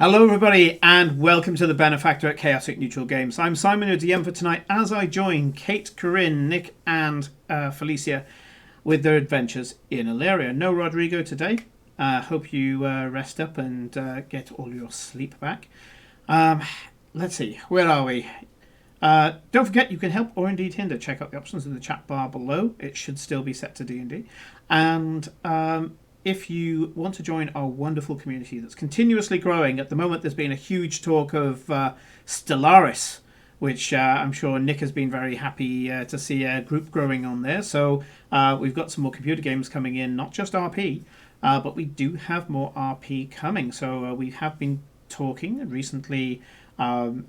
Hello everybody and welcome to the Benefactor at Chaotic Neutral Games. I'm Simon, your DM for tonight, as I join Kate, Corinne, Nick and Felicia with their adventures in Illyria. No Rodrigo today. Hope you rest up and get all your sleep back. Let's see, where are we? Don't forget you can help or indeed hinder. Check out the options in the chat bar below. It should still be set to D&D. And if you want to join our wonderful community that's continuously growing, at the moment there's been a huge talk of Stellaris, which I'm sure Nick has been very happy to see a group growing on there. So we've got some more computer games coming in, not just RP, but we do have more RP coming. So we have been talking, and recently all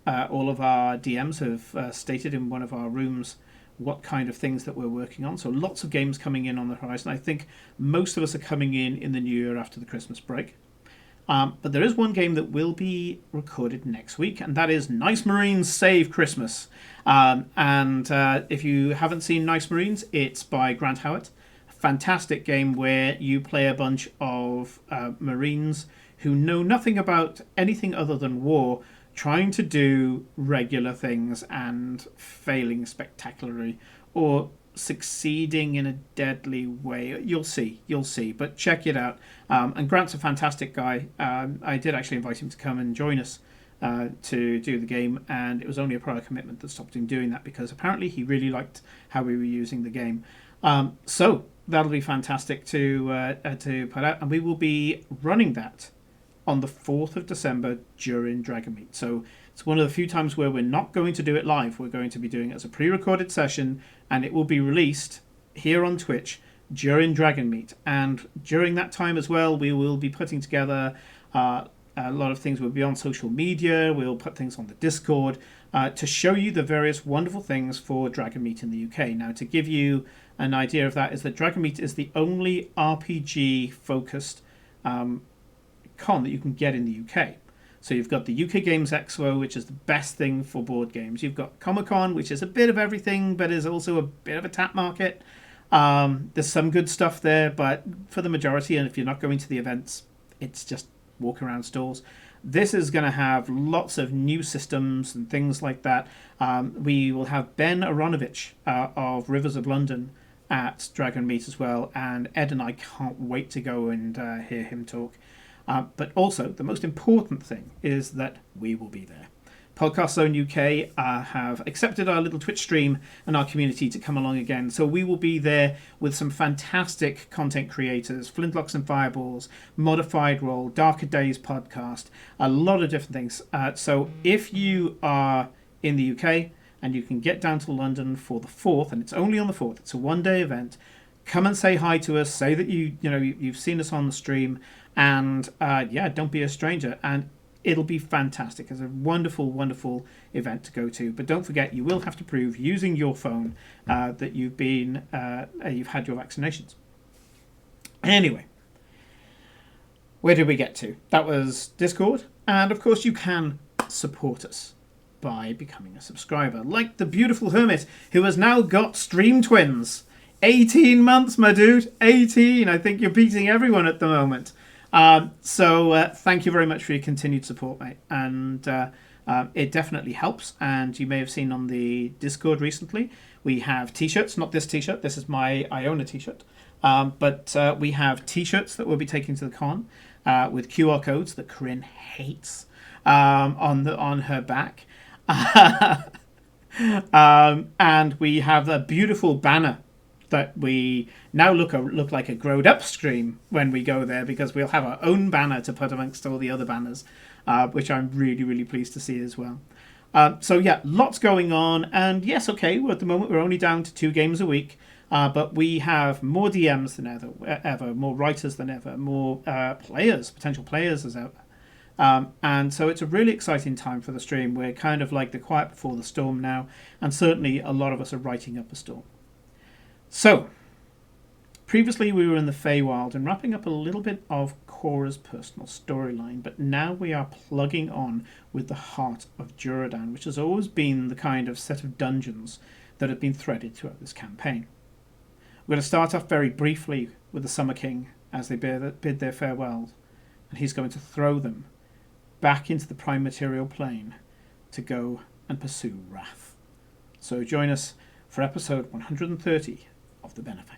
of our DMs have stated in one of our rooms what kind of things that we're working on. So lots of games coming in on the horizon. I think most of us are coming in the new year after the Christmas break. But there is one game that will be recorded next week, and that is Nice Marines Save Christmas. If you haven't seen Nice Marines, it's by Grant Howitt. A fantastic game where you play a bunch of Marines who know nothing about anything other than war, trying to do regular things and failing spectacularly or succeeding in a deadly way. You'll see, but check it out. And Grant's a fantastic guy. I did actually invite him to come and join us to do the game, and it was only a prior commitment that stopped him doing that because apparently he really liked how we were using the game. So that'll be fantastic to put out, and we will be running that on the 4th of December during Dragonmeet. So it's one of the few times where we're not going to do it live. We're going to be doing it as a pre-recorded session, and it will be released here on Twitch during Dragonmeet. And during that time as well, we will be putting together a lot of things. We'll be on social media. We'll put things on the Discord to show you the various wonderful things for Dragonmeet in the UK. Now, to give you an idea of that, is that Dragonmeet is the only RPG-focused con that you can get in the UK. So you've got the UK Games Expo, which is the best thing for board games. You've got Comic-Con, which is a bit of everything, but is also a bit of a tap market. There's some good stuff there, but for the majority, and if you're not going to the events, it's just walk around stalls. This is going to have lots of new systems and things like that. We will have Ben Aronovich of Rivers of London at Dragonmeet as well, and Ed and I can't wait to go and hear him talk. But also, the most important thing is that we will be there. Podcast Zone UK have accepted our little Twitch stream and our community to come along again. So we will be there with some fantastic content creators, Flintlocks and Fireballs, Modified Roll, Darker Days podcast, a lot of different things. So if you are in the UK and you can get down to London for the 4th, and it's only on the 4th, it's a one-day event, come and say hi to us, say that you've seen us on the stream, and don't be a stranger, and it'll be fantastic. It's a wonderful, wonderful event to go to. But don't forget, you will have to prove using your phone that you've had your vaccinations. Anyway, where did we get to? That was Discord, and of course you can support us by becoming a subscriber, like the beautiful Hermit, who has now got Stream Twins. 18 months, my dude. 18. I think you're beating everyone at the moment. So thank you very much for your continued support, mate. And it definitely helps. And you may have seen on the Discord recently, we have T-shirts. Not this T-shirt. This is my Iona T-shirt. But we have T-shirts that we'll be taking to the con with QR codes that Corinne hates on her back. And we have a beautiful banner that we now look like a growed up stream when we go there, because we'll have our own banner to put amongst all the other banners, which I'm really, really pleased to see as well. So yeah, lots going on. And yes, okay, well, at the moment we're only down to 2 games a week, but we have more DMs than ever, more writers than ever, more potential players as ever. And so it's a really exciting time for the stream. We're kind of like the quiet before the storm now, and certainly a lot of us are writing up a storm. So, previously we were in the Feywild and wrapping up a little bit of Cora's personal storyline, but now we are plugging on with the heart of Duradan, which has always been the kind of set of dungeons that have been threaded throughout this campaign. We're going to start off very briefly with the Summer King as they bid their farewells, and he's going to throw them back into the prime material plane to go and pursue wrath. So join us for episode 130 of The Benefactor.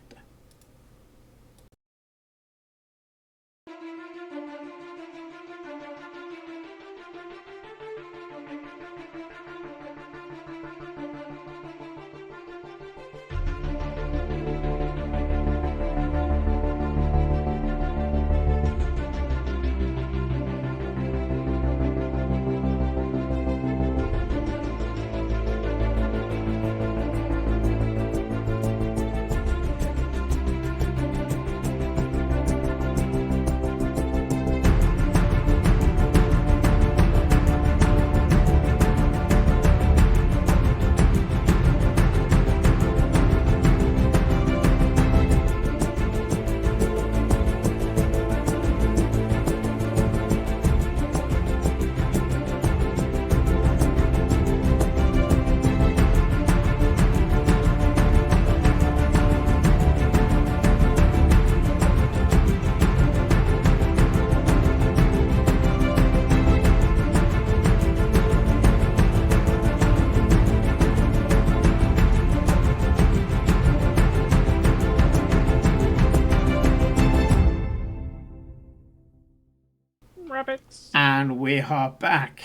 And we are back.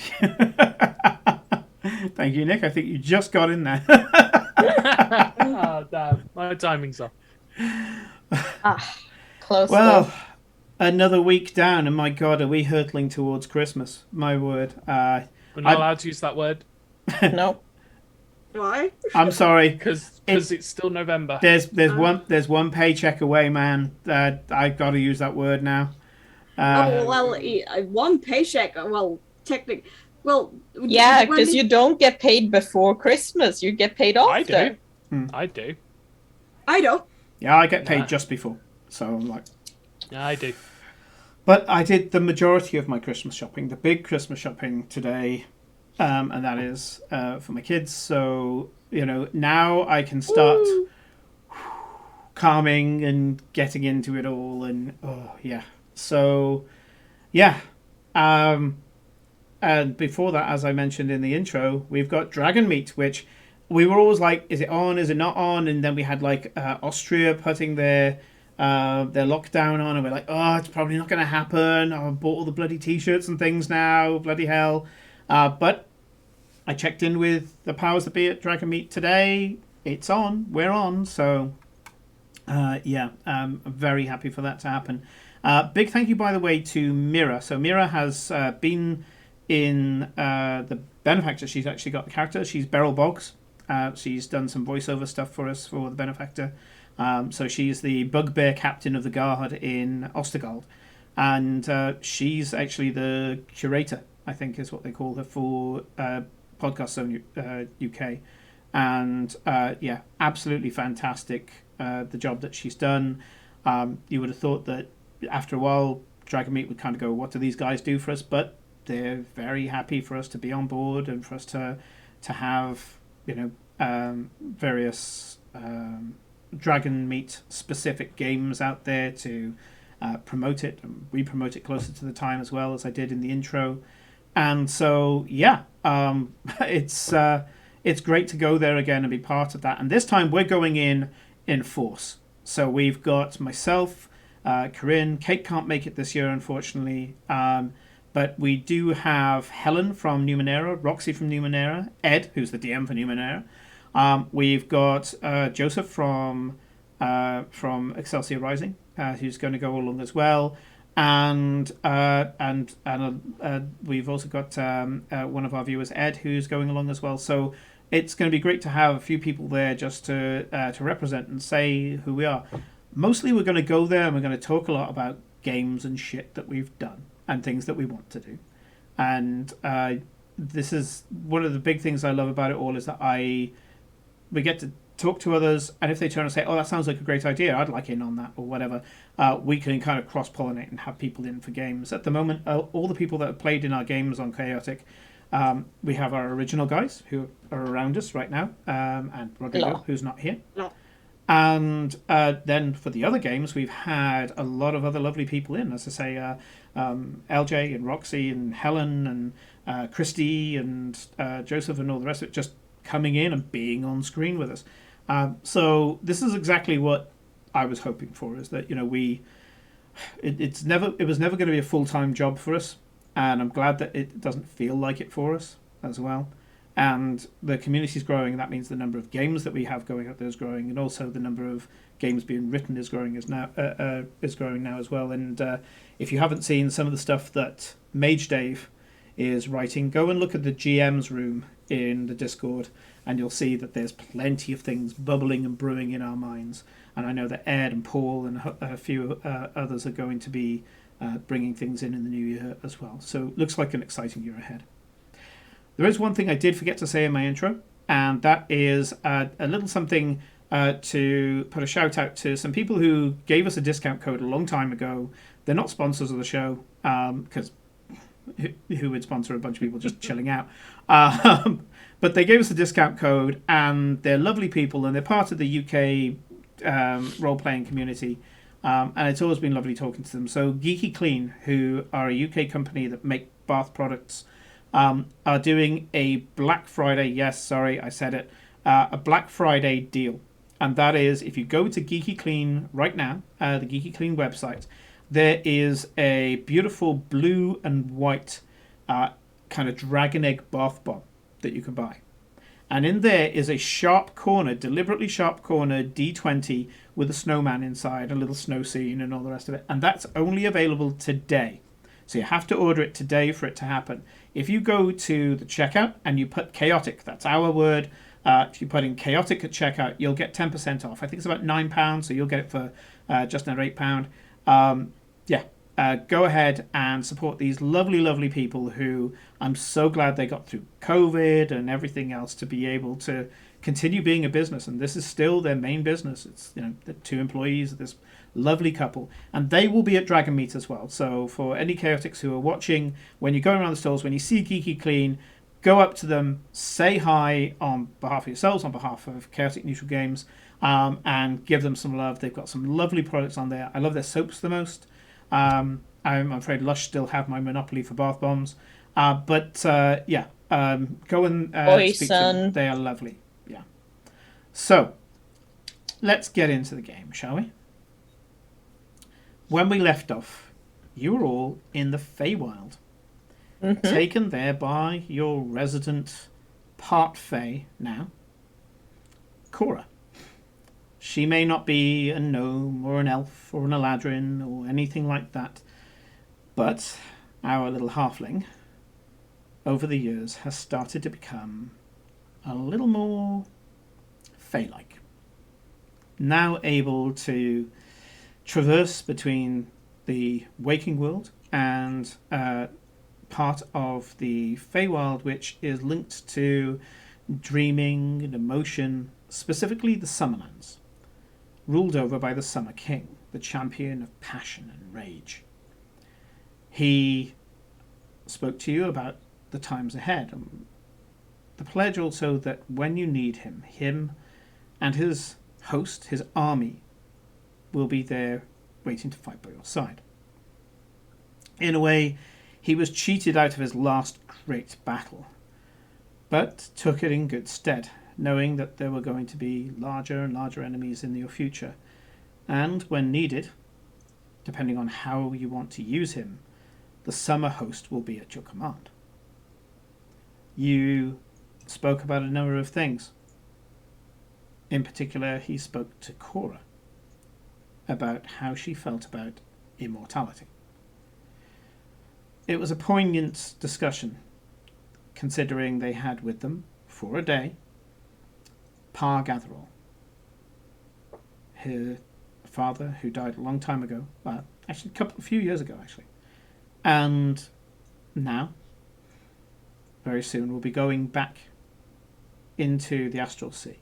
Thank you, Nick. I think you just got in there. Oh, damn. My timing's off. Close. Well, another week down, and my God, are we hurtling towards Christmas? My word. We're not allowed to use that word. No. Why? I'm sorry. Because it's still November. There's one paycheck away, man. I've got to use that word now. One paycheck. Well, technically, yeah, because you don't get paid before Christmas. You get paid after. I do. I don't. Yeah, I get paid just before. So I'm like... Yeah, I do. But I did the majority of my Christmas shopping, the big Christmas shopping today, and that is for my kids. So, now I can start calming and getting into it all. And, So, yeah. And before that, as I mentioned in the intro, we've got Dragon Meat, which we were always like, is it on, is it not on? And then we had Austria putting their lockdown on, and we're like, oh, it's probably not going to happen. I bought all the bloody t-shirts and things now, bloody hell. But I checked in with the powers that be at Dragon Meat today. It's on, we're on. So, I'm very happy for that to happen. Big thank you, by the way, to Mira. So Mira has been in the Benefactor. She's actually got the character. She's Beryl Boggs. She's done some voiceover stuff for us for the Benefactor. So she's the bugbear captain of the guard in Ostergald. And she's actually the curator, I think is what they call her, for Podcast Zone UK. And absolutely fantastic, the job that she's done. You would have thought that after a while, Dragon Meat would kind of go, what do these guys do for us? But they're very happy for us to be on board and for us to have, various Dragon Meat specific games out there to promote it. And we promote it closer to the time as well, as I did in the intro. And so, it's great to go there again and be part of that. And this time we're going in force. So we've got myself, Corinne. Kate can't make it this year, unfortunately. But we do have Helen from Numenera, Roxy from Numenera, Ed, who's the DM for Numenera. We've got Joseph from Excelsior Rising, who's going to go along as well. And we've also got one of our viewers, Ed, who's going along as well. So it's going to be great to have a few people there just to represent and say who we are. Mostly we're going to go there and we're going to talk a lot about games and shit that we've done and things that we want to do. And this is one of the big things I love about it all, is that we get to talk to others, and if they turn and say, oh, that sounds like a great idea, I'd like in on that, or whatever, we can kind of cross-pollinate and have people in for games. At the moment, all the people that have played in our games on Chaotic, we have our original guys who are around us right now, and Rodrigo, who's not here. And then for the other games, we've had a lot of other lovely people in. As I say, LJ and Roxy and Helen and Christy and Joseph and all the rest of it just coming in and being on screen with us. So this is exactly what I was hoping for, is that, it was never going to be a full-time job for us, and I'm glad that it doesn't feel like it for us as well. And the community is growing, and that means the number of games that we have going out there is growing, and also the number of games being written is growing now as well. And if you haven't seen some of the stuff that Mage Dave is writing, go and look at the GM's room in the Discord, and you'll see that there's plenty of things bubbling and brewing in our minds. And I know that Ed and Paul and a few others are going to be bringing things in the new year as well. So it looks like an exciting year ahead. There is one thing I did forget to say in my intro, and that is a little something to put a shout out to some people who gave us a discount code a long time ago. They're not sponsors of the show, because who would sponsor a bunch of people just chilling out? But they gave us a discount code, and they're lovely people, and they're part of the UK role-playing community. And it's always been lovely talking to them. So Geeky Clean, who are a UK company that make bath products, are doing a Black Friday, yes, sorry, I said it, a Black Friday deal. And that is, if you go to Geeky Clean right now, the Geeky Clean website, there is a beautiful blue and white kind of dragon egg bath bomb that you can buy. And in there is a sharp corner, deliberately sharp corner D20 with a snowman inside, a little snow scene and all the rest of it. And that's only available today. So you have to order it today for it to happen. If you go to the checkout and you put chaotic, that's our word. If you put in chaotic at checkout, you'll get 10% off. I think it's about £9, so you'll get it for just under £8. Go ahead and support these lovely, lovely people who I'm so glad they got through COVID and everything else to be able to continue being a business. And this is still their main business. It's, the 2 employees of this lovely couple. And they will be at Dragon Meet as well. So for any chaotics who are watching, when you go around the stalls, when you see Geeky Clean, go up to them, say hi on behalf of yourselves, on behalf of Chaotic Neutral Games, and give them some love. They've got some lovely products on there. I love their soaps the most. I'm afraid Lush still have my monopoly for bath bombs. Go and speak to them. They are lovely. Yeah. So, let's get into the game, shall we? When we left off, you were all in the Feywild. Mm-hmm. Taken there by your resident part Fey now, Cora. She may not be a gnome or an elf or an eladrin or anything like that, but our little halfling, over the years, has started to become a little more Fey-like. Now able to traverse between the waking world and part of the Feywild, which is linked to dreaming and emotion, specifically the Summerlands, ruled over by the Summer King, the champion of passion and rage. He spoke to you about the times ahead. The pledge also that when you need him and his host, his army, will be there waiting to fight by your side. In a way, he was cheated out of his last great battle, but took it in good stead, knowing that there were going to be larger and larger enemies in your future. And when needed, depending on how you want to use him, the summer host will be at your command. You spoke about a number of things. In particular, he spoke to Cora about how she felt about immortality. It was a poignant discussion, considering they had with them, for a day, Pa Gatherall, her father, who died a long time ago, actually a few years ago, actually. And now, very soon, we'll be going back into the Astral Sea.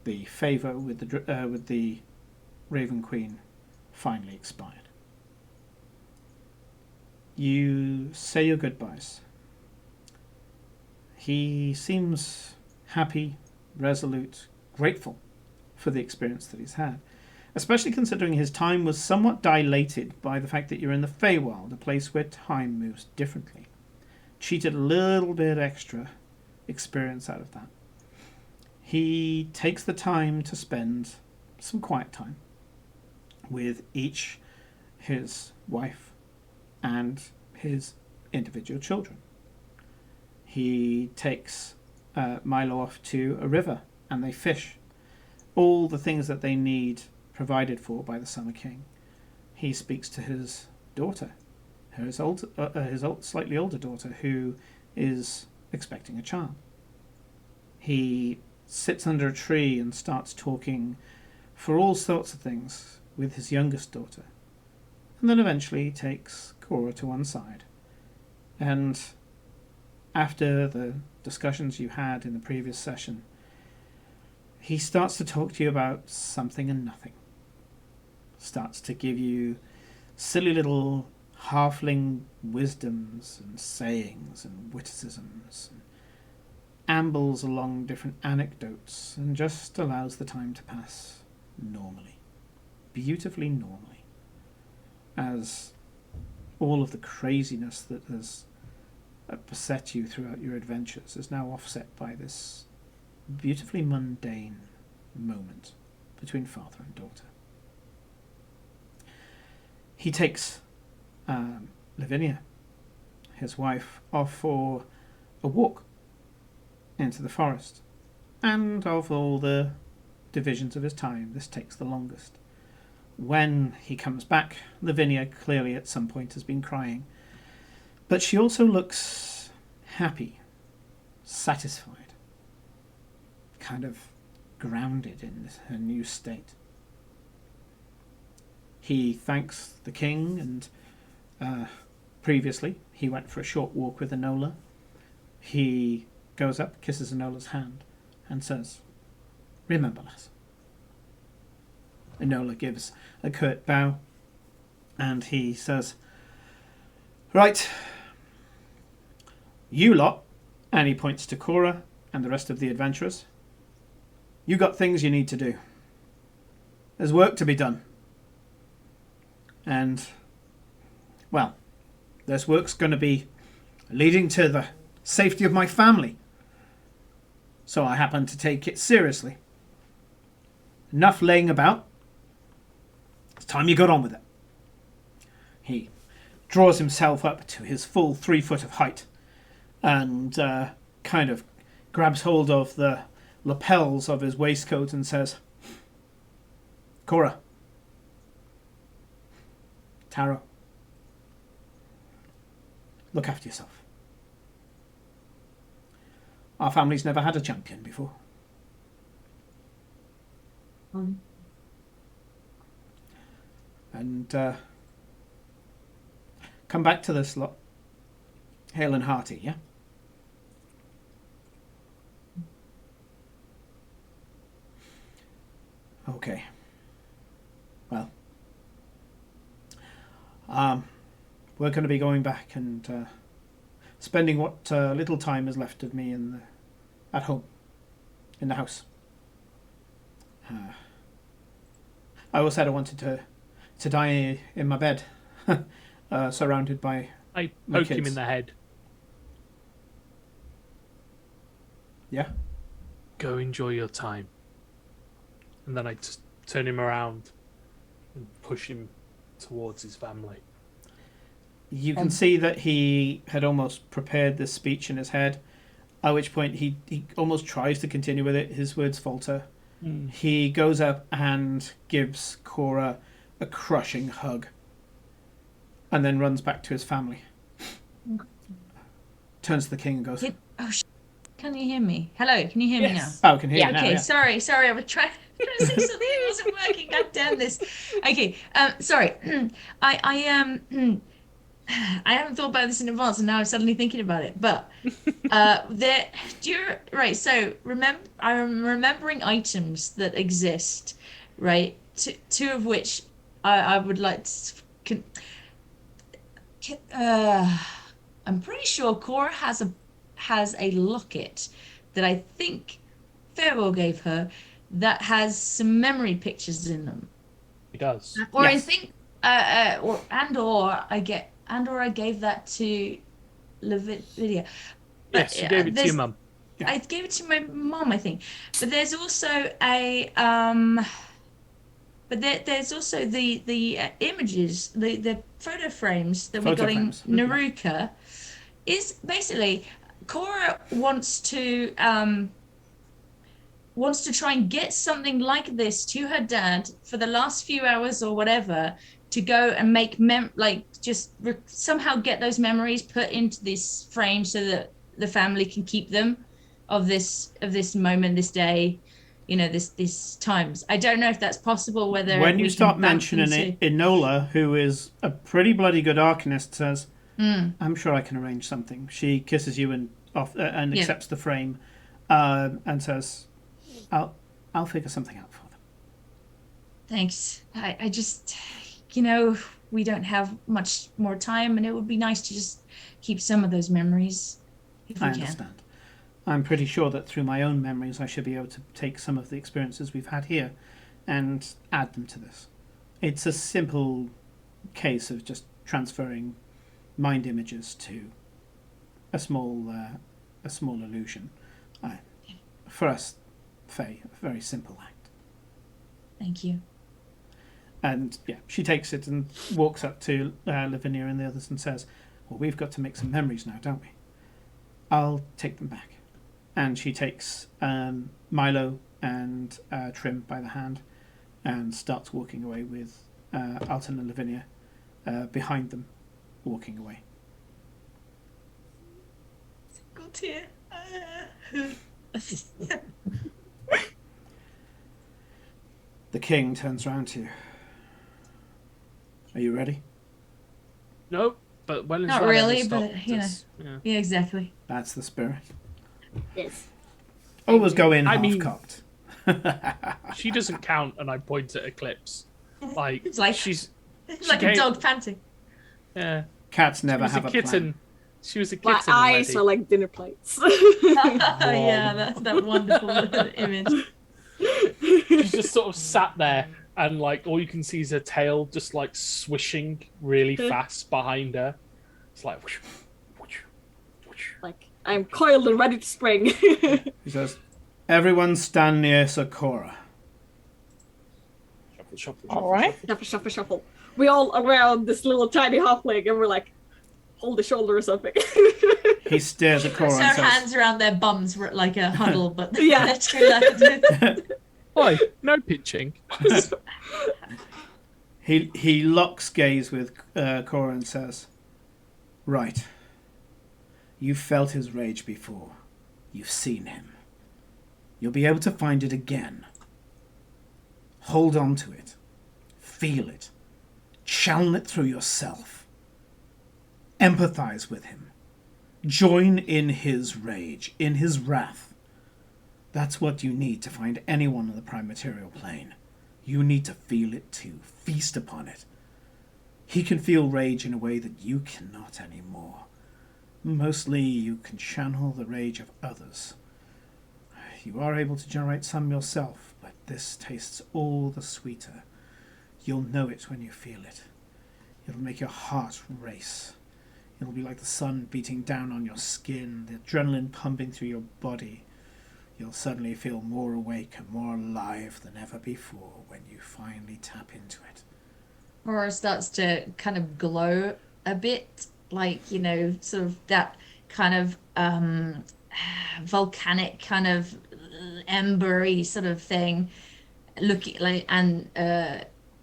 The favour with the Raven Queen finally expired. You say your goodbyes. He seems happy, resolute, grateful for the experience that he's had. Especially considering his time was somewhat dilated by the fact that you're in the Feywild, a place where time moves differently. Cheated a little bit extra experience out of that. He takes the time to spend some quiet time with each his wife and his individual children. He takes Milo off to a river and they fish. All the things that they need provided for by the Summer King. He speaks to his daughter, his slightly older daughter, who is expecting a child. He sits under a tree and starts talking for all sorts of things with his youngest daughter, and then eventually takes Cora to one side. And after the discussions you had in the previous session, he starts to talk to you about something and nothing. Starts to give you silly little halfling wisdoms and sayings and witticisms, and ambles along different anecdotes, and just allows the time to pass normally, beautifully normally, as all of the craziness that has beset you throughout your adventures is now offset by this beautifully mundane moment between father and daughter. He takes Lavinia, his wife, off for a walk into the forest, and of all the divisions of his time, this takes the longest. When he comes back, Lavinia clearly at some point has been crying, but she also looks happy, satisfied, kind of grounded in her new state. He thanks the king, and previously he went for a short walk with Enola. He goes up, kisses Enola's hand, and says, "Remember, lass." Enola gives a curt bow, and he says, "Right, you lot," and he points to Cora and the rest of the adventurers, "you got things you need to do. There's work to be done. And, well, this work's going to be leading to the safety of my family. So I happen to take it seriously. Enough laying about. It's time you got on with it." He draws himself up to his full 3 foot of height and kind of grabs hold of the lapels of his waistcoat and says, "Cora, Taro, look after yourself. Our family's never had a champion before. And come back to this lot hale and hearty, yeah?" Okay. Well, we're going to be going back and spending what little time is left of me at home, in the house. I always said I wanted to die in my bed, surrounded by I my poke him kids. in the head. Yeah? Go enjoy your time. And then I just turn him around and push him towards his family. You can see that he had almost prepared this speech in his head, at which point he almost tries to continue with it. His words falter. He goes up and gives Cora a crushing hug, and then runs back to his family. Turns to the king and goes, Can you hear me? Hello, can you hear me now? "Yes." Oh, I can hear you now. Okay, Yeah. sorry, I was trying to say something that wasn't working. God damn this. Okay, sorry. I haven't thought about this in advance, and now I'm suddenly thinking about it. But right. So I'm remembering items that exist, right? Two of which I would like to. I'm pretty sure Cora has a locket that I think Farewell gave her that has some memory pictures in them. He does. Or I Yes. think, or I gave that to Lydia. But Yes, you gave it to your there's- mum. Yeah. I gave it to my mom, I think. But there's also there's also the images, the photo frames that we Photo got frames, in Naruka. Is basically Cora wants to try and get something like this to her dad for the last few hours or whatever, to go and make somehow get those memories put into this frame so that the family can keep them of this moment, this day, this times. I don't know if that's possible, whether When we you can start bump them mentioning it, Enola, who is a pretty bloody good arcanist, says, I'm sure I can arrange something. She kisses you and Yeah. accepts the frame, and says, I'll figure something out for them. Thanks. I just, we don't have much more time, and it would be nice to just keep some of those memories if we I can. understand. I'm pretty sure that through my own memories I should be able to take some of the experiences we've had here and add them to this. It's a simple case of just transferring mind images to a small illusion. For us, Faye, a very simple act. Thank you. And yeah, she takes it and walks up to Lavinia and the others and says, well, we've got to make some memories now, don't we? I'll take them back. And she takes Milo and Trim by the hand and starts walking away with Alton and Lavinia behind them, walking away. Single tear. The king turns round to you. Are you ready? No, but when is Not that really, ever but, stopped? you know. It's- yeah. Yeah, exactly. That's the spirit. Yes. Always go in I half mean- cocked. She doesn't count, and I point at Eclipse. Like, It's like- she's It's like came- a dog panting. yeah. Cats She never was have a a kitten. plan. She was a My kitten. eyes already. are like dinner plates. Yeah, that's that wonderful image. She's just sort of sat there, and like all you can see is her tail just like swishing really fast behind her. It's like whoosh, whoosh, whoosh. Like, I'm coiled and ready to spring. He says, everyone stand near Sakura. Shuffle, shuffle, All right. Shuffle, shuffle, shuffle. We all around this little tiny halfling, and we're like, hold the shoulder or something. He stares at Cora So and our says, hands around their bums were like a huddle, but Yeah. that's true. That Oi, no pitching. he locks gaze with Cora and says, right. You've felt his rage before. You've seen him. You'll be able to find it again. Hold on to it. Feel it. Channel it through yourself. Empathize with him. Join in his rage, in his wrath. That's what you need to find anyone on the prime material plane. You need to feel it too. Feast upon it. He can feel rage in a way that you cannot anymore. Mostly you can channel the rage of others. You are able to generate some yourself, but this tastes all the sweeter. You'll know it when you feel it. It'll make your heart race. It'll be like the sun beating down on your skin, the adrenaline pumping through your body. You'll suddenly feel more awake and more alive than ever before when you finally tap into it. Aurora starts to kind of glow a bit, like, sort of that kind of volcanic kind of embery sort of thing. Looking like, and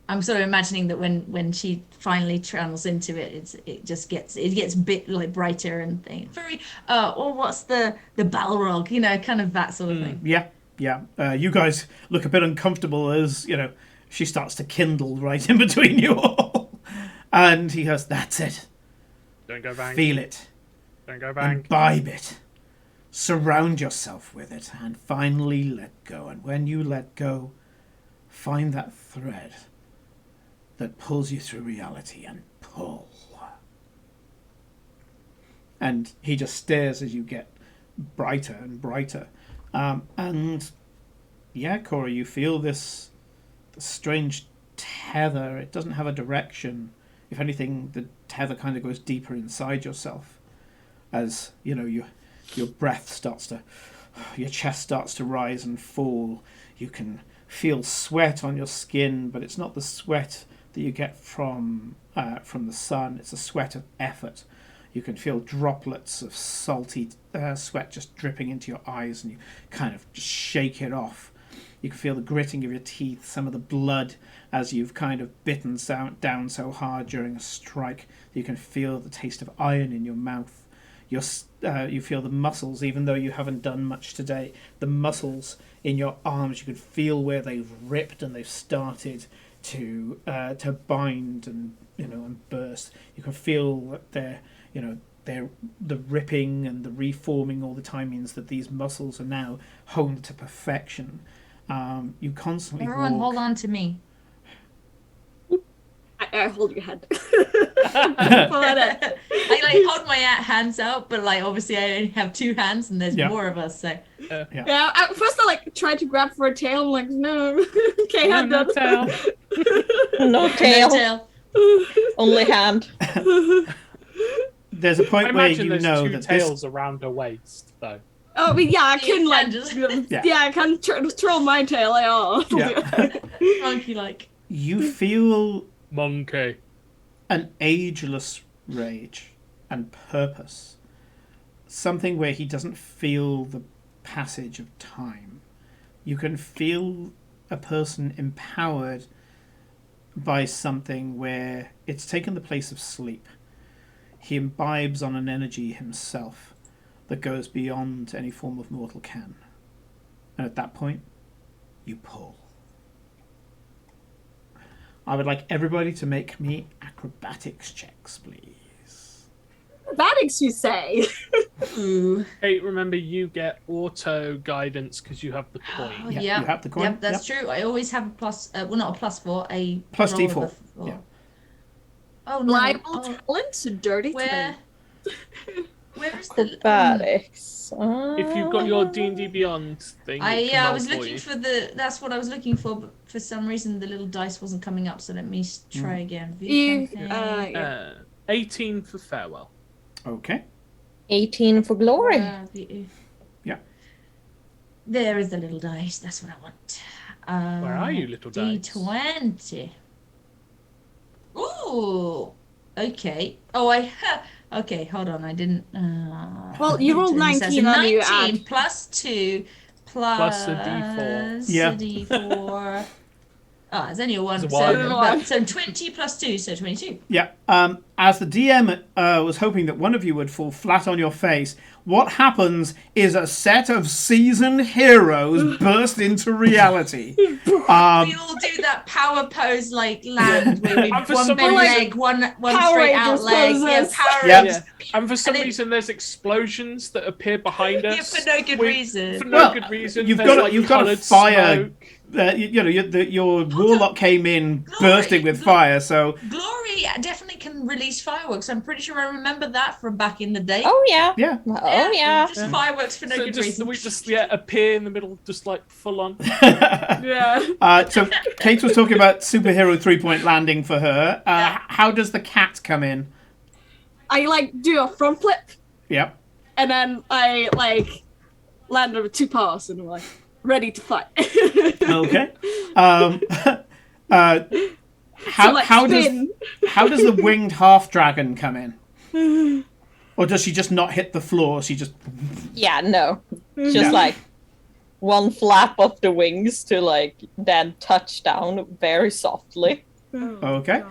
I'm sort of imagining that when she finally channels into it, it gets a bit like brighter and thing. Very or what's the Balrog, kind of that sort of thing. Yeah. You guys look a bit uncomfortable as, she starts to kindle right in between you all. And he goes, that's it. Don't go bang. Feel it. Don't go bang. Imbibe it. Surround yourself with it. And finally let go. And when you let go, find that thread that pulls you through reality and pull. And he just stares as you get brighter and brighter. And yeah, Cora, you feel this strange tether. It doesn't have a direction. If anything, the tether kind of goes deeper inside yourself as, your breath starts to, your chest starts to rise and fall. You can feel sweat on your skin, but it's not the sweat that you get from the sun. It's a sweat of effort. You can feel droplets of salty sweat just dripping into your eyes, and you kind of just shake it off. You can feel the gritting of your teeth, some of the blood as you've kind of bitten down so hard during a strike. You can feel the taste of iron in your mouth. You feel the muscles, even though you haven't done much today, the muscles in your arms, you can feel where they've ripped and they've started to bind and burst. You can feel that the ripping and the reforming all the time means that these muscles are now honed to perfection. You constantly Everyone, walk. hold on to me. I hold your head. I hold my hands out, but obviously I only have 2 hands, and there's more of us. So Yeah. At first I tried to grab for a tail. I'm like, no, can't have No that. tail. No tail, no tail. only hand. There's a I point where imagine you there's know 2 that tails around her waist, though. Oh, I mean, yeah, I can Yeah. I can twirl my tail. Monkey like. you feel Monkey. an ageless rage and purpose. Something where he doesn't feel the passage of time. You can feel a person empowered by something where it's taken the place of sleep. He imbibes on an energy himself that goes beyond any form of mortal can. And at that point, you pull. I would like everybody to make me acrobatics checks, please. Acrobatics, you say? Ooh. Hey, remember you get auto guidance because you have the Oh, coin. Yeah, yeah. you have the coin. Yep, that's true. I always have a plus. Well, not a +4, a Plus roll D4. of a 4. Yeah. Oh no. Liable talent, dirty Where? talent. Where is the? Acrobatics. If you've got your D&D Beyond thing, it can I roll was for looking you. for the. That's what I was looking for, but for some reason the little dice wasn't coming up. So let me try again. View campaign. 18 for farewell. Okay. 18 for glory. Yeah. There is the little dice. That's what I want. Where are you, little dice? D20. Ooh. Okay. Okay, hold on. I didn't. Well, you rolled 19 on you 19 add. plus 2 Plus a D4. Yeah. a D4. Oh, it's only a 1. It's a one. So 20 plus 2, so 22. Yeah. As the DM was hoping that one of you would fall flat on your face, what happens is a set of seasoned heroes burst into reality. We all do that power pose land where we And for one some bent reason- leg, one Power straight out Rangers leg. Yeah, poses. Power Yeah. Rangers. And for some And it- reason, there's explosions that appear behind Yeah, us. for no good reason. For no Well, good reason. you've There's, got a coloured fire. smoke. Your warlock came in Glory. bursting with fire, so Glory definitely can release fireworks. I'm pretty sure I remember that from back in the day. Oh, yeah. yeah. Oh, yeah. Just fireworks for no So good just, reason. we just appear in the middle, just full on. Yeah. So Kate was talking about superhero 3-point landing for her. How does the cat come in? I do a front flip, Yep. and then I land over 2 paws, and I'm ready to fight. Okay. How does the winged half dragon come in? Or does she just not hit the floor? She just Yeah, no. Just Yeah. one flap of the wings to then touch down very softly. okay.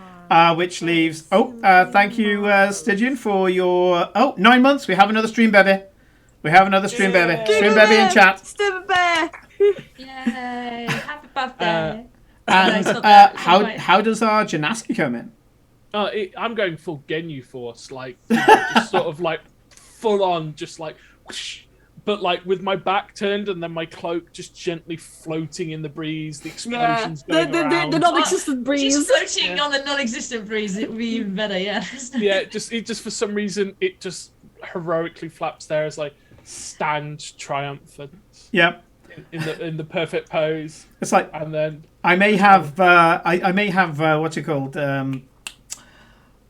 Which leaves. Thank you, Stygian, for your 9 months. We have another stream baby. We have another stream baby. Stream baby in chat. Stupid bear. Yay! Happy birthday. And It's not that, it's not quite. how does our Janaski come in? I'm going full Genu Force, just sort of full on, just whoosh, but with my back turned and then my cloak just gently floating in the breeze, the Yeah. explosions going around. The non-existent breeze. She's floating on the non-existent breeze. It would be even better, yeah. Yeah, it just for some reason it just heroically flaps there as stand triumphant. Yep. in the perfect pose. It's like And then I may have I may have what's it called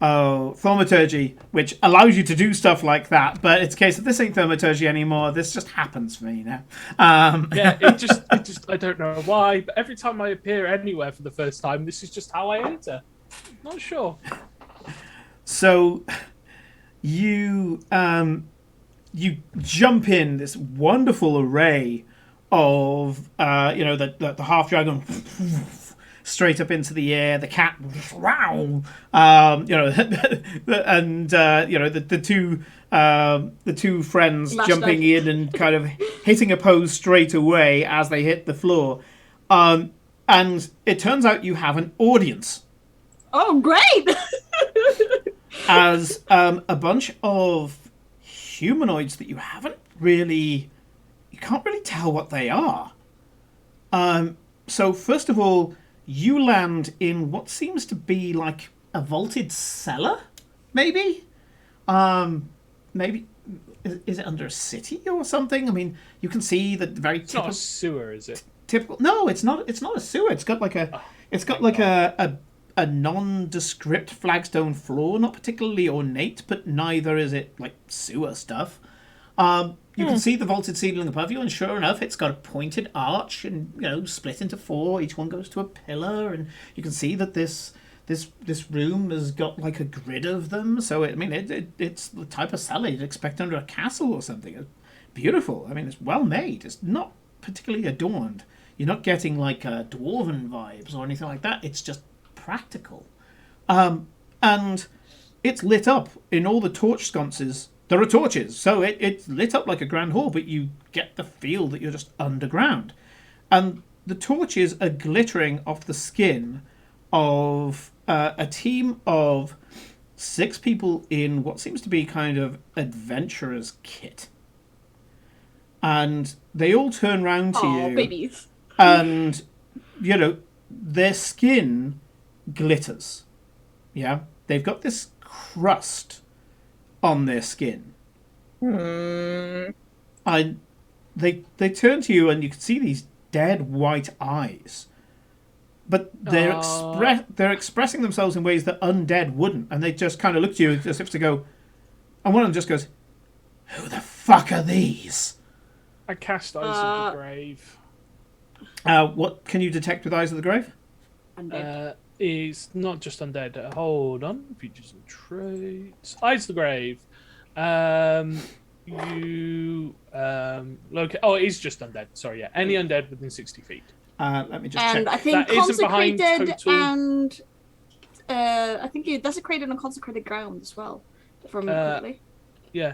thaumaturgy, which allows you to do stuff like that, but it's a case of this ain't thaumaturgy anymore. This just happens for me now. yeah, it just I don't know why, but every time I appear anywhere for the first time, this is just how I enter. Not sure. So you jump in this wonderful array of the half dragon straight up into the air, the cat, wow, and the two friends Lashed jumping up. in and kind of hitting a pose straight away as they hit the floor, and it turns out you have an audience Oh, great! as a bunch of humanoids that you can't really tell what they are. So first of all, you land in what seems to be like a vaulted cellar, maybe? Maybe is it under a city or something? I mean, you can see the very It's not a sewer, is it? typical. No, it's not. It's not a sewer. It's got like a a nondescript flagstone floor, not particularly ornate, but neither is it like sewer stuff. You can see the vaulted ceiling above you, and sure enough, it's got a pointed arch, and split into four. Each one goes to a pillar, and you can see that this room has got like a grid of them. So it's the type of cellar you'd expect under a castle or something. It's beautiful. I mean, it's well made. It's not particularly adorned. You're not getting like dwarven vibes or anything like that. It's just practical, and it's lit up in all the torch sconces. There are torches, so it's lit up like a grand hall, but you get the feel that you're just underground. And the torches are glittering off the skin of a team of 6 people in what seems to be kind of adventurer's kit. And they all turn round to Oh, you, babies. and, their skin glitters. Yeah? They've got this crust on their skin. And they turn to you, and you can see these dead white eyes, but they're expressing themselves in ways that undead wouldn't, and they just kind of look to you as if to go, and one of them just goes, "Who the fuck are these?" I cast Eyes of the Grave. What can you detect with Eyes of the Grave? Undead. Is not just undead. Hold on. Features and traits. Eyes of the Grave. You locate. Oh, it is just undead. Sorry, yeah. Any undead within 60 feet. Let me just And check. I think That isn't behind consecrated total- and I think it desecrated on consecrated ground as well. If I remember correctly. Yeah.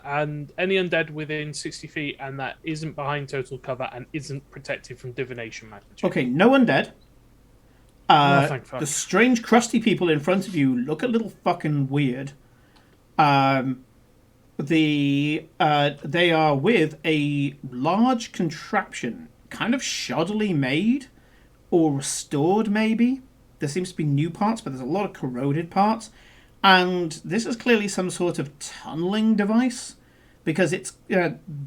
And any undead within 60 feet, and that isn't behind total cover and isn't protected from divination magic. Okay, no undead. Thank fuck. The strange crusty people in front of you look a little fucking weird. They are with a large contraption, kind of shoddily made or restored maybe. There seems to be new parts, but there's a lot of corroded parts. And this is clearly some sort of tunneling device, because it's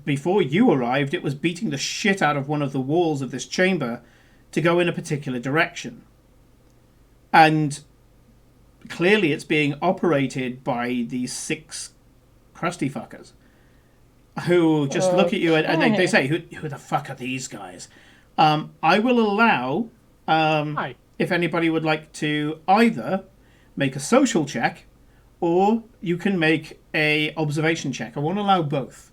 before you arrived, it was beating the shit out of one of the walls of this chamber to go in a particular direction. And clearly it's being operated by these 6 crusty fuckers who just look at you and they say, who the fuck are these guys? I will allow, Hi. if anybody would like to either make a social check or you can make a observation check. I won't allow both.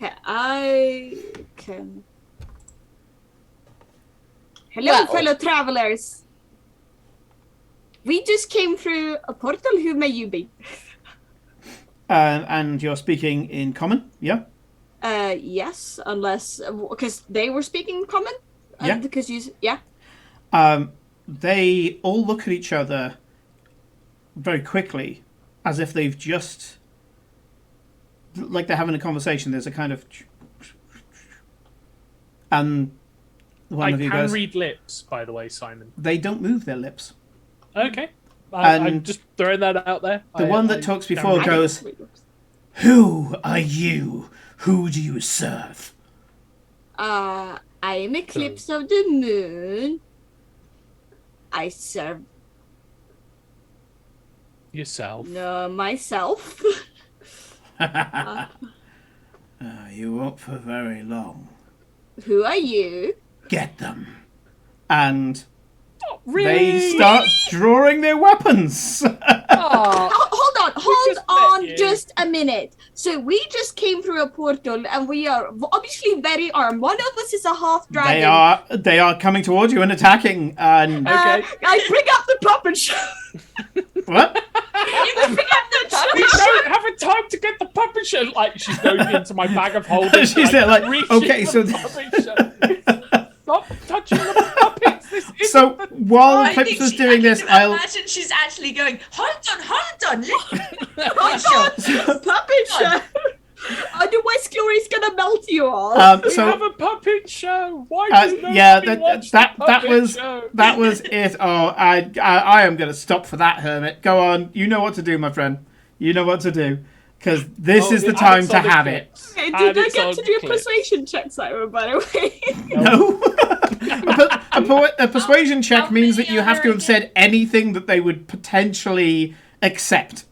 Okay, I can. Hello, Well- fellow travelers. We just came through a portal. Who may you be? And you're speaking in common, yeah? Yes, unless because they were speaking common. Yeah. Because you, yeah. They all look at each other very quickly, as if they've just, like they're having a conversation. There's a kind of, and one I of you can goes, read lips, by the way, Simon. they don't move their lips. Okay. I'm And just throwing that out there. The one that talks before I goes, didn't- "Who are you? Who do you serve?" I am Eclipse of the Moon. I serve Yourself. myself. You won't for very long. Who are you? Get them. And Really? they start drawing their weapons. Hold just on met you. just a minute. So we just came through a portal and we are obviously very armed. One of us is a half dragon. They are coming towards you and attacking. And Okay. I bring up the puppet show. what? You can pick up the We don't have a time to get the puppet show. Like, she's going into my bag of holding. She's there like, reaching okay, for so the puppet show. Stop touching the puppets. This isn't So the... while I Eclipse think was she- doing I this, can I'll imagine she's actually going, hold on. Puppet show. Otherwise, Glory's gonna melt you all. We have a puppet show. Why does nobody watch the puppet show? that was it. Oh, I am going to stop for that, Hermit. Go on. You know what to do, my friend. You know what to do. Because this is the time to have it. Okay, And did I it's get on to do a clips. persuasion check, Simon, by the way? No. A persuasion check How means many that you have are to have there said anything that they would potentially accept.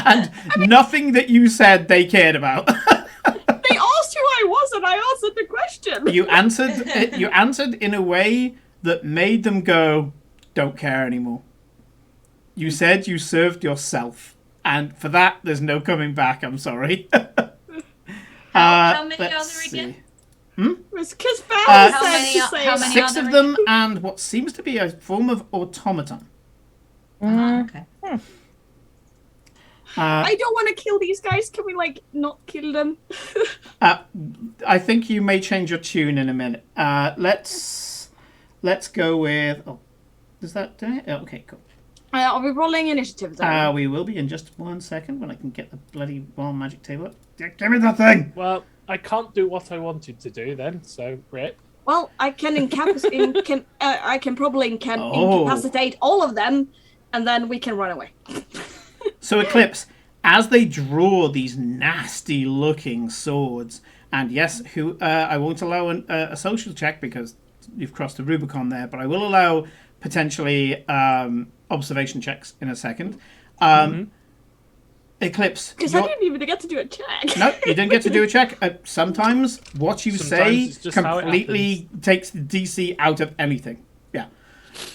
And nothing that you said they cared about. They asked who I was and I answered the question. You answered in a way that made them go, don't care anymore. You said you served yourself. And for that, there's no coming back. I'm sorry. How many are let's there again? see. It's because Val How said many to are- say how it. many 6 are of there them and what seems to be a form of automaton. Okay. I don't want to kill these guys. Can we, like, not kill them? I think you may change your tune in a minute. Let's go with... Oh, does that do it? Oh, okay, cool. Are we rolling initiative then? We will be in just 1 second when I can get the bloody wild magic table up. Give me that thing! Well, I can't do what I wanted to do then, so great. Well, I can I can probably Oh. incapacitate all of them, and then we can run away. So Eclipse, as they draw these nasty-looking swords, and yes, I won't allow a social check because you've crossed the Rubicon there, but I will allow potentially observation checks in a second. Eclipse, Because I didn't even get to do a check. no, you didn't get to do a check. Sometimes what you Sometimes say it's just how it completely takes the DC out of anything. Yeah.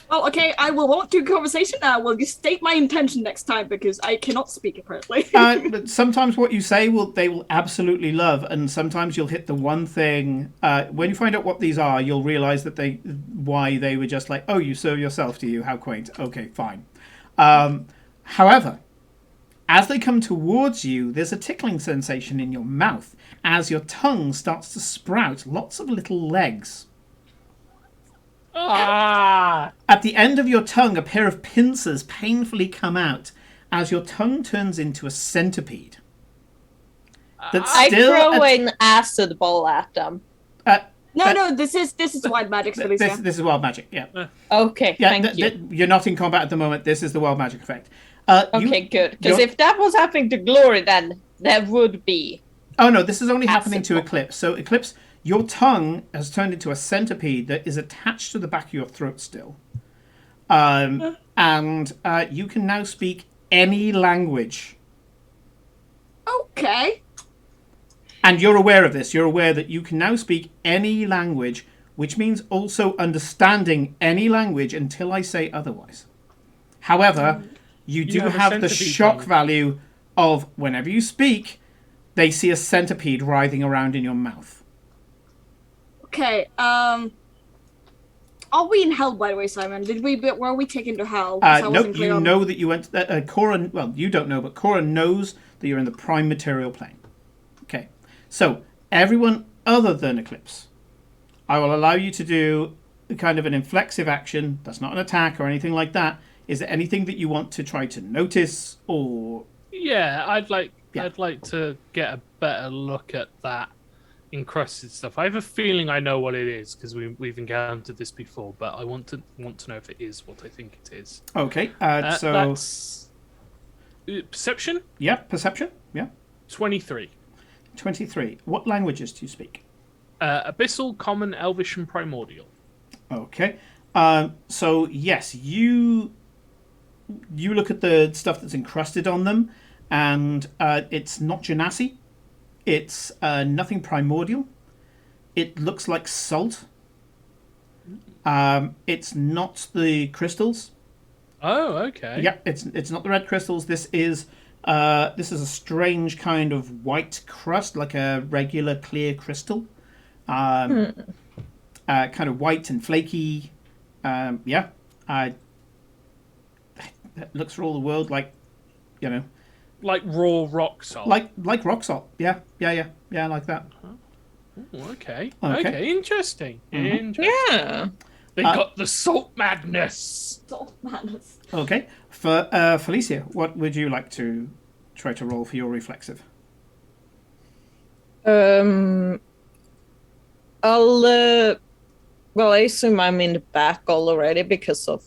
Well, okay, I won't do conversation now. I will just state my intention next time because I cannot speak apparently. But sometimes what you say they will absolutely love, and sometimes you'll hit the one thing. When you find out what these are, you'll realize that why they were just like, oh, you serve yourself, do you? How quaint. Okay, fine. However, as they come towards you, there's a tickling sensation in your mouth as your tongue starts to sprout lots of little legs. Ah! At the end of your tongue, a pair of pincers painfully come out as your tongue turns into a centipede. That's I still throw an acid ball at them. No, this is wild magic, Felicia. this is wild magic. Yeah, Okay, yeah. thank you. You're not in combat at the moment. This is the wild magic effect. Okay, good. Because if that was happening to Glory, then there would be. Oh no, this is only happening to Acid. Eclipse. So Eclipse, your tongue has turned into a centipede that is attached to the back of your throat still. And you can now speak any language. Okay. And you're aware of this. You're aware that you can now speak any language, which means also understanding any language until I say otherwise. However, you do have a have the centipede shock tongue. value of whenever you speak, they see a centipede writhing around in your mouth. Okay. Are we in hell, by the way, Simon? Were we taken to hell? 'Cause I No, wasn't clear you on- know that you went. Cora, well, you don't know, but Cora knows that you're in the prime material plane. Okay, so everyone other than Eclipse, I will allow you to do kind of an inflexive action. That's not an attack or anything like that. Is there anything that you want to try to notice or? Yeah, I'd like Yeah. to get a better look at that encrusted stuff. I have a feeling I know what it is because we've encountered this before, but I want to know if it is what I think it is. Okay, so That's perception yeah, perception. Yeah, 23. 23. What languages do you speak? Abyssal, Common, Elvish, and Primordial. Okay. So yes, you look at the stuff that's encrusted on them, and it's not genasi. It's nothing primordial. It looks like salt. It's not the crystals. Oh, okay. Yeah, it's not the red crystals. This is a strange kind of white crust, like a regular clear crystal. Kind of white and flaky. Yeah. It looks for all the world like, Like raw rock salt. like rock salt. Yeah, like that. Ooh, okay. Okay. Okay. Interesting. Mhm. Interesting. Yeah. They got the salt madness. Salt madness. Okay. For Felicia, what would you like to try to roll for your reflexive? I'll well, I assume I'm in the back already because of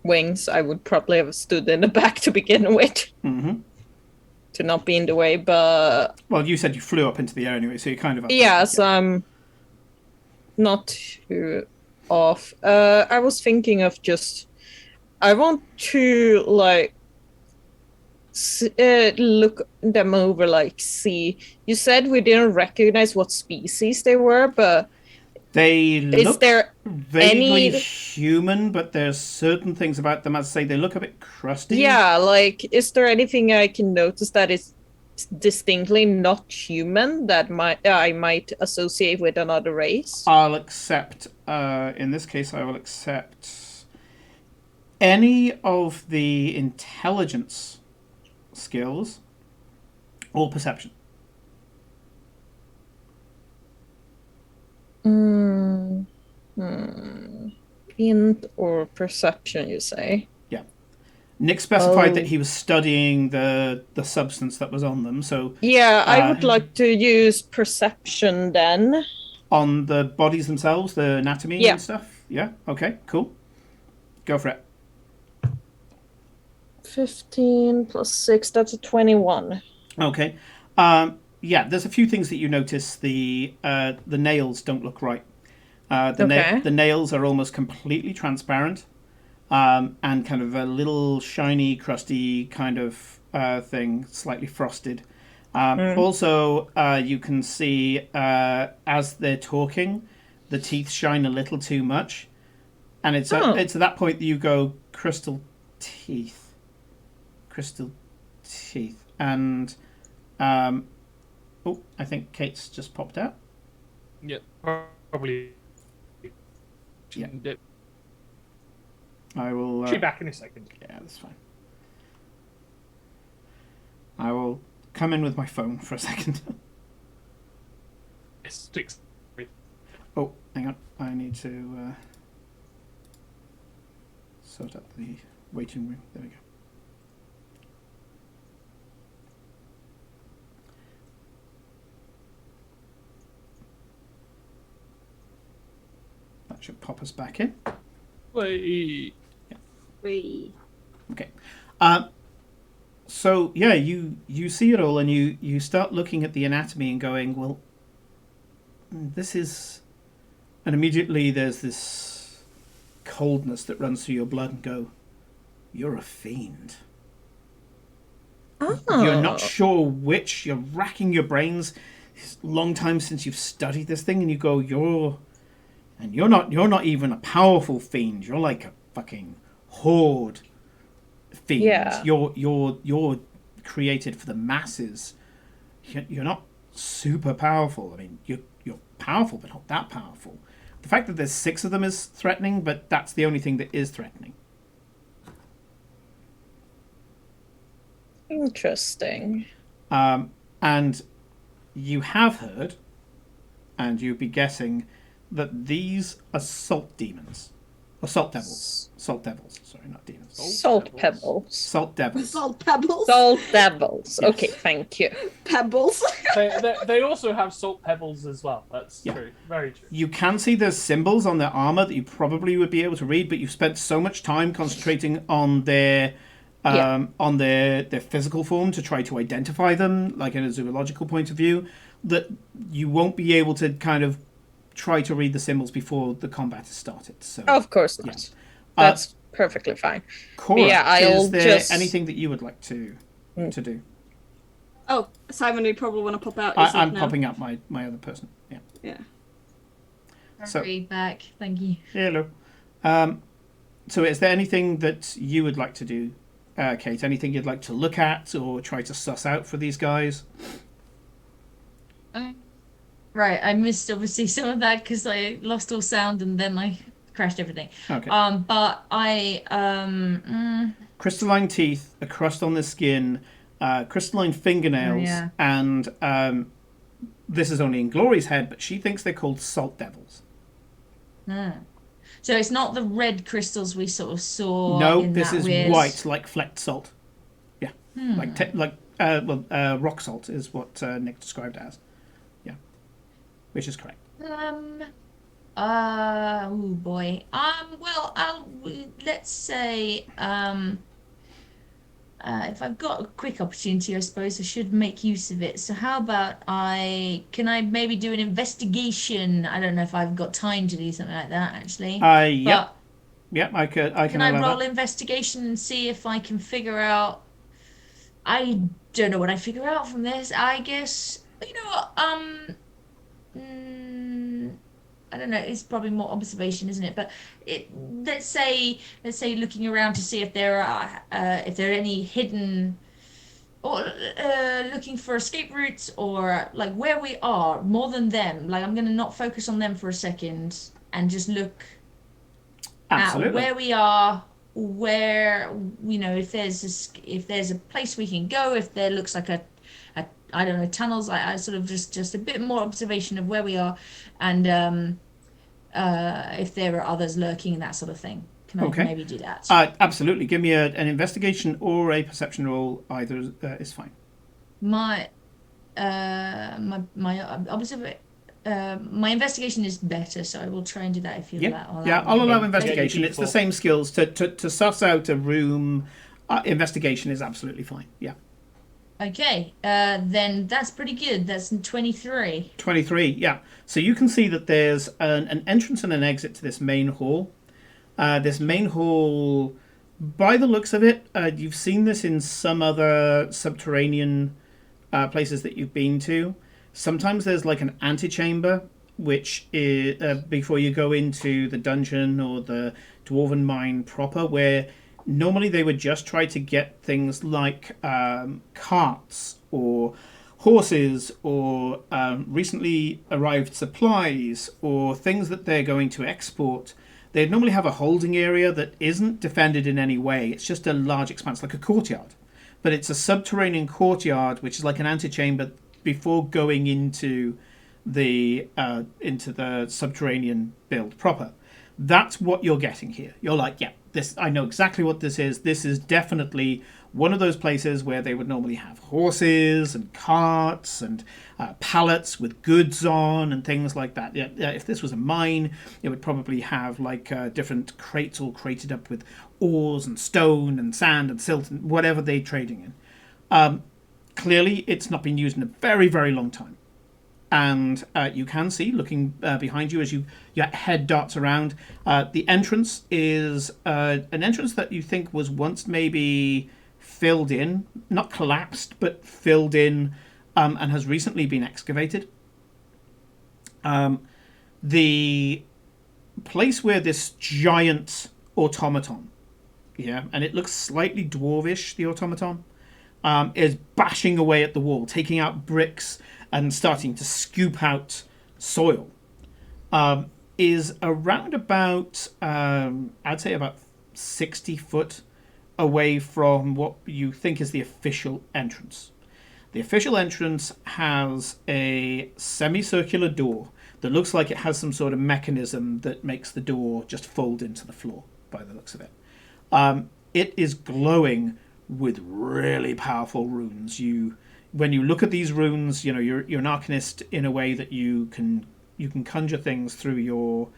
wings. I would probably have stood in the back to begin with Mm-hmm. to not be in the way, but Well, you said you flew up into the air anyway, so you're kind of up yeah, there. so I'm not too off. I was thinking of I want to look them over, see. You said we didn't recognize what species they were, but They is look there vaguely any- human, but there's certain things about them, as I say, they look a bit crusty. yeah, is there anything I can notice that is distinctly not human that I might associate with another race? I'll accept, in this case, I will accept any of the intelligence skills or perception. Int or perception, you say? Yeah. Nick specified that he was studying the substance that was on them, so Yeah, I would like to use perception then. on the bodies themselves, the anatomy Yeah. and stuff. Yeah, okay, cool. Go for it. 15 plus 6, that's a 21. Okay. Yeah, there's a few things that you notice. The nails don't look right. The nails are almost completely transparent, and kind of a little shiny, crusty kind of thing, slightly frosted. Also, you can see as they're talking, the teeth shine a little too much, and it's at that point that you go crystal teeth, and I think Kate's just popped out. Yeah, probably. Yeah. I will. She'll be back in a second. Yeah, that's fine. I will come in with my phone for a second. It sticks. Oh, hang on. I need to sort out the waiting room. There we go. That should pop us back in. Wait. We. Okay. So yeah, you see it all, and you start looking at the anatomy and going, well, this is, and immediately there's this coldness that runs through your blood, and go, you're a fiend. Oh. You're not sure which. You're racking your brains. It's a long time since you've studied this thing, and you go, you're not even a powerful fiend. You're like a fucking horde fiend. Yeah. You're created for the masses. You're not super powerful. I mean, you're powerful, but not that powerful. The fact that there's 6 of them is threatening, but that's the only thing that is threatening. Interesting. And you have heard, and you'd be guessing, that these are salt demons. Or salt devils. Salt devils. Sorry, not demons. Salt pebbles. Salt devils. Salt pebbles. Salt devils. Yes. Okay, thank you. Pebbles. They also have salt pebbles as well. That's true. Very true. You can see there's symbols on their armor that you probably would be able to read, but you've spent so much time concentrating on their physical form to try to identify them, like in a zoological point of view, that you won't be able to kind of try to read the symbols before the combat has started. So, Of course yeah. not. That's perfectly fine. Cora, Yeah, I'll is there just- anything that you would like to do? Oh, Simon, you probably want to pop out. I'm popping up my other person. Yeah. Yeah. So- Hurry back. Thank you. Hello. So is there anything that you would like to do, Kate? Anything you'd like to look at or try to suss out for these guys? Right, I missed obviously some of that because I lost all sound and then I crashed everything. Okay. But I Crystalline teeth, a crust on the skin, crystalline fingernails, yeah. and this is only in Glory's head, but she thinks they're called salt devils. So it's not the red crystals we sort of saw. No, in this that is weird... white, like flecked salt. Yeah, like rock salt is what Nick described as. Yeah, which is correct. Oh boy. Well, let's say if I've got a quick opportunity, I suppose I should make use of it. So how about can I maybe do an investigation? I don't know if I've got time to do something like that actually. Yep. Yep, I can Can I allow roll that. investigation and see if I can figure out? I don't know what I figure out from this. I guess you know what. I don't know. It's probably more observation, isn't it? But let's say looking around to see if there are any hidden or looking for escape routes or like where we are more than them. Like I'm gonna not focus on them for a second and just look Absolutely. at where we are, where if there's a place we can go, if there looks like a I don't know, tunnels. I sort of just a bit more observation of where we are, and if there are others lurking and that sort of thing. Can I maybe do that? Absolutely. Give me an investigation or a perception roll. Either is fine. My investigation is better, so I will try and do that if you allow. I'll allow Okay. investigation. It's the same skills to suss out a room. Investigation is absolutely fine. Yeah. Okay, then that's pretty good. That's 23. 23, yeah. So you can see that there's an entrance and an exit to this main hall. This main hall, by the looks of it, you've seen this in some other subterranean places that you've been to. Sometimes there's like an antechamber, which is before you go into the dungeon or the dwarven mine proper, where normally they would just try to get things like carts or horses or recently arrived supplies or things that they're going to export. They'd normally have a holding area that isn't defended in any way. It's just a large expanse, like a courtyard. But it's a subterranean courtyard, which is like an antechamber before going into the subterranean build proper. That's what you're getting here. You're like, yeah, this. I know exactly what this is. This is definitely one of those places where they would normally have horses and carts and pallets with goods on and things like that. Yeah, if this was a mine, it would probably have like different crates all crated up with ores and stone and sand and silt and whatever they're trading in. Clearly, it's not been used in a very, very long time. And you can see, looking behind you as your head darts around, the entrance is an entrance that you think was once maybe filled in, not collapsed, but filled in, and has recently been excavated. The place where this giant automaton, and it looks slightly dwarvish, the automaton, is bashing away at the wall, taking out bricks and starting to scoop out soil, is around about, I'd say about 60 foot away from what you think is the official entrance. The official entrance has a semicircular door that looks like it has some sort of mechanism that makes the door just fold into the floor, by the looks of it. It is glowing with really powerful runes. When you look at these runes, you're an arcanist in a way that you can conjure things through your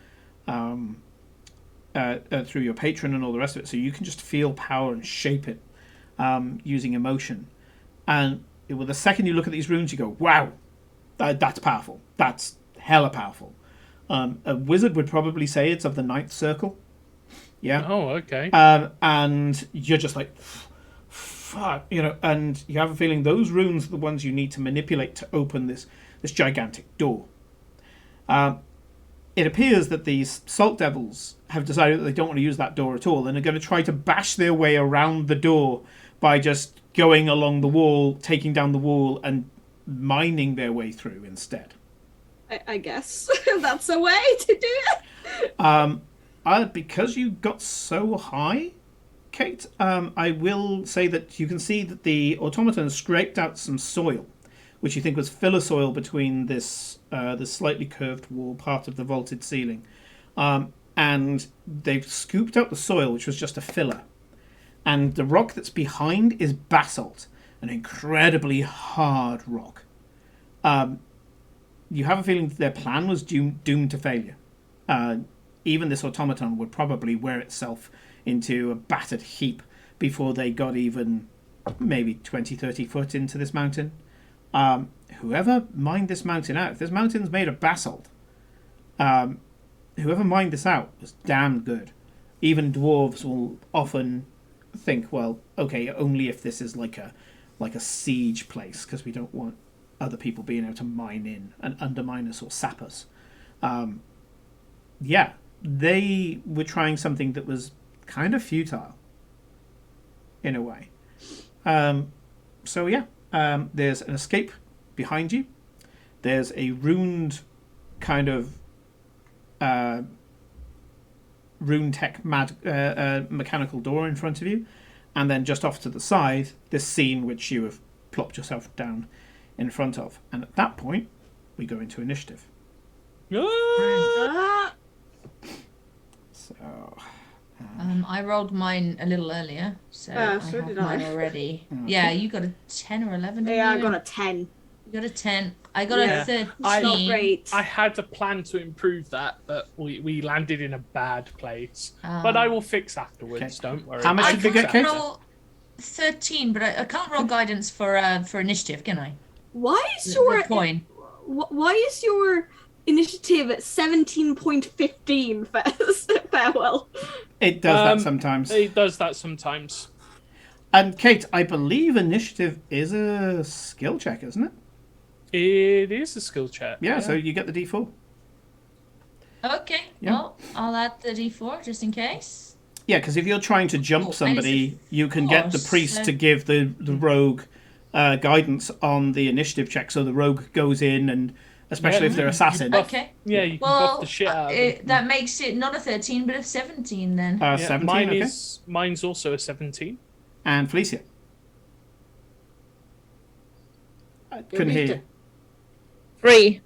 patron and all the rest of it. So you can just feel power and shape it using emotion. And with the second you look at these runes, you go, "Wow, that's powerful. That's hella powerful." A wizard would probably say it's of the ninth circle. Yeah. Oh, okay. And you're just like, fuck, and you have a feeling those runes are the ones you need to manipulate to open this gigantic door. It appears that these salt devils have decided that they don't want to use that door at all and are going to try to bash their way around the door by just going along the wall, taking down the wall, and mining their way through instead. I guess that's a way to do it. Because you got so high, Kate, I will say that you can see that the automaton scraped out some soil, which you think was filler soil between this slightly curved wall, part of the vaulted ceiling. And they've scooped out the soil, which was just a filler. And the rock that's behind is basalt, an incredibly hard rock. You have a feeling that their plan was doomed to failure. Even this automaton would probably wear itself into a battered heap before they got even maybe 20, 30 foot into this mountain. Whoever mined this mountain out, if this mountain's made of basalt, whoever mined this out was damn good. Even dwarves will often think, well, okay, only if this is like a siege place, because we don't want other people being able to mine in and undermine us or sap us. Yeah, they were trying something that was kind of futile, in a way. So yeah, there's an escape behind you. There's a runed kind of rune tech mechanical door in front of you, and then just off to the side, this scene which you have plopped yourself down in front of. And at that point, we go into initiative. So I rolled mine a little earlier, so I have mine already. Okay. Yeah, you got a 10 or 11, didn't Yeah, I you? got a 10. You got a 10. I got a 13. Not great. I had a plan to improve that, but we landed in a bad place. But I will fix afterwards. Okay. Don't worry. How much I did you get, can't Kate? roll 13, but I can't roll guidance for initiative, can I? Why is The your coin. why is your initiative at 17.15 farewell? It does that sometimes. It does that sometimes. And Kate, I believe initiative is a skill check, isn't it? It is a skill check. Yeah, so you get the D4. Okay, Yeah. well, I'll add the d4 just in case. Yeah, because if you're trying to jump Oh, somebody, you can get the course, priest so- to give the rogue guidance on the initiative check, so the rogue goes in, and especially if they're assassin. Okay. Yeah, you can Well, buff the shit out of it. that makes it not a 13, but a 17 then. Yeah, 17, okay. Mine's also a 17. And Felicia. I couldn't hear you. 3.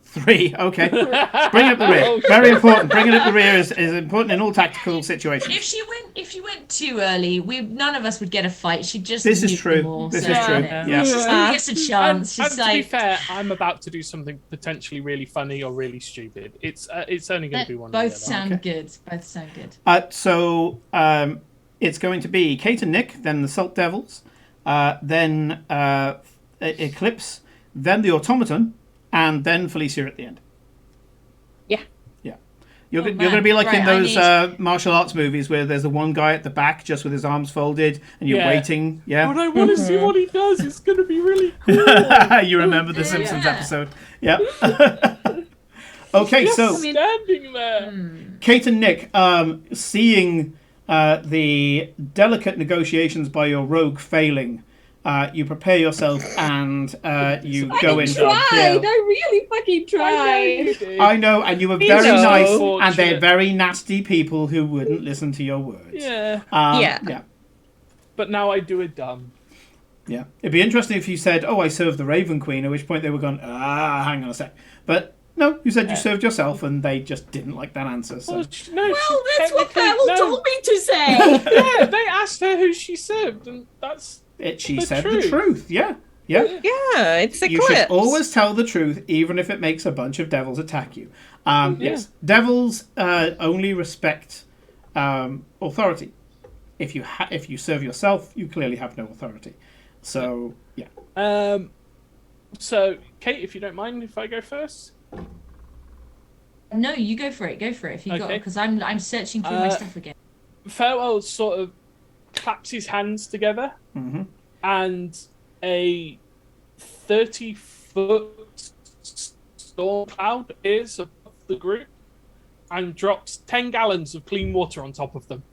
3, okay. Bring up the rear. Very important. Bringing up the rear is important in all tactical situations. If she went too early, none of us would get a fight. She'd just This is nuke true. them all, This so- is true. Yeah. Yeah. She's giving us a chance. And She's to be like, fair, I'm about to do something potentially really funny or really stupid. It's only going to be one. or the both other. sound good. Both sound good. So it's going to be Kate and Nick, then the Salt Devils, then Eclipse, then the Automaton, and then Felicia at the end. Yeah. Yeah. You're man. going to be like in Right, I those martial arts movies where there's the one guy at the back just with his arms folded and you're Yeah. waiting. Yeah. But I want to see what he does. It's going to be really cool. You remember the Simpsons Yeah. episode. Yeah. Okay, so Standing there. Kate and Nick, seeing the delicate negotiations by your rogue failing, you prepare yourself and you go in. I really fucking tried. I know, and you were Me very too. nice, and Unfortunate. they're very nasty people who wouldn't listen to your words. Yeah. Yeah. Yeah. But now I do it dumb. Yeah. It'd be interesting if you said, "Oh, I served the Raven Queen," at which point they were going, hang on a sec. But no, you said you served yourself, and they just didn't like that answer. So. Well, no, Well, that's what technically- Farewell told me to say. Yeah, they asked her who she served, and that's She the said truth. the truth. Yeah. Yeah. Yeah, it's You Eclipse. should always tell the truth, even if it makes a bunch of devils attack you. Yes, devils only respect authority. If you serve yourself, you clearly have no authority. So yeah. So, Kate, if you don't mind, if I go first. No, you go for it. Go for it if you got it, because I'm searching through my stuff again. Farewell sort of claps his hands together, and a 30-foot storm cloud appears above the group and drops 10 gallons of clean water on top of them.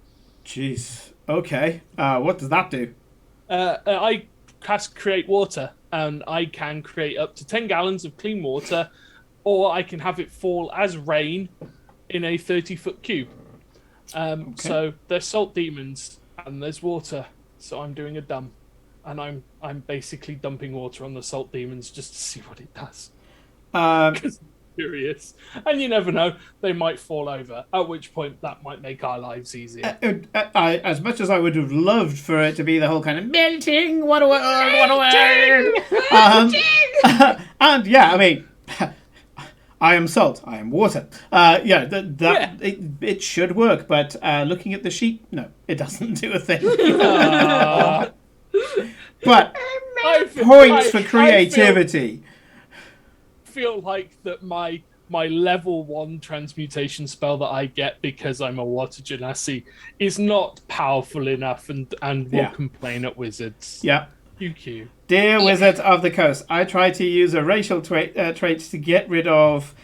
Jeez. Okay. What does that do? I cast Create Water, and I can create up to 10 gallons of clean water, or I can have it fall as rain in a 30-foot cube. So there's salt demons, and there's water, so I'm doing a dump. And I'm basically dumping water on the salt demons just to see what it does. Because I'm curious. And you never know, they might fall over, at which point that might make our lives easier. As much as I would have loved for it to be the whole kind of melting, what a and yeah, I mean, I am salt, I am water. It should work, but looking at the sheet, no, it doesn't do a thing. But points for creativity. I feel like that my level 1 transmutation spell that I get because I'm a water genasi is not powerful enough and will complain at wizards. Yeah. QQ. Dear Wizards of the Coast, I tried to use a racial trait to get rid of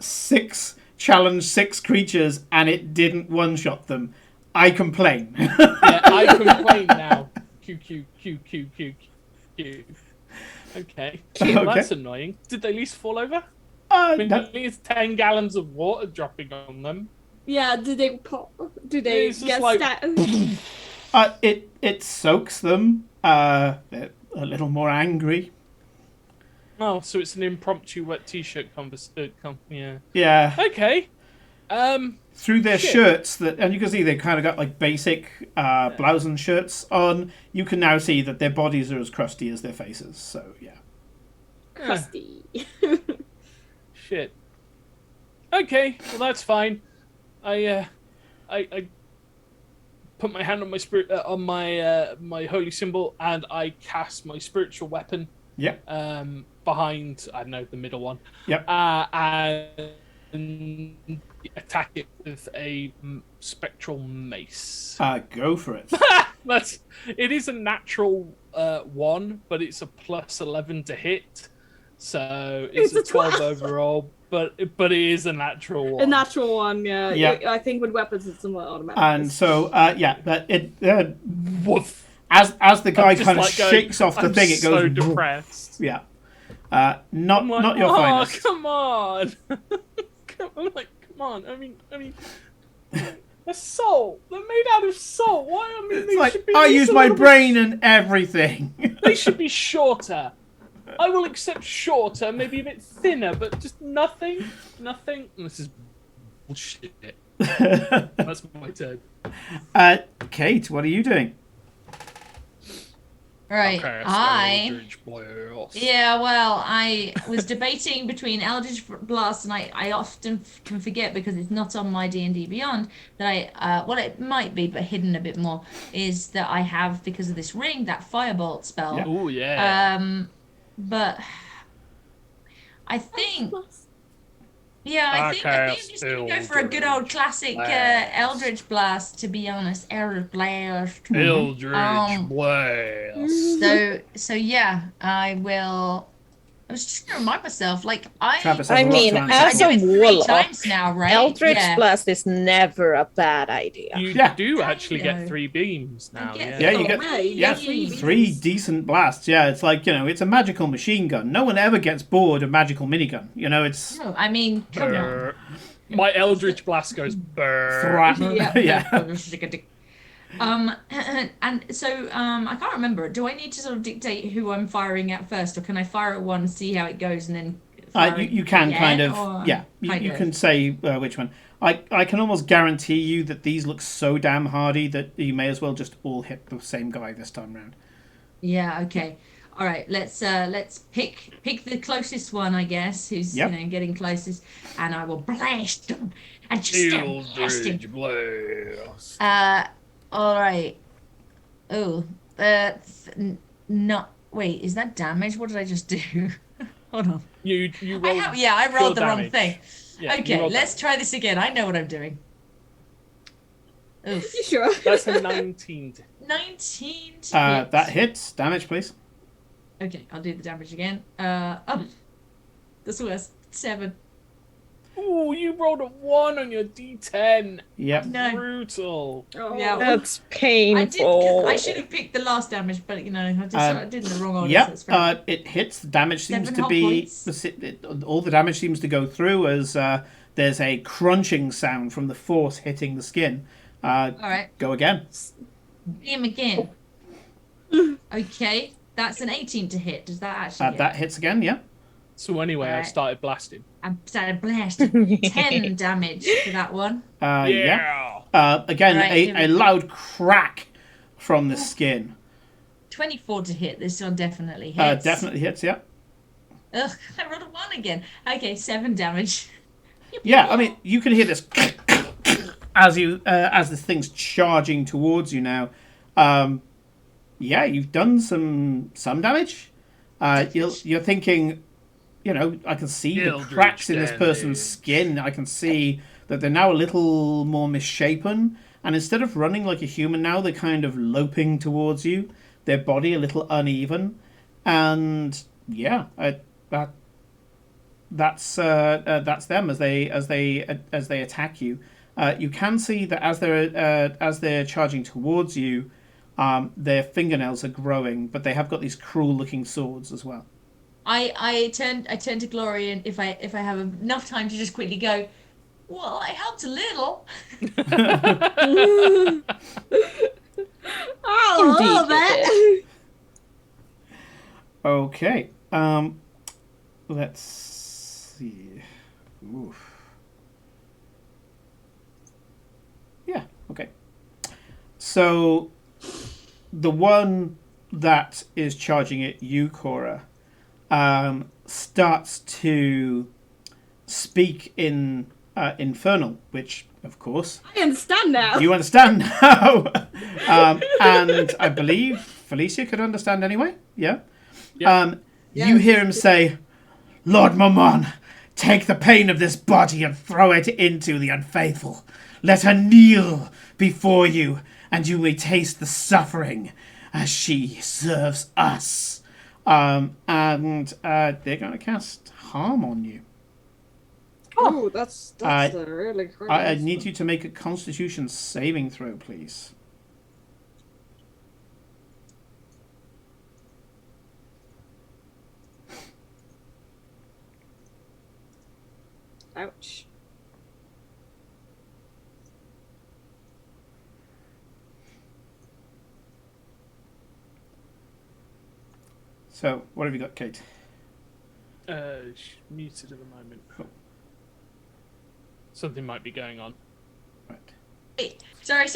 6 creatures, and it didn't one-shot them. I complain. Yeah, I complain now. QQ. Okay. Well, that's annoying. Did they at least fall over? At least 10 gallons of water dropping on them. Yeah, do they pop? Do they get It soaks them. They're a little more angry. Oh, so it's an impromptu wet t-shirt yeah. Yeah. Okay. Through their shirts, and you can see they've kind of got like basic blouse and shirts on. You can now see that their bodies are as crusty as their faces. So yeah. crusty? Shit. Okay, well that's fine. I put my hand on my spirit on my holy symbol, and I cast my spiritual weapon. Yep. Behind, I don't know, the middle one. Yep. And attack it with a spectral mace. Go for it. It is a natural 1, but it's a plus 11 to hit, so it's a 12 overall. But it is a natural 1. A natural 1, yeah. Yeah. I think with weapons it's somewhat automatic. And so but it woof. as the guy kind of like shakes off the thing, it goes. So depressed. Yeah. Not your finest. Oh, come on. I'm like, come on. I mean, they're salt. They're made out of salt. Why? I mean, It's like, I use my brain and everything. They should be shorter. I will accept shorter, maybe a bit thinner, but just nothing. This is bullshit. That's my turn. Kate, what are you doing? Right. Eldritch Blast. Yeah, well, I was debating between Eldritch Blast, and I often can forget because it's not on my D&D Beyond that well, it might be, but hidden a bit more, is that I have, because of this ring, that Firebolt spell. Yeah. Oh, yeah. But I think... Yeah, I think I'm just going to go for a good old classic Eldritch Blast, to be honest. Eldritch Blast. Eldritch Blast. So yeah, I will... I was just going to remind myself, like, I mean, as a warlock, times now, right? Eldritch Blast is never a bad idea. You do actually get 3 beams now. Yeah, you get 3 decent blasts. Yeah, it's like, it's a magical machine gun. No one ever gets bored of magical minigun. It's... No, I mean, come on. My Eldritch Blast goes brrr. And so I can't remember. Do I need to sort of dictate who I'm firing at first, or can I fire at one, see how it goes, and then fire you can again, kind of you can say which one. I can almost guarantee you that these look so damn hardy that you may as well just all hit the same guy this time round. Yeah. Okay. All right. Let's pick the closest one, I guess, who's getting closest, and I will blast them and just blast him. All right. Oh, not. Wait, is that damage? What did I just do? Hold on. You rolled. I rolled the wrong thing. Yeah, you Okay, rolled let's damage. try this again. I know what I'm doing. Oof. You sure? That's a 19. 19 to hit. That hits. Damage, please. Okay, I'll do the damage again. That's worse. 7. Ooh, you rolled a 1 on your D10. Yep. No. Brutal. Oh. Yeah. That's I painful. should have picked the last damage, but I did in the wrong order. So Yep. it's fine. It hits. The damage seems 7 to health be points. all the damage seems to go through as there's a crunching sound from the force hitting the skin. All right, Go again. him again. Okay, that's an 18 to hit. Does that actually hit? That hits again. Yeah. All So anyway, I right. started blasting. I started blasting. 10 damage for that one. Yeah. Again, All right, here we a go. loud crack from the skin. 24 to hit. This one definitely hits. Definitely hits. Yeah. Ugh, I rolled a 1 again. Okay, 7 damage. Yeah. I mean, you can hear this as this thing's charging towards you now. Yeah, you've done some damage. You're thinking, I can see the Eldritch cracks in this damage. person's skin. I can see that they're now a little more misshapen. And instead of running like a human now, they're kind of loping towards you. Their body a little uneven. And yeah, that's them as they attack you. You can see that as they're charging towards you, their fingernails are growing, but they have got these cruel-looking swords as well. I turn to Glory, and if I have enough time to just quickly go, well, I helped a little. Oh, a little bit. Okay. Let's see. Oof. Yeah. Okay. So the one that is charging at you, Cora, starts to speak in Infernal, which, of course, I understand now. you understand now. And I believe Felicia could understand anyway. Yeah. Yeah. You hear him say, Lord Mammon, take the pain of this body and throw it into the unfaithful. Let her kneel before you, and you may taste the suffering as she serves us. And they're going to cast harm on you. Oh, that's I- really great. I need you to make a Constitution saving throw, please. Ouch. So, what have you got, Kate? Muted at the moment. Cool. Something might be going on. Right. Wait, sorry.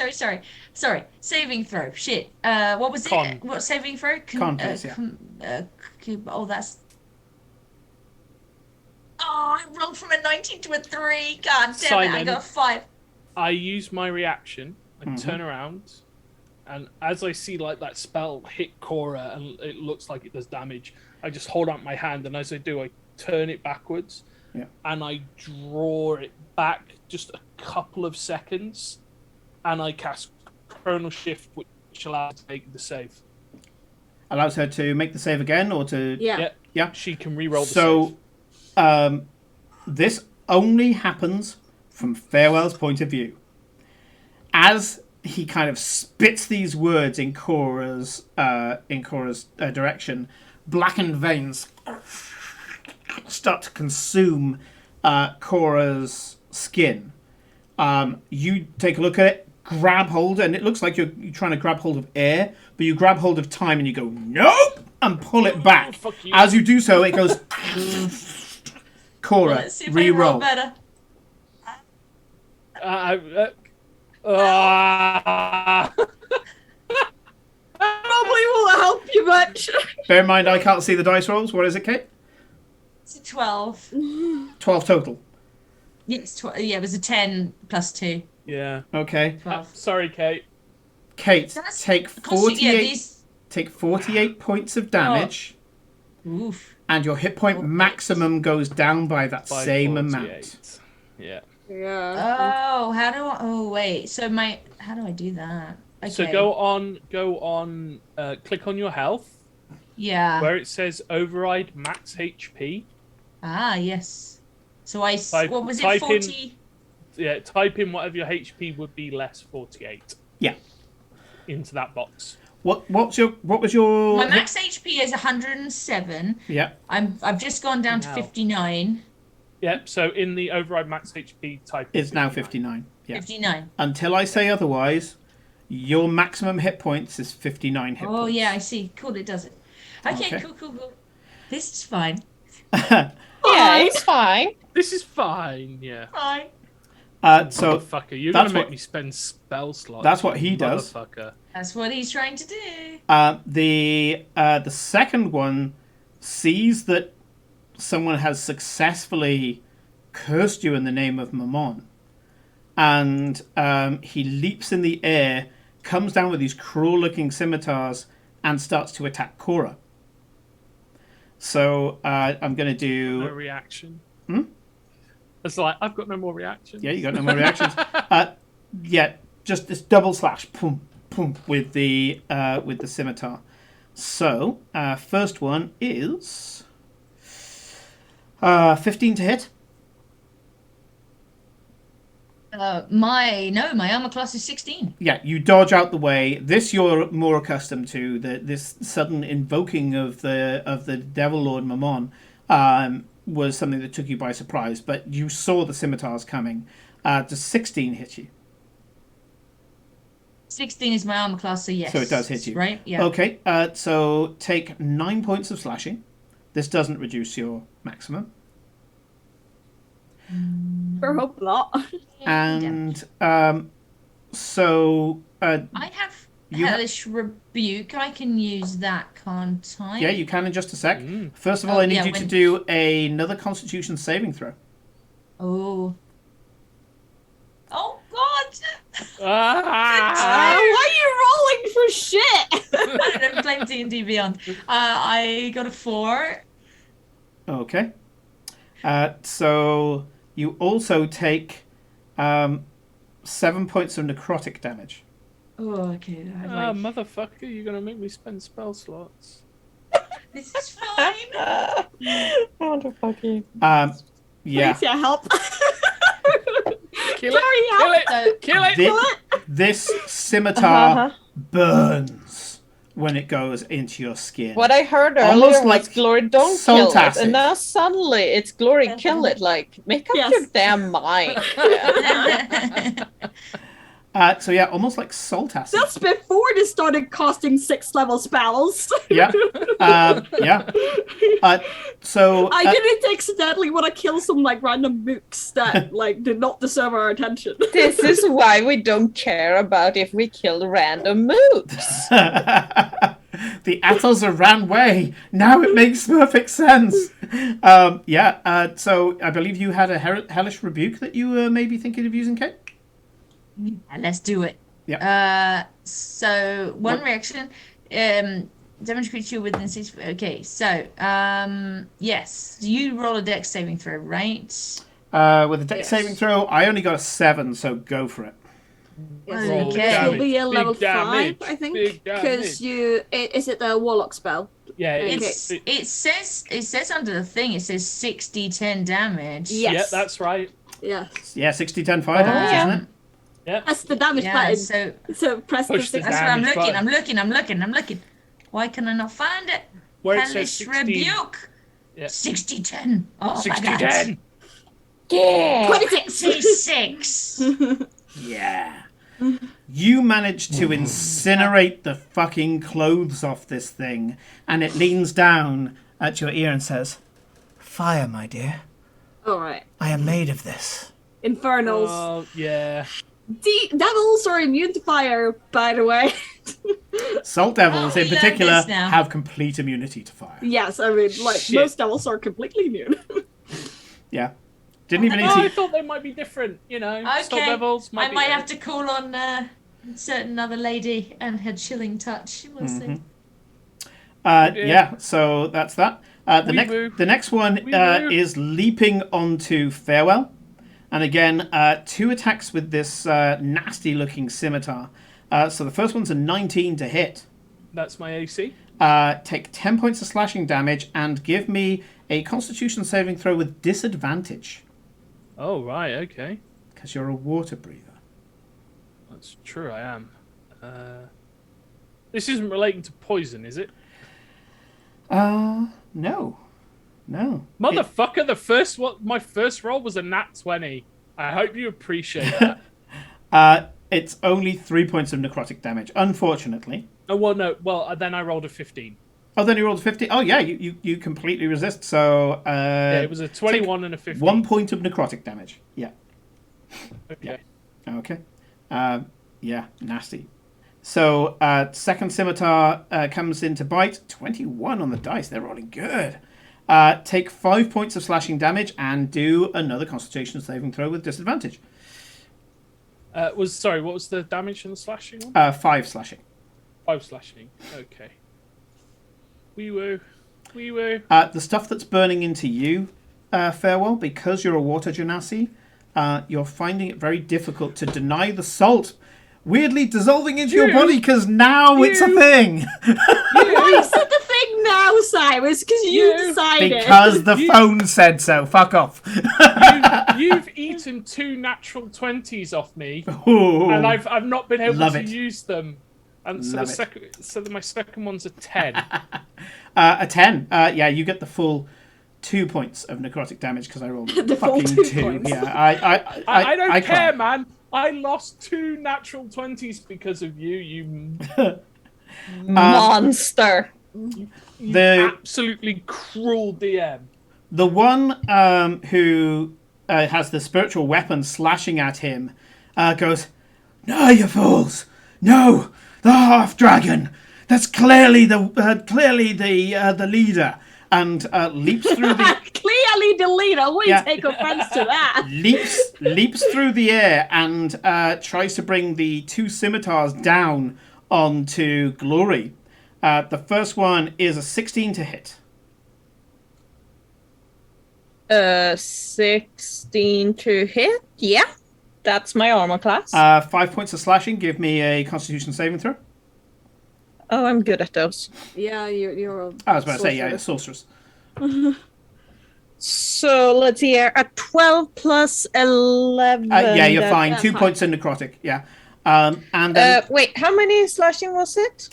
Saving throw. Shit. What was Con. it? What saving throw? Con, please, yeah. That's. Oh, I rolled from a 19 to a 3. God damn it! I Simon. got a 5. I use my reaction. I turn around, and as I see like that spell hit Cora, and it looks like it does damage, I just hold out my hand, and as I do, I turn it backwards, and I draw it back just a couple of seconds, and I cast Chronal Shift, which allows her to make the save. Allows her to make the save again, or to... Yeah. Yeah. She can re-roll the So, save. this only happens from Farewell's point of view. As he kind of spits these words in Cora's direction, blackened veins start to consume Cora's skin. You take a look at it, grab hold, and it looks like you're trying to grab hold of air, but you grab hold of time and you go, nope, and pull it back. Fuck you. As you do so, it goes... Cora, Let's see if I roll re-roll. better. Probably won't help you much. Bear in mind, I can't see the dice rolls. What is it, Kate? It's a 12. 12 total. Yes, yeah, it was a 10 plus 2. Yeah. Okay. 12. Sorry, Kate. Kate, That's take consti- yeah, 48, these. take 48 points of damage, Oof. and your hit point maximum goes down by that By same 48. amount. Yeah. Yeah. Oh, how do I? Oh, wait. So how do I do that? Okay. So go on. Click on your health Yeah. where it says override max HP. Ah, yes. So what was it? type 40. Type in whatever your HP would be less 48. Yeah. Into that box. What was your My max HP is 107. Yeah. I've just gone down to Wow. 59. Yep. So in the override max HP type. It's now 59. Yeah. 59. Until I say otherwise, your maximum hit points is 59 hit points. Oh yeah, I see. Cool, it does it. Okay, Okay. cool. This is fine. Yeah, it's fine. This is fine. Yeah. Fine. So Motherfucker, you're that's gonna make what- me spend spell slots. that's what he does. Motherfucker. That's what he's trying to do. The second one sees that someone has successfully cursed you in the name of Mammon, and he leaps in the air, comes down with these cruel-looking scimitars, and starts to attack Cora. So I'm going to No do. reaction. Hmm? It's like I've got no more reactions. Yeah, you got no more reactions. Yeah, just this double slash, boom, boom, with the scimitar. So first one is 15 to hit. My armor class is 16. Yeah, you dodge out the way. This you're more accustomed to. This sudden invoking of the Devil Lord Mammon was something that took you by surprise. But you saw the scimitars coming. Does 16 hit you? 16 is my armor class, so yes. So it does hit you. Right? Yeah. Okay, so take 9 points of slashing. This doesn't reduce your maximum. Sure hope not. And so... I have you ha- Hellish Rebuke. I can use that, can't I? yeah, you can in just a sec. Mm. First of all, I need yeah, you to when- do another Constitution saving throw. Oh. Oh, God! Ah! Why are you rolling for shit? I don't play D&D Beyond. I got a 4. Okay. So you also take 7 points of necrotic damage. Oh, okay. Motherfucker, you're gonna make me spend spell slots. This is fine. Motherfucker. Yeah. Please, yeah, help. Kill Sorry, it! So, Kill it! This scimitar Uh-huh. burns when it goes into your skin. What I heard Almost earlier like was Glory, don't kill it. Sultacid. And now suddenly it's Glory, kill it. Like, make up Yes. your damn mind. Yeah. So yeah, almost like salt acid. That's before they started casting 6th-level spells. Yeah. Yeah. So I didn't accidentally want to kill some like random mooks that like did not deserve our attention. This is why we don't care about if we kill random moves. the Athos ran away. Now it makes perfect sense. Yeah. So I believe you had a hellish rebuke that you were maybe thinking of using, Kate. let's do it. Yeah. So one What- reaction. Damage creature within 6. Okay, so yes, you roll a dex saving throw, right? With a dex Yes. saving throw, I only got a 7, so go for it. Roll Okay. It will damage. be a Big level damage. 5, I think, Big because damage. is it the warlock spell? Yeah, Okay. It says under the thing, it says 60-10 damage. Yes. Yeah, that's right. Yes. Yeah, 60, 10, 5 damage, yeah. isn't it? Yeah. That's the damage Yeah, button. so So press the Push the 6. that's where I'm damage looking. button. I'm looking. Why can I not find it? Where it says Hellish 60. Rebuke. Yeah. 60-10. Oh 60 my god. 10. Yeah. 26. 26. Yeah. You manage to incinerate the fucking clothes off this thing, and it leans down at your ear and says, "Fire, my dear. Alright. I am made of this." Infernals. Oh, yeah. Devils are immune to fire, by the way. Salt devils, Oh, in we learned particular, this now. have complete immunity to fire. Yes, I mean, like, Shit. most devils are completely immune. Yeah. Didn't even need Oh, I to... thought they might be different, you know. Salt Okay. devils I be might have to call on a certain other lady and her chilling touch. We'll see. Yeah, so that's that. Wee woo. The next one Wee woo. is leaping onto Farewell. And again, 2 attacks with this nasty-looking scimitar. So the first one's a 19 to hit. That's my AC. Take 10 points of slashing damage and give me a Constitution saving throw with disadvantage. Oh, right, okay. Because you're a water breather. That's true, I am. This isn't relating to poison, is it? No. Motherfucker, my first roll was a nat 20. I hope you appreciate that. It's only 3 points of necrotic damage, unfortunately. Oh, well, no. Well, then I rolled a 15. Oh, then you rolled a 50. Oh, yeah, you completely resist. So, yeah, it was a 21 and a 15. 1 point of necrotic damage. Yeah. Okay. Yeah. Okay. Yeah, nasty. So, second scimitar comes in to bite. 21 on the dice. They're rolling good. Take 5 points of slashing damage and do another Constitution saving throw with disadvantage. What was the damage in the slashing one? 5 slashing. 5 slashing. Okay. Wee woo. The stuff that's burning into you, Farewell, because you're a water genasi, you're finding it very difficult to deny the salt weirdly dissolving into your body because now it's a thing. Why is it the thing now, Cyrus? Because you decided. Because the phone said so. Fuck off. You've eaten 2 natural 20s off me, Ooh. and I've not been able to it. use them. And so my second one's a 10. A 10. Yeah, you get the full 2 points of necrotic damage because I rolled The fucking full 2 2. points. Yeah, I don't care, can't. man. I lost 2 natural 20s because of you. Monster. You absolutely cruel DM. The one who has the spiritual weapon slashing at him goes, "No, you fools! No, the half dragon. That's clearly the leader." And leaps through the Clearly the leader. We take offense to that. leaps through the air and tries to bring the 2 scimitars down onto Glory. The first one is a 16 to hit. 16 to hit. Yeah, that's my armor class. 5 points of slashing. Give me a Constitution saving throw. Oh, I'm good at those. Yeah, you're a I was about to say, yeah, it's sorceress. So let's see here. A 12 plus 11. Yeah, you're fine. that's 2 fine. points in necrotic. Yeah. And then Wait, how many slashing was it?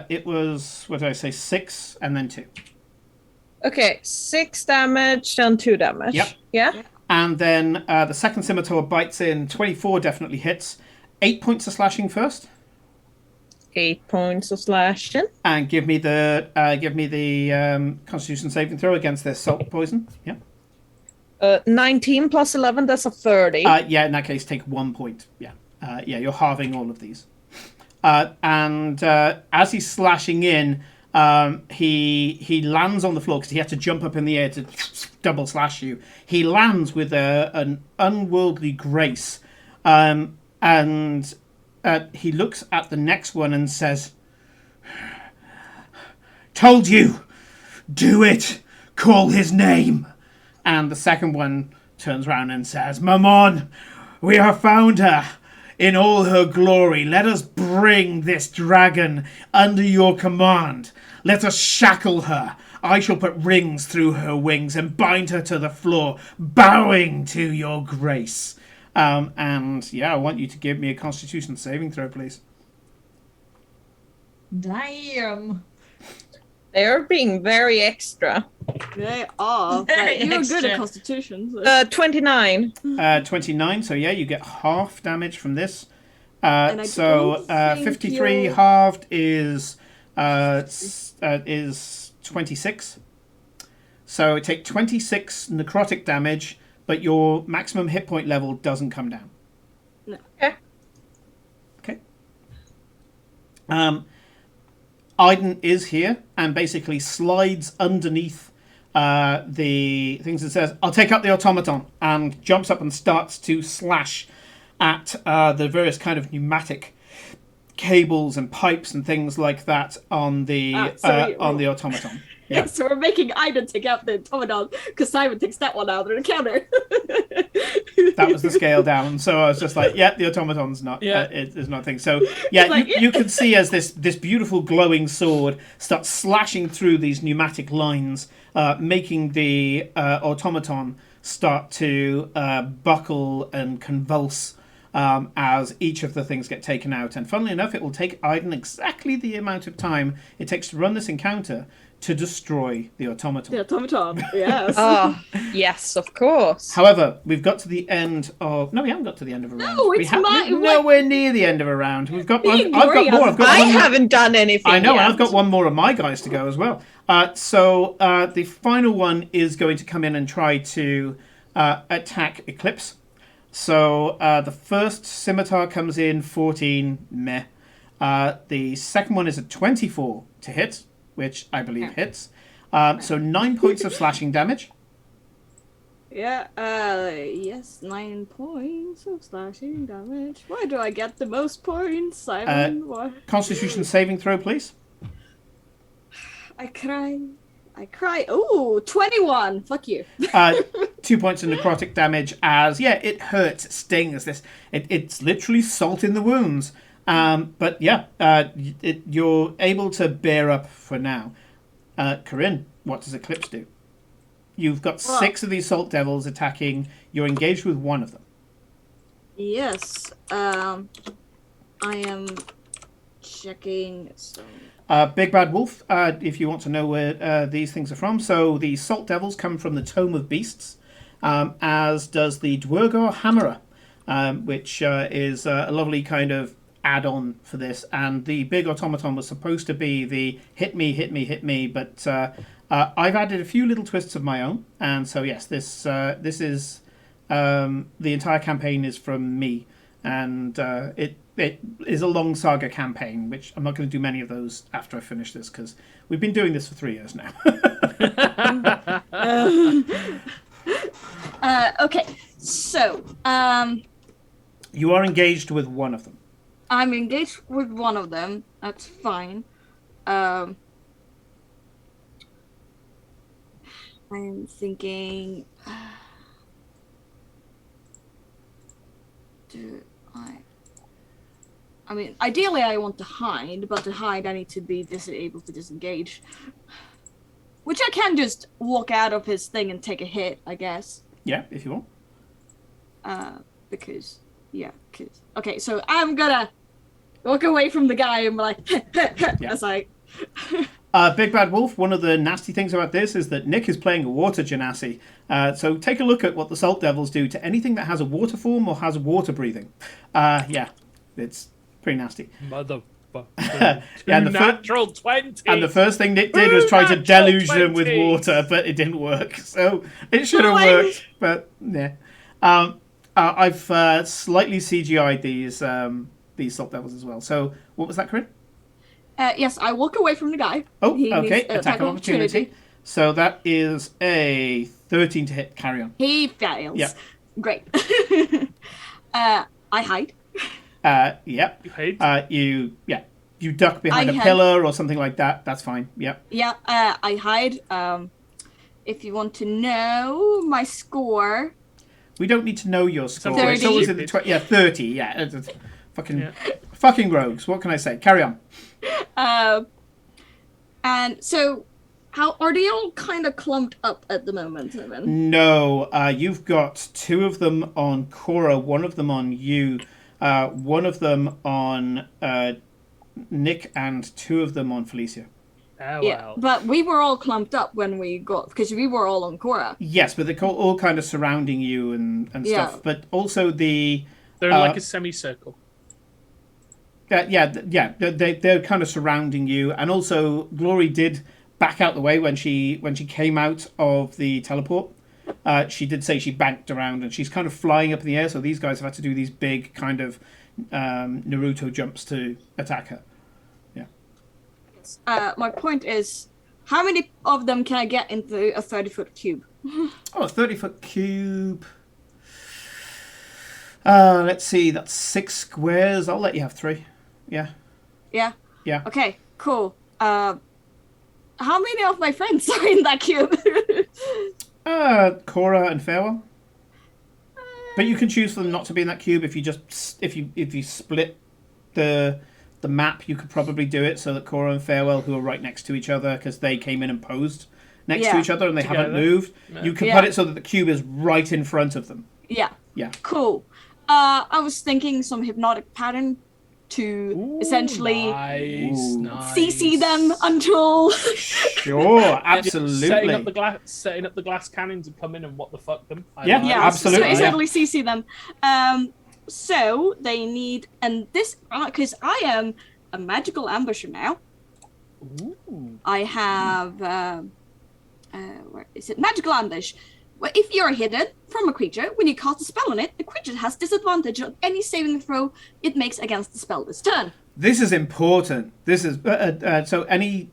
it was, what did I say, 6 and then 2. Okay, 6 damage and 2 damage. Yep. Yeah? And then the second scimitar bites in. 24 definitely hits. 8 points of slashing first. 8 points of slashing. And give me the Constitution saving throw against this salt poison. Yeah. 19 plus 11, that's a 30. Yeah, in that case, take 1 point. Yeah. Yeah, you're halving all of these. And as he's slashing in, he lands on the floor because he had to jump up in the air to double slash you. He lands with an unworldly grace. And he looks at the next one and says, "Told you! Do it! Call his name!" And the second one turns around and says, "Mammon, we have found her in all her glory. Let us bring this dragon under your command. Let us shackle her. I shall put rings through her wings and bind her to the floor, bowing to your grace." And yeah, I want you to give me a Constitution saving throw, please. Damn. They're being very extra. They are. Very But you're good extra. at Constitution. So. 29. 29, so yeah, you get half damage from this. And I So don't think 53 you're- halved is 26. So take 26 necrotic damage, but your maximum hit point level doesn't come down. No. Okay. Aiden is here and basically slides underneath the things and says, "I'll take up the automaton," and jumps up and starts to slash at the various kind of pneumatic cables and pipes and things like that on the Sorry. automaton. Yeah. So we're making Ida take out the automaton because Simon takes that one out of the counter. That was the scale down. So I was just like, yeah, the automaton's not. Yeah. It's not a thing. So yeah, It's like, you can see as this beautiful glowing sword starts slashing through these pneumatic lines, making the automaton start to buckle and convulse. As each of the things get taken out. And funnily enough, it will take Aiden exactly the amount of time it takes to run this encounter to destroy the automaton. The automaton, yes. Oh, yes, of course. However, we've got to the end of... No, we haven't got to the end of a round. No, We it's we're nowhere near the end of a round. We've got... Me I've and got Glory more. I've got I one more. haven't done anything I know, yet. and I've got one more of my guys to go as well. So the final one is going to come in and try to attack Eclipse. So the first scimitar comes in 14, meh. The second one is a 24 to hit, which I believe hits. So 9 points of slashing damage. Yeah, yes, 9 points of slashing damage. Why do I get the most points, Simon? Why? Constitution saving throw, please. I cry. Ooh, 21. Fuck you. 2 points of necrotic damage as, it hurts, it stings. It's literally salt in the wounds. But yeah, you're able to bear up for now. Corinne, what does Eclipse do? You've got 6 of these salt devils attacking. You're engaged with one of them. Yes. I am checking. So. Big Bad Wolf, if you want to know where these things are from. So the Salt Devils come from the Tome of Beasts, as does the Dwergar Hammerer, which is a lovely kind of add-on for this. And the big automaton was supposed to be the hit me, but I've added a few little twists of my own. And so yes, this is the entire campaign is from me, and it is a long saga campaign, which I'm not going to do many of those after I finish this, because we've been doing this for 3 years now. Okay, so You are engaged with one of them. I'm engaged with one of them. That's fine. I'm thinking. Do I mean, ideally I want to hide, but to hide I need to be able to disengage. Which I can just walk out of his thing and take a hit, I guess. Yeah, if you want. Okay, so I'm gonna walk away from the guy and be like, as I... Big Bad Wolf, one of the nasty things about this is that Nick is playing a water genasi. So take a look at what the Salt Devils do to anything that has a water form or has water breathing. It's pretty nasty. Motherfucker. And the Natural 20. And the first thing Nick did was try to deluge them with water, but it didn't work. So it should have worked, but yeah. I've slightly CGI'd these Salt Devils as well. So what was that, Corinne? Yes, I walk away from the guy. Oh, He okay. needs Attack of opportunity. So that is a 13 to hit. Carry on. He fails. Yep. Great. I hide. Yep. You hate? You duck behind a pillar or something like that. That's fine. Yep. Yeah, I hide. If you want to know my score. We don't need to know your score. 30. It's always in the 30. Yeah. It's fucking rogues. What can I say? Carry on. And so, how are they all kind of clumped up at the moment, Evan? No, you've got 2 of them on Cora, 1 of them on you, 1 of them on Nick, and 2 of them on Felicia. Oh, Yeah, wow. but we were all clumped up when we got, because we were all on Cora. Yes, but they're all kind of surrounding you and stuff. But also They're in like a semicircle. They're kind of surrounding you, and also Glory did back out the way when she came out of the teleport. She did say she banked around, and she's kind of flying up in the air. So these guys have had to do these big kind of Naruto jumps to attack her. Yeah. My point is, how many of them can I get into a 30-foot cube? Oh, a 30-foot cube. Let's see. That's 6 squares. I'll let you have 3. Yeah. Yeah. Yeah. Okay. Cool. How many of my friends are in that cube? Cora and Farewell. But you can choose for them not to be in that cube if you split the map. You could probably do it so that Cora and Farewell, who are right next to each other because they came in and posed next to each other and they haven't moved. Yeah. You can put it so that the cube is right in front of them. Yeah. Yeah. Cool. I was thinking some hypnotic pattern to essentially CC them until. Sure, absolutely. Setting up the glass cannons and come in and what the fuck them. Absolutely. So essentially CC them. So they need, and this, because I am a magical ambusher now. Ooh. I have, where is it? Magical ambush. Well, if you're hidden from a creature, when you cast a spell on it, the creature has disadvantage on any saving throw it makes against the spell this turn. This is important. This is so any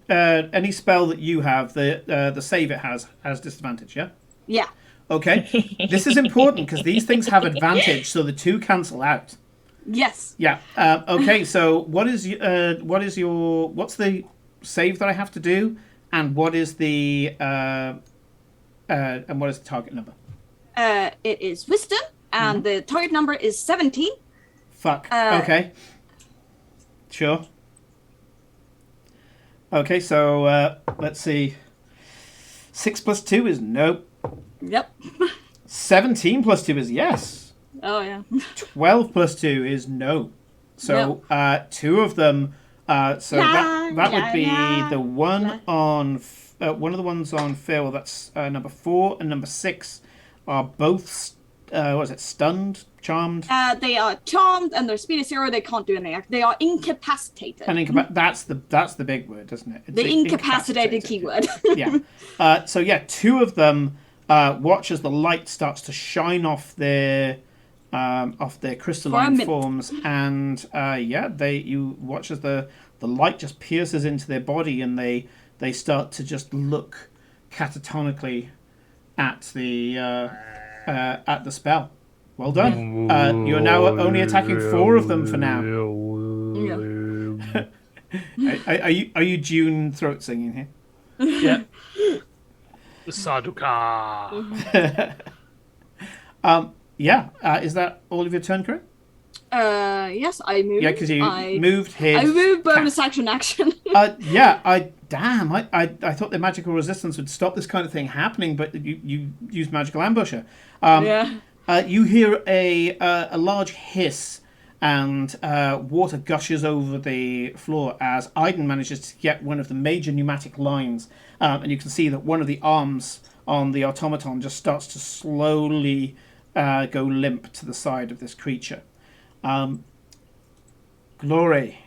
spell that you have, the save it has disadvantage. Yeah. Yeah. Okay. This is important because these things have advantage, so the two cancel out. Yes. Yeah. Okay. So what's the save that I have to do, and what is the target number? It is wisdom, and the target number is 17. Fuck. Okay. Sure. Okay, so let's see. 6 plus 2 is no. Yep. 17 plus 2 is yes. Oh, yeah. 12 plus 2 is no. So two of them. So that would be the one on one of the ones on Phil. That's number 4 and number 6 are both. What is it? Stunned, charmed. They are charmed, and their speed is 0. They can't do anything. They are incapacitated. And that's the big word, isn't it? It's the incapacitated keyword. Yeah. So yeah, two of them watch as the light starts to shine off their crystalline forms, and you watch as the light just pierces into their body, and they start to just look catatonically at the spell. Well done. You're now only attacking 4 of them for now. Are you June throat singing here? Yeah. The Saduka. Is that all of your turn, Corinne? Yes, I moved. Yeah, because you moved here. I moved bonus action. I thought the magical resistance would stop this kind of thing happening, but you used magical ambusher. You hear a large hiss, and water gushes over the floor as Aiden manages to get one of the major pneumatic lines, and you can see that one of the arms on the automaton just starts to slowly go limp to the side of this creature. Glory.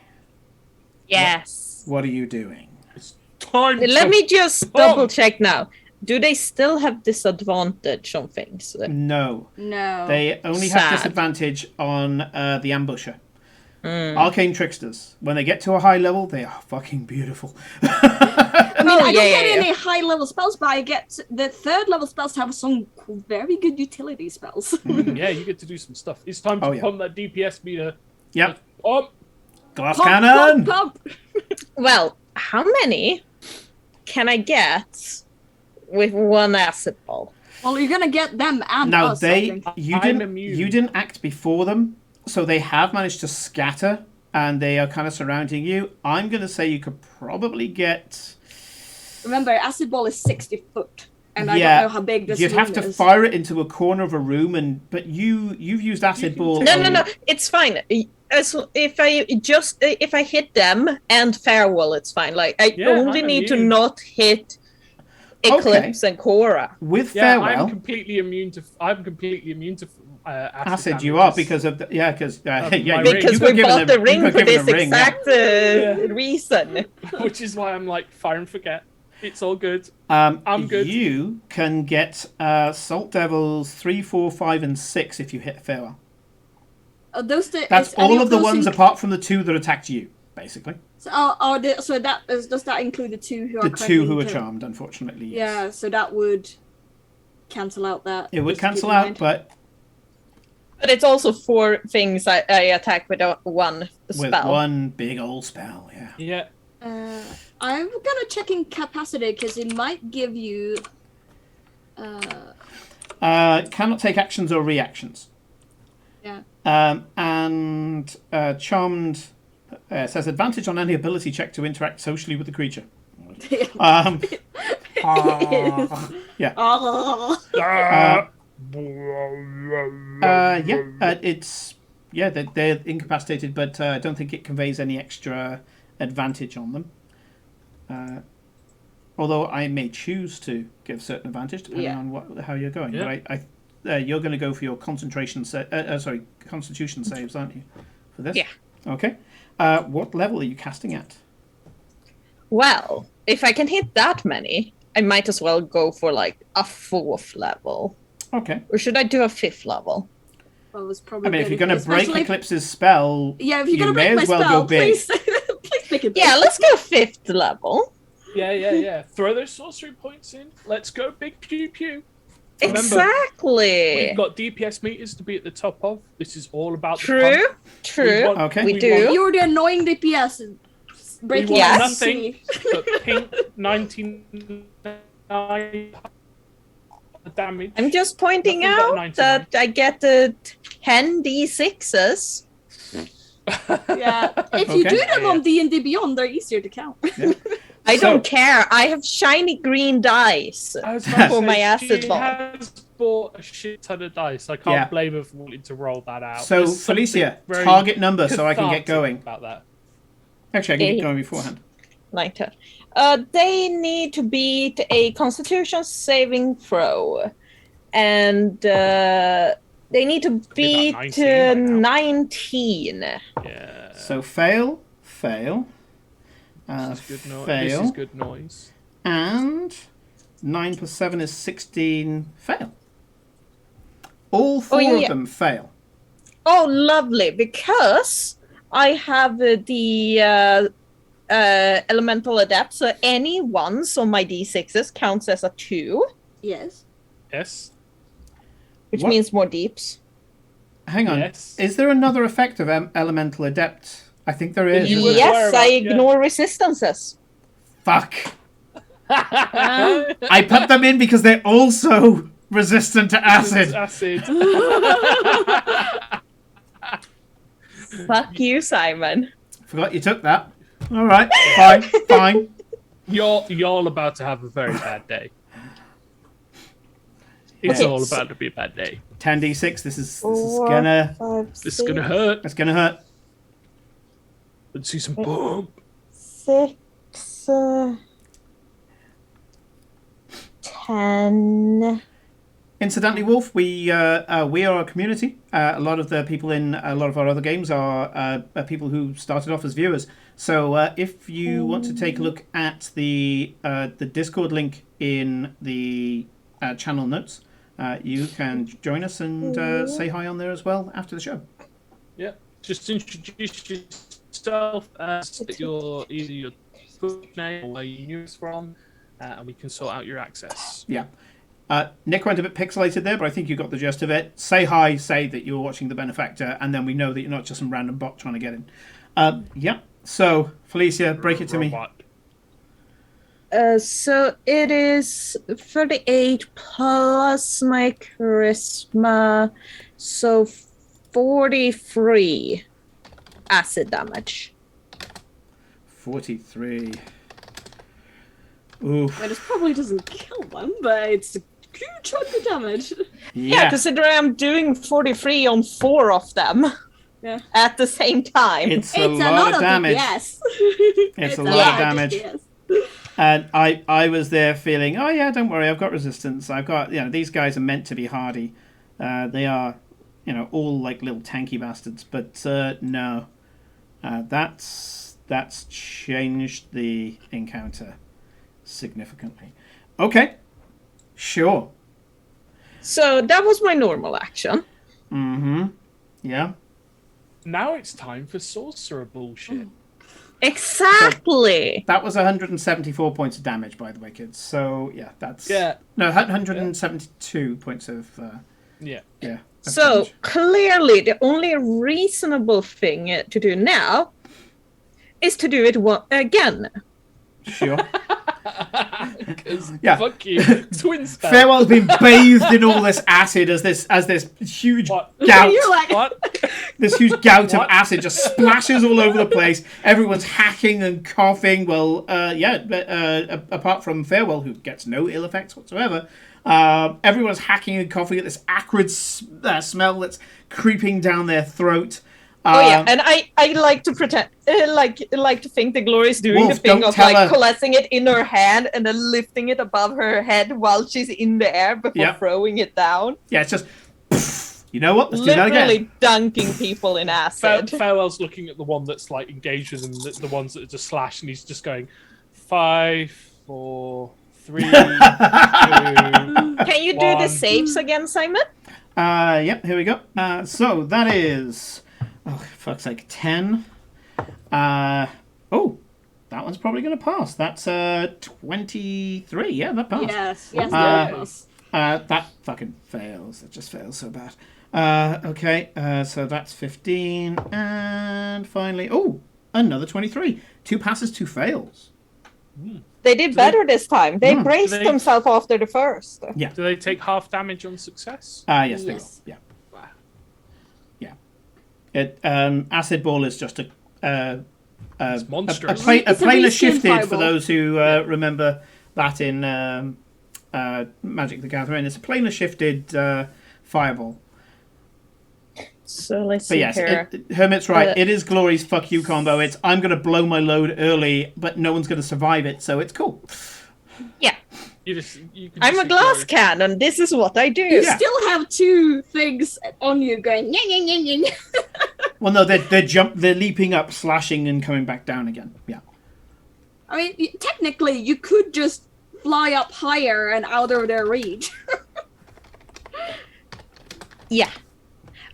Yes. What are you doing? It's time. Let me just double check now. Do they still have disadvantage on things? No. No. They only have disadvantage on the ambusher. Arcane tricksters. When they get to a high level, they are fucking beautiful. I don't get any high level spells, but I get the 3rd level spells have some very good utility spells. Yeah, you get to do some stuff. It's time to pump that DPS meter. Yep. Glass Pump, cannon. pump. Well, how many can I get with one acid ball? Well, you're gonna get them and now us. you didn't act before them, so they have managed to scatter and they are kind of surrounding you. I'm gonna say you could probably get. Remember, acid ball is 60 foot, and I don't know how big this You'd room have to fire it into a corner of a room, but you've used acid ball. No, it's fine. If I hit them and Farewell, it's fine. Like I only need to not hit Eclipse and Cora. With Farewell, I'm completely immune to acid. You are because of because we bought the ring for this exact reason. Which is why I'm like fire and forget. It's all good. I'm good. You can get Salt Devils 3, 4, 5, and 6 if you hit Farewell. That's all of the ones apart from the 2 that attacked you, basically. So, does that include the 2 who are the 2 who are charmed? Unfortunately, yes. Yeah. So that would cancel out that. It would cancel out, but it's also 4 things I attack with one spell. With one big old spell, yeah. Yeah. I'm gonna check incapacity because it might give you. Cannot take actions or reactions. Yeah. And Charmed says advantage on any ability check to interact socially with the creature. Yeah. It's they're incapacitated, but I don't think it conveys any extra advantage on them. Although I may choose to give certain advantage depending on how you're going. Yeah. But you're going to go for your Constitution saves, aren't you? For this? Yeah. Okay. What level are you casting at? Well, if I can hit that many, I might as well go for like a 4th level. Okay. Or should I do a 5th level? Well, it's probably. I mean, if you're going to break especially Eclipse's spell, if you're you gonna may break my as well spell, go big. please, please make it. Yeah, let's go 5th level. Yeah. Throw those sorcery points in. Let's go big pew pew. Remember, Exactly. we've got DPS meters to be at the top of. This is all about the True. pump. True. Okay. We we do. want- You're the annoying DPS. We Breaking want Yes. nothing but pink 99 damage. I'm just pointing Nothing but out 99. that I get the 10 d6s. Yeah. If you Okay. do them on D&D Beyond, they're easier to count. I So- don't care. I have shiny green dice. I was about to For say, my acid she ball. has bought a shit ton of dice. I can't Yeah. blame her for wanting to roll that out. So, There's something Felicia, very target number so I can get cathartic going. about that. Actually, I can Okay. get going beforehand. Like that. They need to beat a Constitution saving throw, and they need to beat 19 by 19. Yeah. So fail. This is good noise. Fail. This is good noise. And 9 plus 7 is 16. Fail. All four yeah. of them fail. Oh, lovely! Because I have the elemental adept, so any ones on my d6s counts as a 2, Yes. Yes. which What? means more deeps. Hang on. Yes. Is there another effect of Elemental Adept? I think there is. You isn't were there? aware Yes, of I that, yeah. ignore resistances. Fuck. I put them in because they're also resistant to acid. Acid. Fuck you, Simon. Forgot you took that. All right. Fine. You're all about to have a very bad day. It's Okay, all so- about to be a bad day. 10d6. This is 4, gonna 5, This is gonna hurt. it's gonna hurt. Let's see some boom. 6, 10. Incidentally, Wolf, we are a community. A lot of the people in a lot of our other games are people who started off as viewers. So if you want to take a look at the Discord link in the channel notes, you can join us and say hi on there as well after the show. Yeah. Just introduce yourself as either your full name or where you knew us from, and we can sort out your access. Yeah. Nick went a bit pixelated there, but I think you got the gist of it. Say hi, say that you're watching the Benefactor, and then we know that you're not just some random bot trying to get in. Yeah. So, Felicia, break it to me. Robot. So it is 38 plus my charisma, so 43 acid damage. 43. Oof. Well, this probably doesn't kill them, but it's a huge chunk of damage. Yeah, considering I'm doing 43 on 4 of them at the same time. It's a lot of damage. DPS. It's a lot of damage. DPS. And I was there feeling, oh yeah, don't worry, I've got resistance. I've got, these guys are meant to be hardy. They are, all like little tanky bastards. But no, that's changed the encounter significantly. Okay, sure. So that was my normal action. Mm-hmm. Yeah. Now it's time for sorcerer bullshit. Exactly. That was 174 points of damage, by the way, kids. So yeah, that's Yeah. no 172 points of Yeah. of So damage. clearly, the only reasonable thing to do now is to do it again. Sure. Yeah. Fuck you. Twin spell. Farewell's been bathed in all this acid as this huge gout. You're like, What? This huge gout of What? acid just splashes all over the place. Everyone's hacking and coughing. Well, apart from Farewell, who gets no ill effects whatsoever, everyone's hacking and coughing at this acrid smell that's creeping down their throat. And I like to pretend, like to think the Glory is doing Wolf, the thing don't of tell her. collecting it in her hand and then lifting it above her head while she's in the air before throwing it down. Yeah, it's just, you know what? Let's do that again. Literally dunking people in acid. Farewell's looking at the one that's like engaged with him, the ones that are just slash, and he's just going 5, 4, 3, 2. Can you do the saves again, Simon? Yep, here we go. So that is, oh, fuck's sake, 10. That one's probably going to pass. That's 23. Yeah, that passed. yes, That fucking fails. It just fails so bad. Okay, so that's 15. And finally, another 23. 2 passes, 2 fails. They did better this time. They braced themselves after the first. Yeah. Do they take half damage on success? Yes, they will. Yeah. Wow. Yeah. Acid Ball is just It's monstrous. a planar reskin shifted fireball. for those who remember that in Magic the Gathering. It's a planar shifted fireball. So let's But see yes, here. Hermit's right. It is Glory's fuck you combo. It's I'm going to blow my load early, but no one's going to survive it, so it's cool. Yeah. You can I'm just a see glass Glory. cannon. This is what I do. You still have 2 things on you going, yeah, yeah, yeah, yeah. Well, no, they're leaping up, slashing, and coming back down again. Yeah. I mean, technically, you could just fly up higher and out of their reach. Yeah.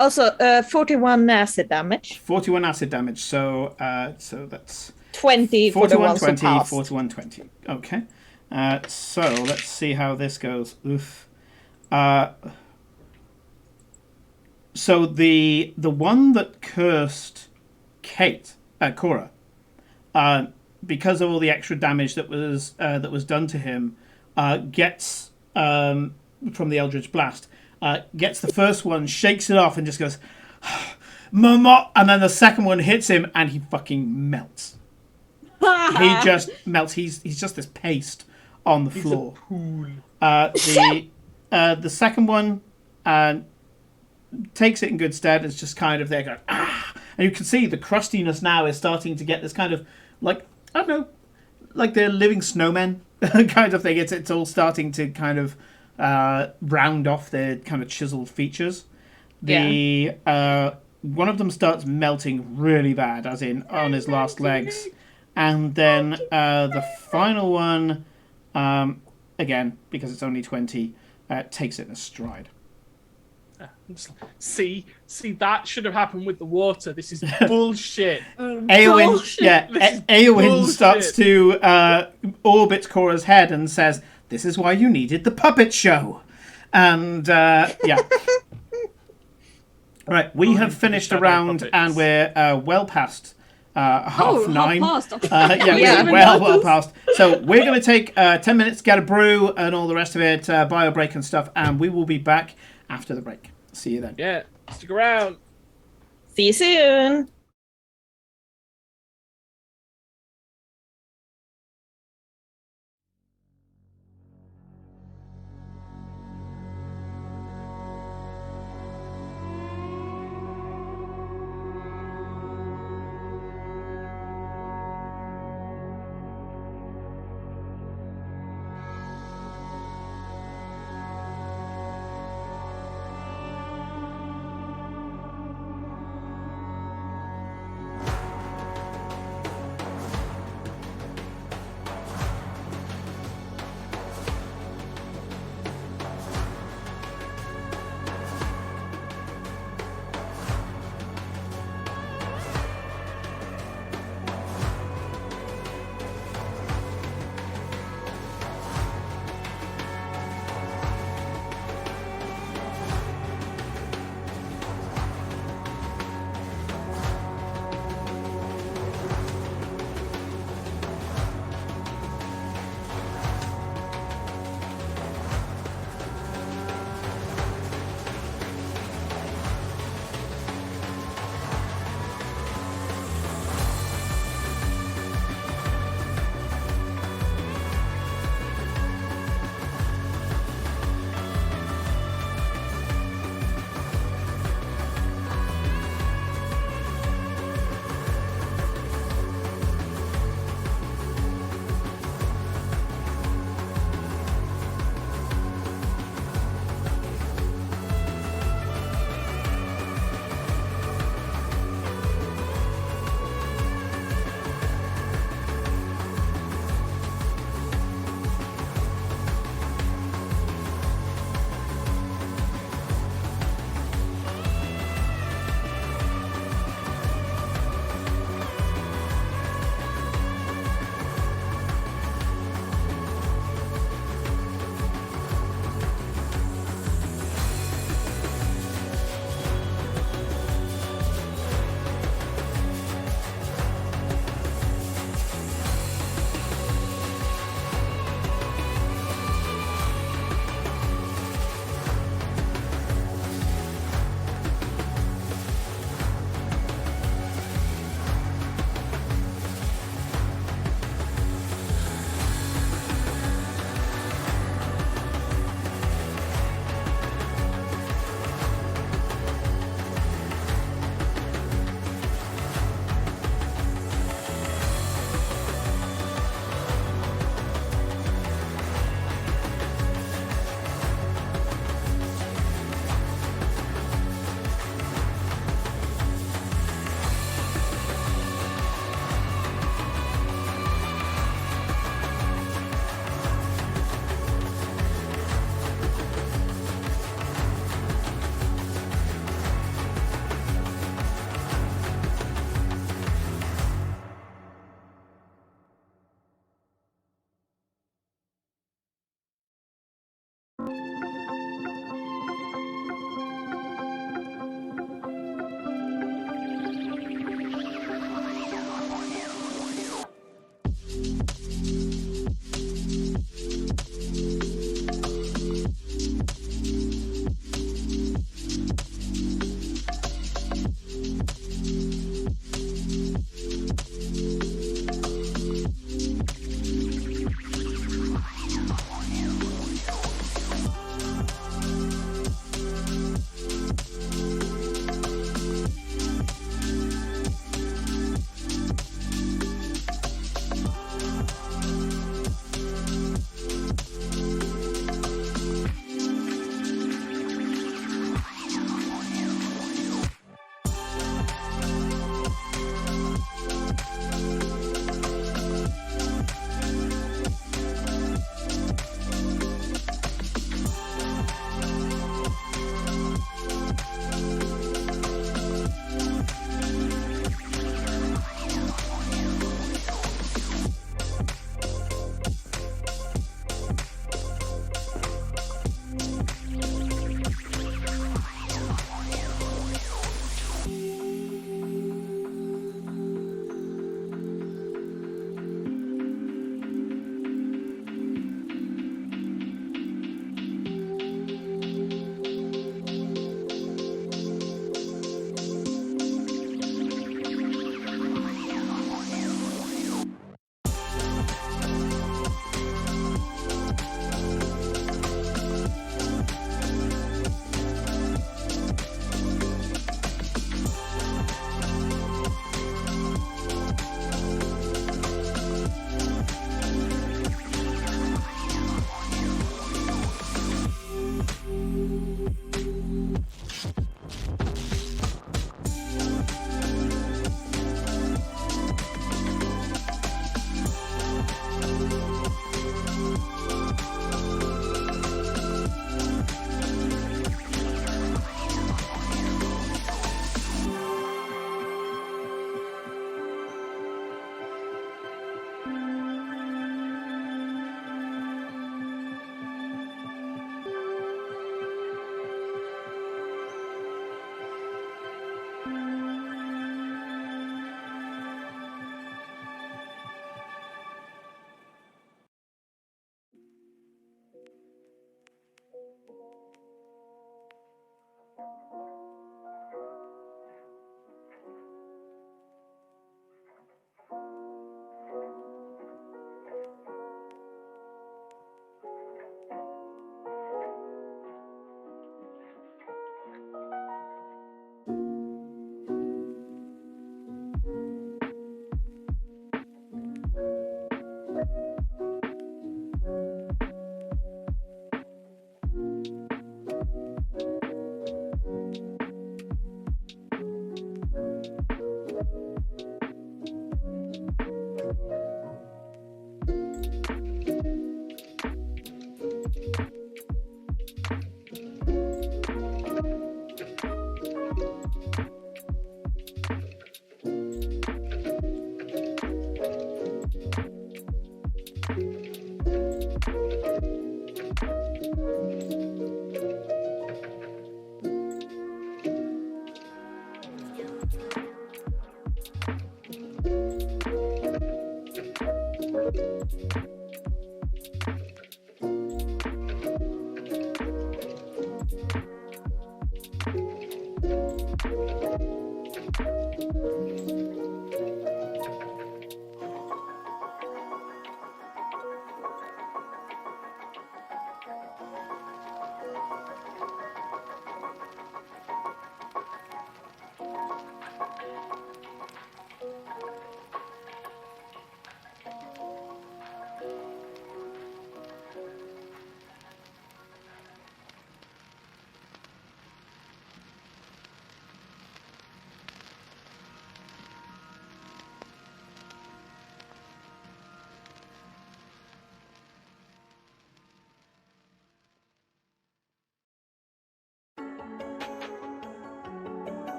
Also, 41 acid damage. 41 acid damage. So that's 20 for the 41, ones 20, who passed. 41, 20. Okay. So let's see how this goes. Oof. So the one that cursed Cora, because of all the extra damage that was done to him, gets from the Eldritch Blast, gets the first one, shakes it off, and just goes, "Mama!" And then the second one hits him, and he fucking melts. He just melts. He's just this paste on the floor. The second one takes it in good stead. It's just kind of there going, ah, and you can see the crustiness now is starting to get this kind of like, I don't know, like they're living snowmen kind of thing. It's all starting to kind of round off their kind of chiseled features. One of them starts melting really bad, as in on his last legs. And then the final one, again, because it's only 20, takes it in a stride. See, that should have happened with the water. This is bullshit. Eowyn bullshit. starts to orbit Cora's head and says, "This is why you needed the puppet show." And, Right, we have finished a round puppets. and we're well past half 9. Past. We're well past. So we're going to take 10 minutes, get a brew and all the rest of it, bio break and stuff, and we will be back after the break. See you then. Yeah, stick around. See you soon.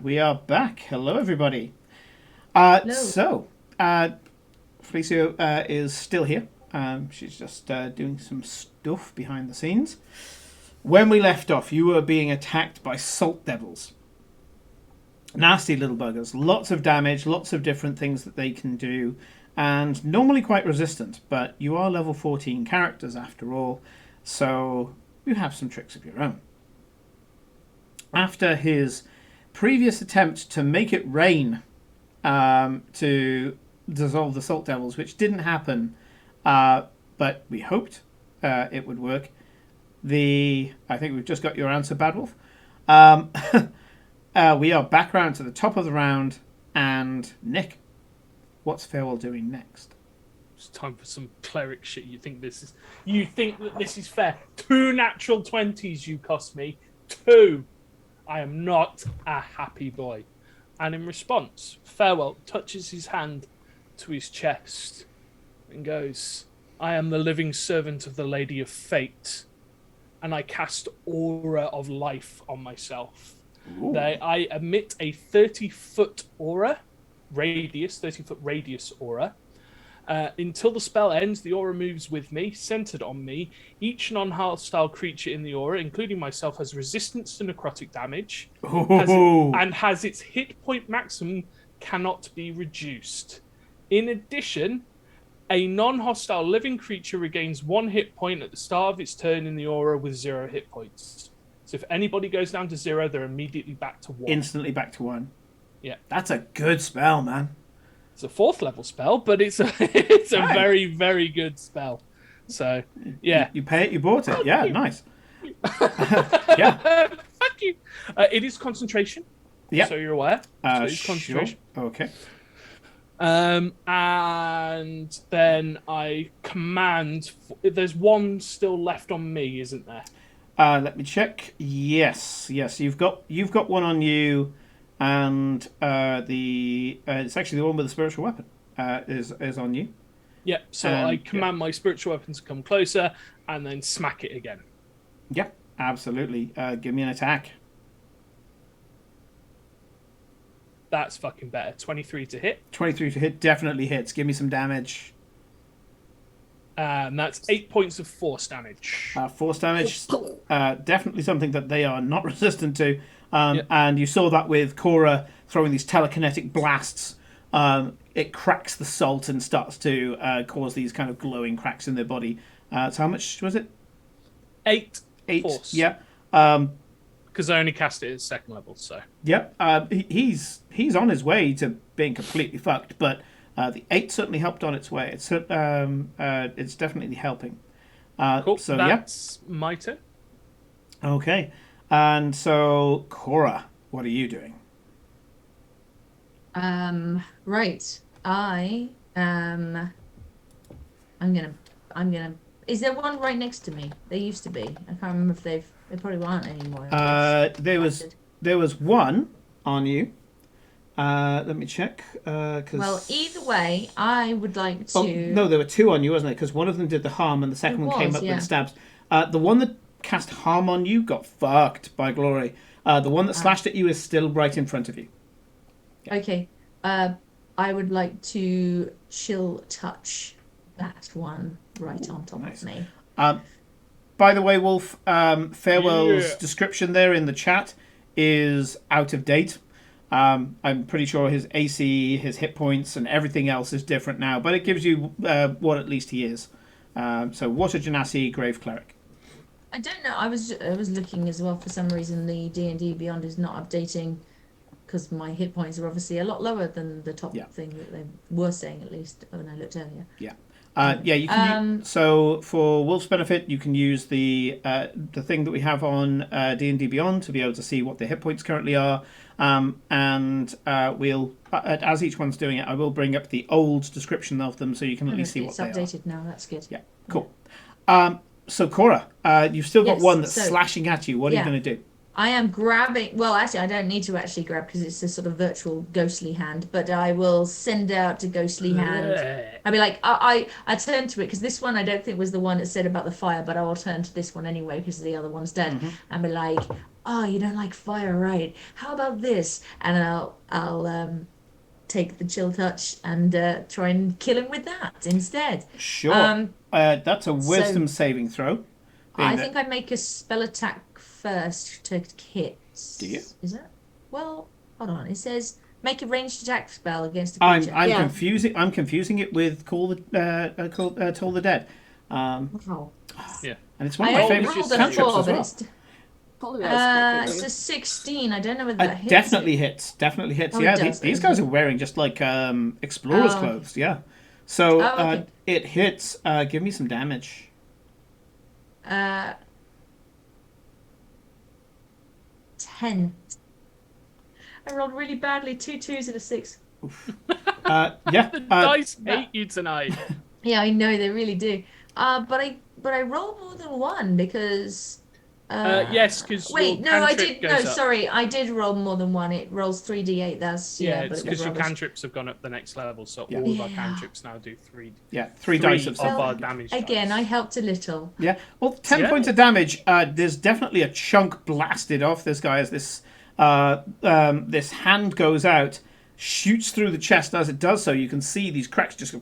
And we are back. Hello, everybody. Hello. So, Felicia is still here. She's just doing some stuff behind the scenes. When we left off, you were being attacked by salt devils. Nasty little buggers. Lots of damage, lots of different things that they can do, and normally quite resistant, but you are level 14 characters after all, so you have some tricks of your own. After his previous attempt to make it rain to dissolve the salt devils, which didn't happen, but we hoped it would work. I think we've just got your answer, Bad Wolf. We are back round to the top of the round, and Nick, what's Farewell doing next? It's time for some cleric shit. You think that this is fair? 2 natural 20s you cost me. 2. I am not a happy boy. And in response, Farewell touches his hand to his chest and goes, I am the living servant of the Lady of Fate, and I cast Aura of Life on myself. I emit a 30-foot aura, 30-foot radius aura. Until the spell ends, the aura moves with me, centered on me. Each non-hostile creature in the aura, including myself, has resistance to necrotic damage, and has its hit point maximum cannot be reduced. In addition, a non-hostile living creature regains 1 hit point at the start of its turn in the aura with 0 hit points. So if anybody goes down to 0, they're immediately back to 1. Instantly back to 1. Yeah. That's a good spell, man. It's a 4th level spell, but it's a very, very good spell. So, yeah. You pay it, you bought it. Yeah, nice. Yeah. Fuck you. It is concentration. Yeah. So you're aware. So it's concentration. Sure. Okay. And then I command. There's 1 still left on me, isn't there? Let me check. Yes. You've got 1 on you, and it's actually the one with the spiritual weapon is on you. Yeah. So I command my spiritual weapon to come closer, and then smack it again. Yeah, absolutely. Give me an attack. That's fucking better. 23 to hit. 23 to hit definitely hits. Give me some damage. That's 8 points of force damage. Force damage, definitely something that they are not resistant to. And you saw that with Cora throwing these telekinetic blasts. It cracks the salt and starts to cause these kind of glowing cracks in their body. So how much was it? 8 force. Yeah. Because I only cast it at 2nd level, so. Yep. He's on his way to being completely fucked, but the 8 certainly helped on its way. It's definitely helping. Cool. So that's my turn. Okay. And so, Cora, what are you doing? Right. I'm gonna. Is there one right next to me? There used to be. I can't remember if they probably aren't anymore. There was 1 on you. Let me check. Well, either way, I would like to. Oh, no, there were 2 on you, wasn't it? Because one of them did the harm, and the second one came up with the stabs. The one that cast harm on you got fucked by glory. The one that slashed at you is still right in front of you. Yeah. Okay. I would like to chill touch that one right on top of me. By the way, Wolf, Farewell's description there in the chat is out of date. I'm pretty sure his AC, his hit points, and everything else is different now, but it gives you what at least he is. So Water Genasi, Grave Cleric. I don't know. I was looking as well. For some reason, the D&D Beyond is not updating because my hit points are obviously a lot lower than the top thing that they were saying, at least when I looked earlier. Yeah. You can so for Wolf's benefit, you can use the thing that we have on D&D Beyond to be able to see what the hit points currently are. And we'll, as each one's doing it, I will bring up the old description of them so you can at least see what they are. It's updated now. That's good. Yeah, cool. So Cora, you've still got one that's slashing at you. What are you going to do? I am grabbing. Well, actually, I don't need to actually grab because it's a sort of virtual ghostly hand. But I will send out a ghostly hand. I'll be like, I turn to it because this one I don't think was the one that said about the fire, but I will turn to this one anyway because the other one's dead. And be like, "Oh, you don't like fire, right? How about this?" And I'll take the chill touch and try and kill him with that instead. Sure. That's a So wisdom saving throw. I think I make a spell attack first to hit. Do you? Is it? Well, hold on. It says make a ranged attack spell against a I'm creature. Yeah. confusing it with Toll the Dead. Wow. Yeah. And it's one of I my only favorite rolled a cantrips 4, as but well. it's Apologize. it's a 16. I don't know whether that hits. Definitely hits. Definitely hits. Oh, it Yeah, does. these guys are wearing just like explorer's Oh. clothes. Yeah. So Okay. it hits. Give me some damage. 10. I rolled really badly. 2 2s and a 6. Yeah. The dice hate you tonight. Yeah, I know they really do. But I rolled more than one because. Yes, because Wait, no, I did. No, Goes up. sorry, I did roll more than one. It rolls 3d8. That's Yeah, but it's it was because your rubbish. cantrips have gone up the next level, so Yeah. all of our Yeah. cantrips now do three Dice of of our something. damage. Again, dice. I helped a little. Yeah. Well, 10 Yeah. points of damage. There's definitely a chunk blasted off this guy as this hand goes out, shoots through the chest. As it does so, you can see these cracks just go.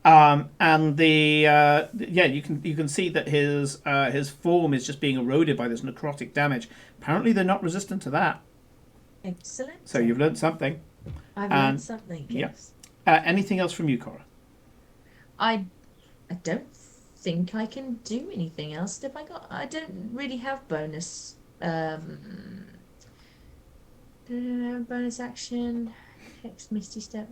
And you can see that his form is just being eroded by this necrotic damage. Apparently, they're not resistant to that. Excellent. So you've learned something. I've and- learned something. yeah. Yes. Anything else from you, Cora? I don't think I can do anything else. I don't really have bonus. Bonus action. Hex, Misty Step.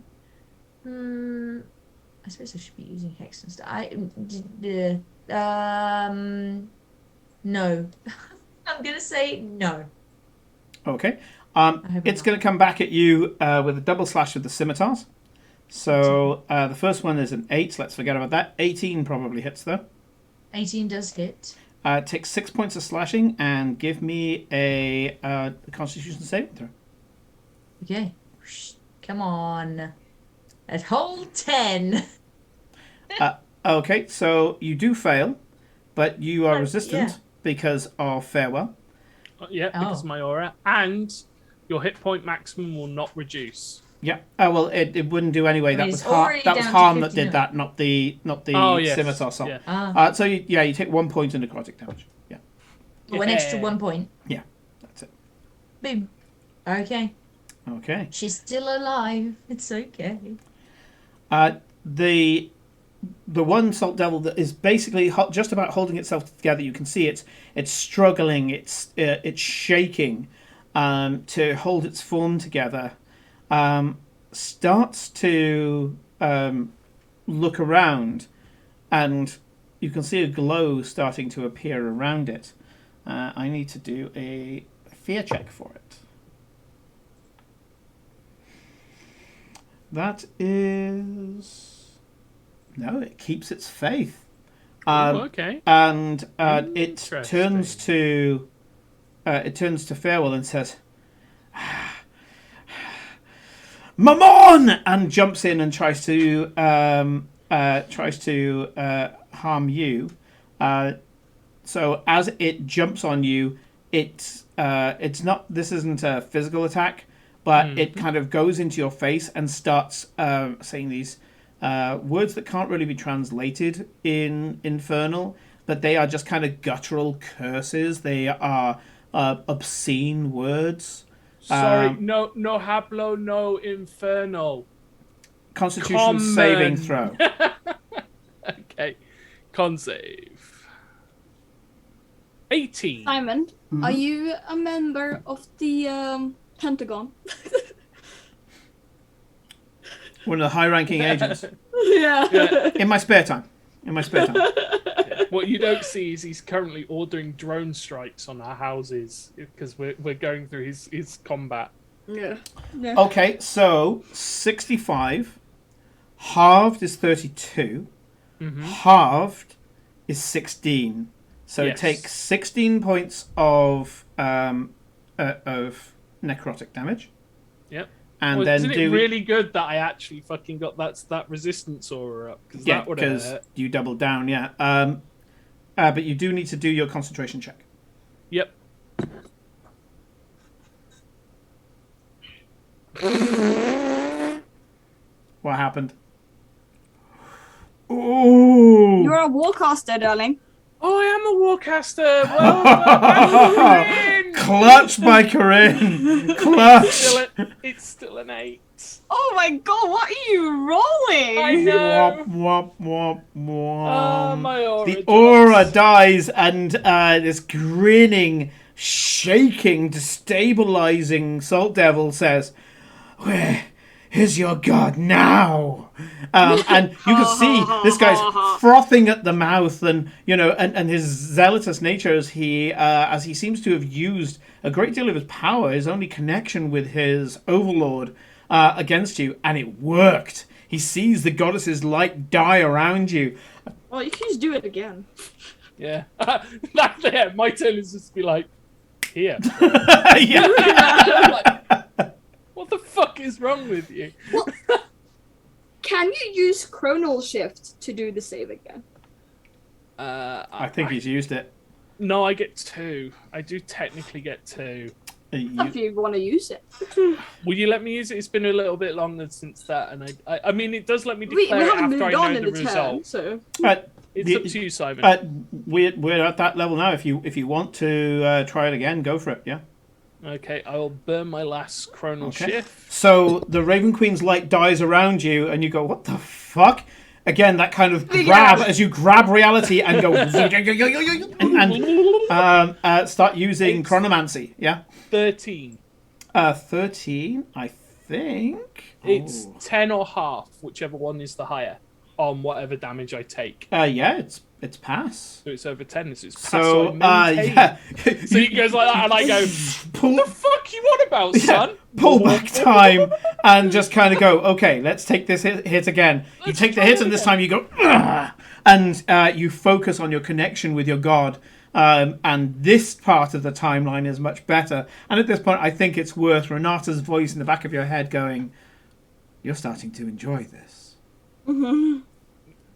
I suppose I should be using Hex and stuff. No. I'm gonna say no. Okay. hope It's not. going to come back at you with a double slash with the scimitars. So the first one is an 8. Let's forget about that. 18 probably hits though. 18 does hit. Take 6 points of slashing and give me a Constitution saving throw. Okay. Come on. At whole 10. Okay, so you do fail, but you are Oh, resistant yeah. because of farewell. Yeah, because of my aura, and your hit point maximum will not reduce. Yeah. Well, it wouldn't do anyway. That He's was harm. already That was down to harm that 59. did that, not the Oh, yes. scimitar assault. Yeah. So you take 1 point of necrotic damage. Yeah. An extra 1 point. Yeah. That's it. Boom. Okay. Okay. She's still alive. It's okay. The one salt devil that is basically just about holding itself together. You can see it's struggling. It's shaking to hold its form together. Starts to look around, and you can see a glow starting to appear around it. I need to do a fear check for it. That is... No, it keeps its faith. Okay. And it Interesting. turns to Farewell and says, "Mammon!" and jumps in and tries to harm you. So as it jumps on you, it's not. This isn't a physical attack, but it kind of goes into your face and starts saying these words that can't really be translated in Infernal, but they are just kind of guttural curses. They are obscene words. Sorry, no hablo, no infernal. Constitution Common. saving throw. Okay, con save. 18. Simon, are you a member of the Pentagon? One of the high-ranking agents. Yeah. In my spare time. What you don't see is he's currently ordering drone strikes on our houses because we're going through his combat. Yeah. Okay, so 65. Halved is 32. Halved is 16. So Yes. it takes 16 points of necrotic damage. Yep. And Well, then isn't it really good that I actually fucking got that resistance aura up? Because yeah, that would have because hurt. you doubled down, yeah. But you do need to do your concentration check. Yep. What happened? Ooh. You're a warcaster, darling. Oh, I am a warcaster. Well, Clutch by Corinne. Clutch. it's still an 8. Oh my god, what are you rolling? I know. Womp, womp, womp. My aura. The aura dies, and this grinning, shaking, destabilizing Salt Devil says, "Where is your god now?" And you can see this guy's frothing at the mouth, and and his zealotous nature as he seems to have used a great deal of his power, his only connection with his overlord, against you, and it worked. He sees the goddess's light die around you. Well, you can just do it again. Yeah. Yeah, my turn is just to be like, here. Yeah. Like, what the fuck is wrong with you? Well, can you use Chronal Shift to do the save again? I think he's used it. No, I get 2. I do technically get 2. If you want to use it. Will you let me use it? It's been a little bit longer since that, and I mean, it does let me We declare it haven't after moved I on know in the the turn, result. so... It's up to you, Simon. We're at that level now. If you want to try it again, go for it. Yeah. Okay, I will burn my last Chronal Shift. So the Raven Queen's light dies around you, and you go, "What the fuck?" Again, that kind of grab as you grab reality and go and start using chronomancy. Yeah. 13. 13, I think. It's Ooh. 10 or half, whichever one is the higher, on whatever damage I take. Yeah, it's pass. So it's over 10. This is pass. So I maintain. yeah. So he goes like that, and I go, Pull, "What the fuck you on about, son?" pull back time and just kind of go, okay, let's take this hit again. You take the hit, and this time you go, "Ugh," and you focus on your connection with your god. And this part of the timeline is much better. And at this point, I think it's worth Renata's voice in the back of your head going, "You're starting to enjoy this." Mm-hmm.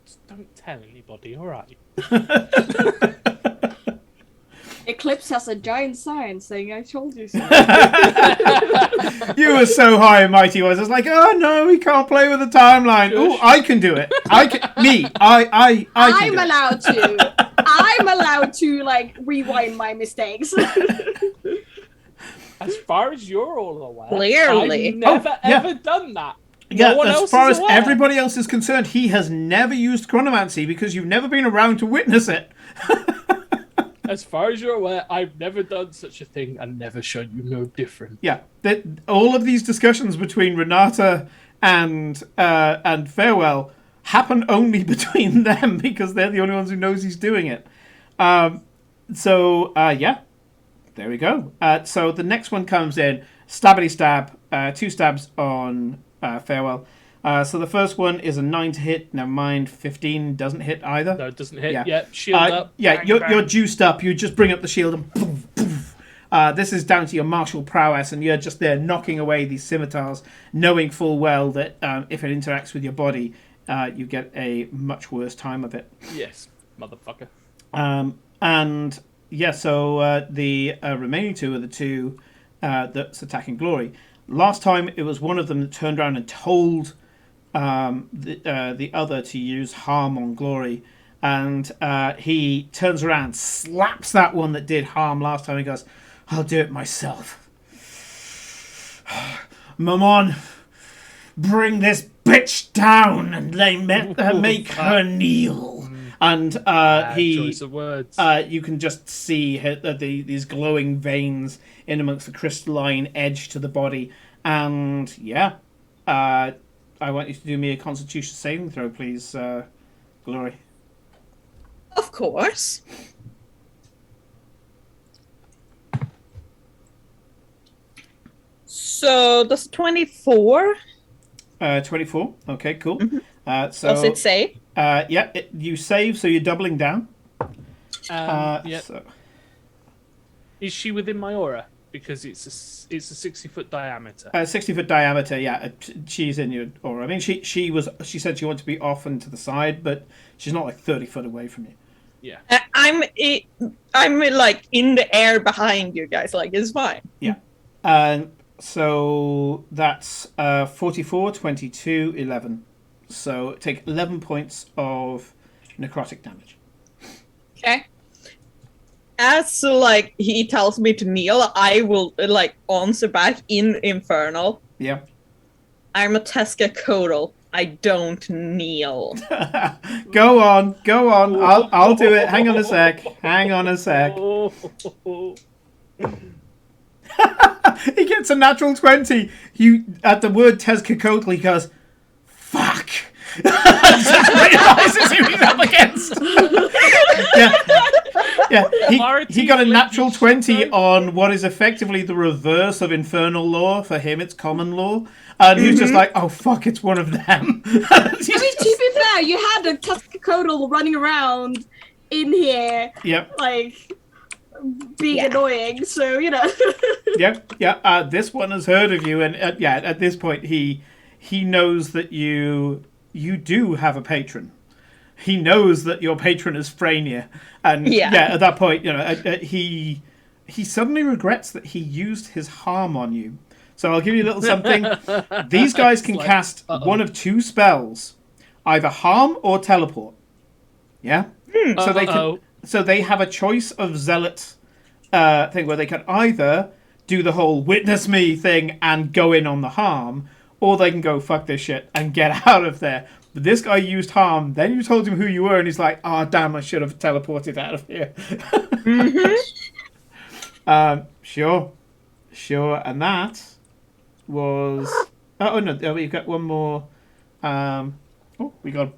Just don't tell anybody, all right? Eclipse has a giant sign saying, "I told you so." You were so high and mighty. I was like, "Oh no, we can't play with the timeline." Oh, I can do it. I can can I'm do it. allowed to. I'm allowed to, like, rewind my mistakes. As far as you're all aware, Clearly. I've never yeah. ever done that. Yeah, No one as else far is as aware. everybody else is concerned, he has never used chronomancy because you've never been around to witness it. As far as you're aware, I've never done such a thing and never shown you no different. Yeah, all of these discussions between Renata and Farewell happen only between them because they're the only ones who knows he's doing it. Yeah, there we go. So the next one comes in, stabbity stab, 2 stabs on Farewell. So the first one is a 9 to hit. Never mind, 15 doesn't hit either. No, it doesn't hit. Yeah. Yeah, shield up. Yeah, bang, you're bang. juiced up. You just bring up the shield and poof, poof. This is down to your martial prowess, and you're just there knocking away these scimitars, knowing full well that if it interacts with your body, you get a much worse time of it. Yes, motherfucker. And yeah, so the remaining 2 are the 2 that's attacking Glory. Last time it was one of them that turned around and told the other to use harm on Glory, and he turns around, slaps that one that did harm last time, and goes, "I'll do it myself. Mammon, bring this bitch down and make her kneel." And Choice of words. you can just see these glowing veins in amongst the crystalline edge to the body. And yeah, I want you to do me a Constitution saving throw, please, Glory. Of course. So that's 24. 24. Okay, cool. Mm-hmm. Does it say? Yeah, you save, so you're doubling down. Yeah. So. Is she within my aura? Because it's a 60-foot diameter. 60-foot diameter. Yeah, she's in your aura. I mean, she said she wanted to be off and to the side, but she's not like 30 foot away from you. Yeah. I'm like in the air behind you guys. Like, it's fine. Yeah. So that's 44, 22, 11. So take 11 points of necrotic damage. Okay. As like he tells me to kneel, I will like answer back in Infernal. Yeah. I'm a Tezcatlipoca. I don't kneel. Go on. I'll do it. Hang on a sec. He gets a natural 20. You at the word Tezcatlipoca, he goes, "Fuck." Just realizes who he's up against. He got a natural 20 on what is effectively the reverse of infernal law. For him, it's common law. And he's just like, oh, fuck, it's one of them. I mean, to be fair, you had a Tezcatlipoca running around in here, like, being annoying, so, you know. This one has heard of you, and at this point, he knows that you do have a patron. He knows that your patron is Frania, and at that point, you know, he suddenly regrets that he used his harm on you. So I'll give you a little something. These guys can cast one of two spells, either harm or teleport. Yeah, so they can. So they have a choice of zealot thing where they can either do the whole witness me thing and go in on the harm, or they can go fuck this shit and get out of there. But this guy used harm. Then you told him who you were, and he's like, "Oh damn, I should have teleported out of here." Sure, and that was. Oh no, we've got one more. We got.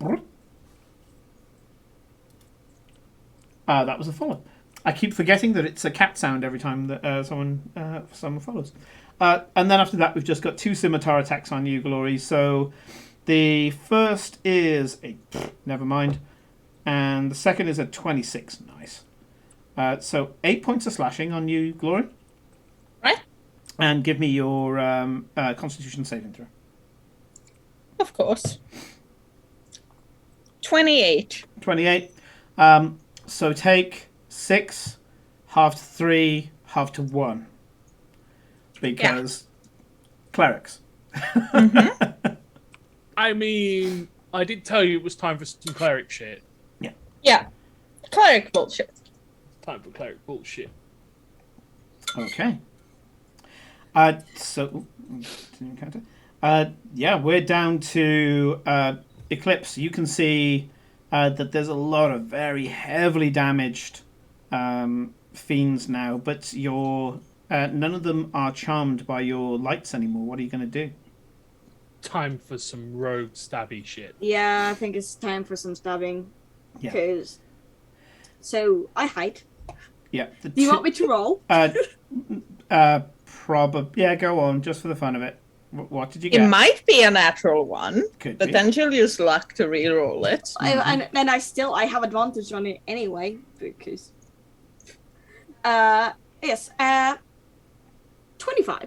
That was a follow. I keep forgetting that it's a cat sound every time that someone follows. And then after that, we've just got two scimitar attacks on you, Glory. So the first is a never mind, and the second is a 26. Nice. So 8 points of slashing on you, Glory. Right. And give me your Constitution saving throw. Of course. 28. 28. So take 6, half to 3, half to 1. Because clerics. I mean, I did tell you it was time for some cleric shit. Yeah. Cleric bullshit. Time for cleric bullshit. Okay. So, we're down to Eclipse. You can see that there's a lot of very heavily damaged fiends now, but none of them are charmed by your lights anymore. What are you going to do? Time for some rogue stabby shit. Yeah, I think it's time for some stabbing. Yeah. So, I hide. Yeah. Do you want me to roll? Probably. Yeah, go on, just for the fun of it. What did you get? It might be a natural one, Could but be. then she'll use luck to re-roll it. And I have advantage on it anyway, because... Yes, 25.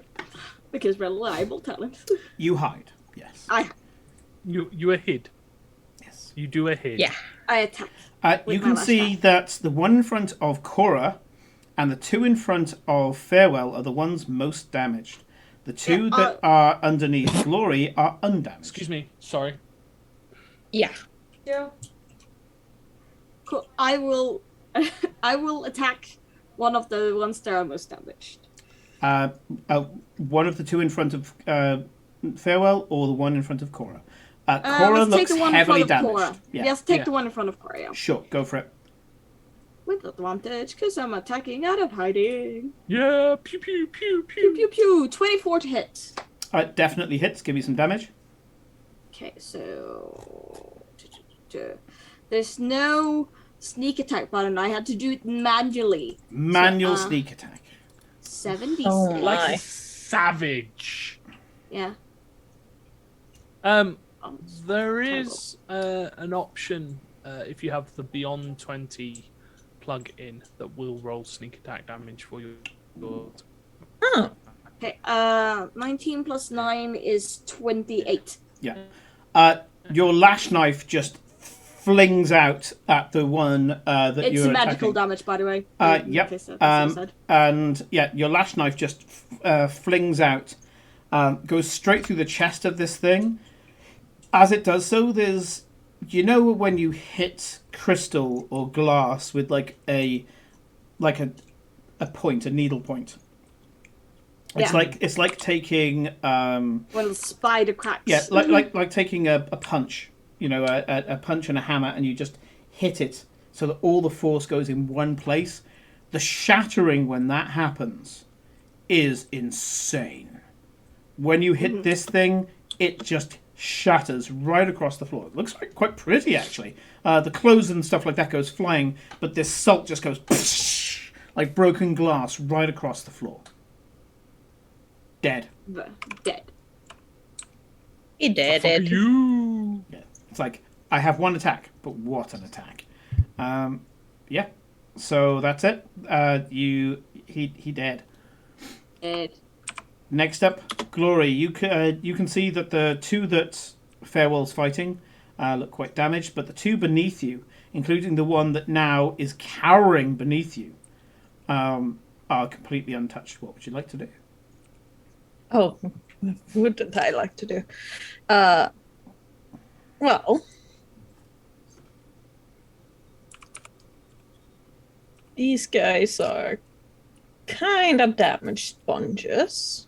Because reliable talent. You hide, yes. I hide. You are hid. Yes. You do a hid. Yeah. I attack. You can see that the one in front of Cora and the two in front of Farewell are the ones most damaged. The two that are underneath Glory are undamaged. Excuse me. Sorry. Yeah. Yeah. Cool. I will attack one of the ones that are most damaged. One of the two in front of Farewell or the one in front of Cora? Cora let's take looks the one heavily in front of damaged. Cora. Yeah. Yes, take the one in front of Cora. Yeah. Sure, go for it. With advantage, because I'm attacking out of hiding. Yeah. Pew pew pew Pew pew. pew pew. 24 to hit. Definitely hits. Give me some damage. Okay, so there's no sneak attack button. I had to do it manually. Manual sneak attack. 76. Oh, Like a nice. savage. Yeah. There is an option if you have the Beyond 20 plug-in that will roll sneak attack damage for you. Oh. Okay, 19 plus 9 is 28. Yeah. Your lash knife just flings out at the one that It's you're magical attacking. damage, by the way. Yep. That's what I said. And yeah, your lash knife just flings out, goes straight through the chest of this thing. As it does so, there's, you know, when you hit crystal or glass with like a point, a needle point. It's like taking One of the spider cracks. yeah, like taking a punch, you know, a punch and a hammer, and you just hit it so that all the force goes in one place. The shattering when that happens is insane. When you hit this thing, it just shatters right across the floor. It looks like quite pretty, actually. The clothes and stuff like that goes flying, but this salt just goes like broken glass right across the floor. Dead. Dead. He did Fuck it. you. Yeah. It's like, I have one attack, but what an attack. Yeah. So that's it. He dead. Dead. Next up, Glory. You can see that the two that Farewell's fighting look quite damaged, but the two beneath you, including the one that now is cowering beneath you, are completely untouched. What would you like to do? Oh, wouldn't I like to do? Well, these guys are kind of damaged sponges.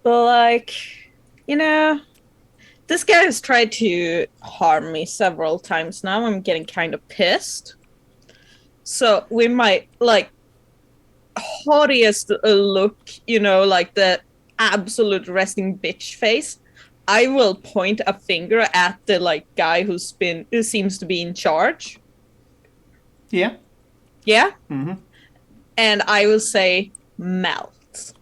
But, like, you know, this guy has tried to harm me several times now. I'm getting kind of pissed. So we might, like, haughtiest look, you know, like the absolute resting bitch face. I will point a finger at the like guy who seems to be in charge. Yeah. Yeah? Mm-hmm. And I will say melt.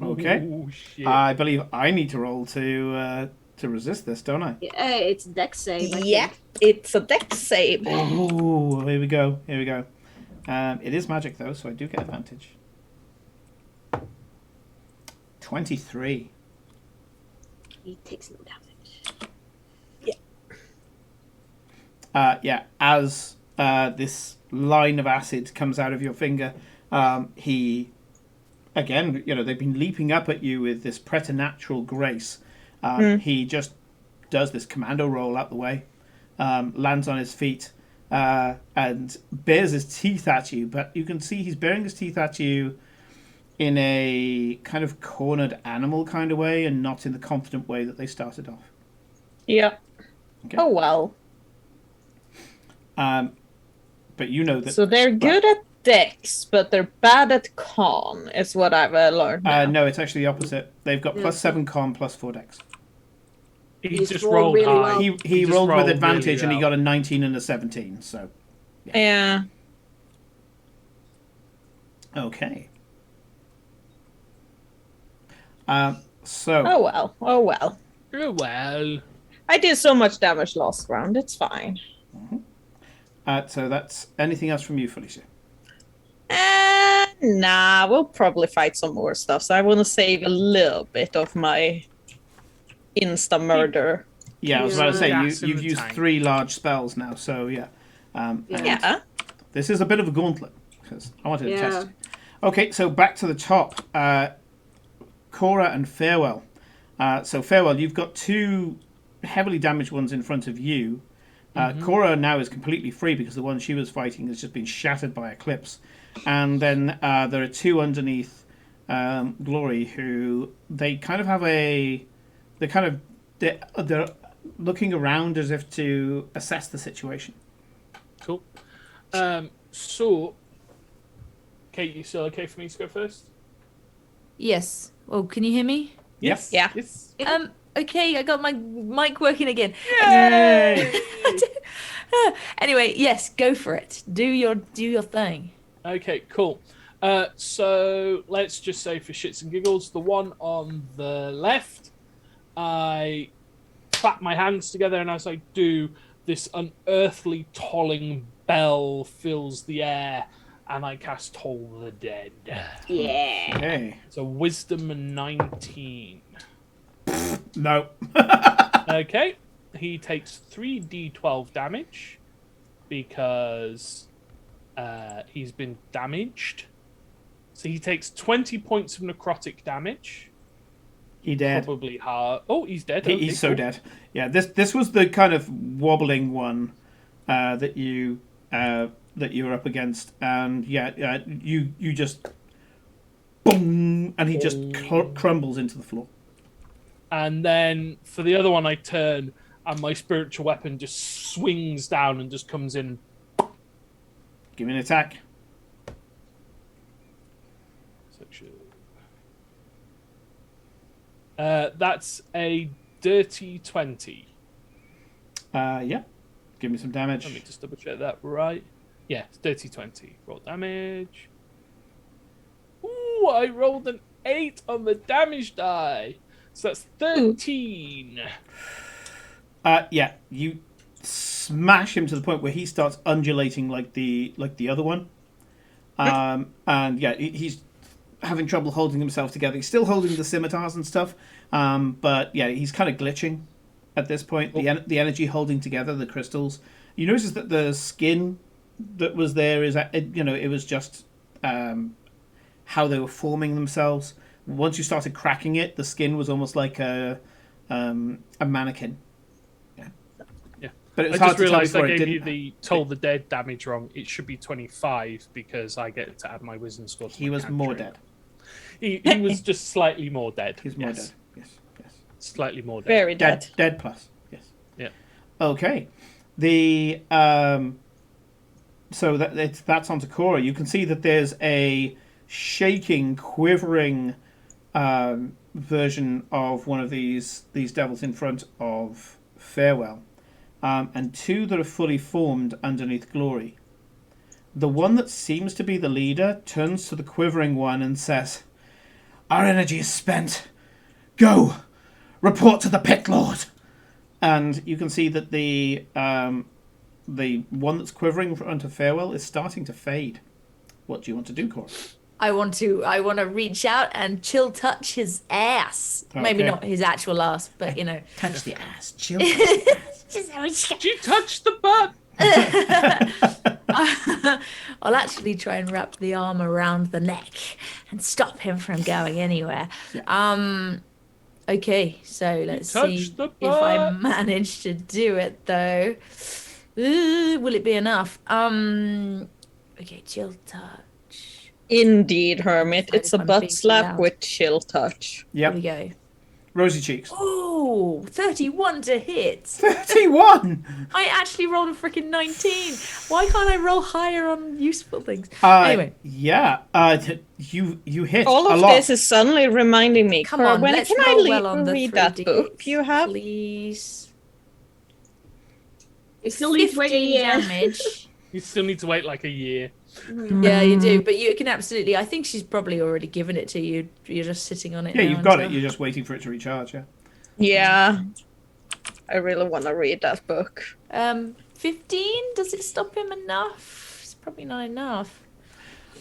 Okay. Ooh, shit. I believe I need to roll to resist this, don't I? Yeah, it's dex save. I Yeah, think. it's a dex save. Oh, here we go. Here we go. It is magic though, so I do get advantage. 23. He takes no damage. Yeah, as this line of acid comes out of your finger, he, again, you know, they've been leaping up at you with this preternatural grace. He just does this commando roll out the way, lands on his feet, and bares his teeth at you. But you can see he's baring his teeth at you in a kind of cornered animal kind of way, and not in the confident way that they started off. Yeah. Okay. Oh well. But you know that. So they're good at dex, but they're bad at con, is what I've learned now. No, it's actually the opposite. They've got +7 con, +4 dex. He He's just rolled rolled really high. well. He He just rolled with rolled advantage really and he well. got a 19 and a 17. So Yeah. okay. So Oh well. Oh well. Oh, well. I did so much damage last round. It's fine. so that's anything else from you, Felicia? Nah, we'll probably fight some more stuff. So I want to save a little bit of my insta murder. Yeah, I was about to say Gas in you've the used tank. 3 large spells now. So yeah. And Yeah. this is a bit of a gauntlet because I wanted to Yeah. test it. Okay, so back to the top. Cora and Farewell. So Farewell, you've got 2 heavily damaged ones in front of you. Cora now is completely free because the one she was fighting has just been shattered by Eclipse. And then there are 2 underneath Glory who they kind of have they're looking around as if to assess the situation. Cool. So, Kate, you still okay for me to go first? Yes. Oh, can you hear me? Yes. Yeah. Yes. Okay, I got my mic working again. Yay! Anyway, yes, go for it. Do your thing. Okay, cool. So let's just say for shits and giggles, the one on the left, I clap my hands together, and as I do, this unearthly tolling bell fills the air, and I cast Toll the Dead. Yeah. Okay. It's a Wisdom 19. No. Okay. he takes 3d12 damage because he's been damaged. So he takes 20 points of necrotic damage. He dead. Probably hard. Oh, he's dead. He's so dead. Yeah, this was the kind of wobbling one that you were up against, and you just boom, and he just crumbles into the floor. And then for the other one, I turn, and my spiritual weapon just swings down and just comes in. Give me an attack. That's a dirty 20. Yeah. Give me some damage. Let me just double check that right. Yeah, it's dirty 20. Roll damage. Ooh, I rolled an 8 on the damage die. So that's 13. Yeah, you smash him to the point where he starts undulating like the other one. And yeah, he's having trouble holding himself together. He's still holding the scimitars and stuff, but yeah, he's kind of glitching at this point. The energy holding together the crystals. You notice that the skin that was there is, it was just how they were forming themselves. Once you started cracking it, the skin was almost like a mannequin. Yeah. But it was I hard just realised to tell I before gave you the toll the dead damage wrong. It should be 25 because I get to add my wisdom score. He was more dead. He was just slightly more dead. He's more dead. Yes. Slightly more dead. Very dead. Dead plus. Yes. Yeah. Okay. The so that's onto Cora. You can see that there's a shaking, quivering version of one of these devils in front of Farewell, and two that are fully formed underneath Glory. The one that seems to be the leader turns to the quivering one and says, "Our energy is spent. Go! Report to the Pit Lord!" And you can see that the one that's quivering in front of Farewell is starting to fade. What do you want to do, Cora? I want to reach out and chill touch his ass. Maybe Okay. not his actual ass, but you know. Touch the ass. Chill. Did you touch the butt? I'll actually try and wrap the arm around the neck and stop him from going anywhere. Okay, so let's see touched the if I butt. manage to do it though. Will it be enough? Okay, chill touch. Indeed, Hermit. Decide It's if a I'm butt being slap loud. with chill touch. Here we Yep. go. Rosy cheeks. Oh, 31 to hit. 31. I actually rolled a freaking 19. Why can't I roll higher on useful things? Anyway. Yeah. You hit All a of lot. this is suddenly reminding me. Come Cora, on, when let's can I roll well on the read that 3D, book you have? Please. You still need to wait a 15 year. damage. You still need to wait like a year. Yeah, you do, but you can absolutely. I think she's probably already given it to you. You're just sitting on it. Yeah, now you've got until- it. You're just waiting for it to recharge. Yeah. Yeah. I really want to read that book. 15. Does it stop him enough? It's probably not enough.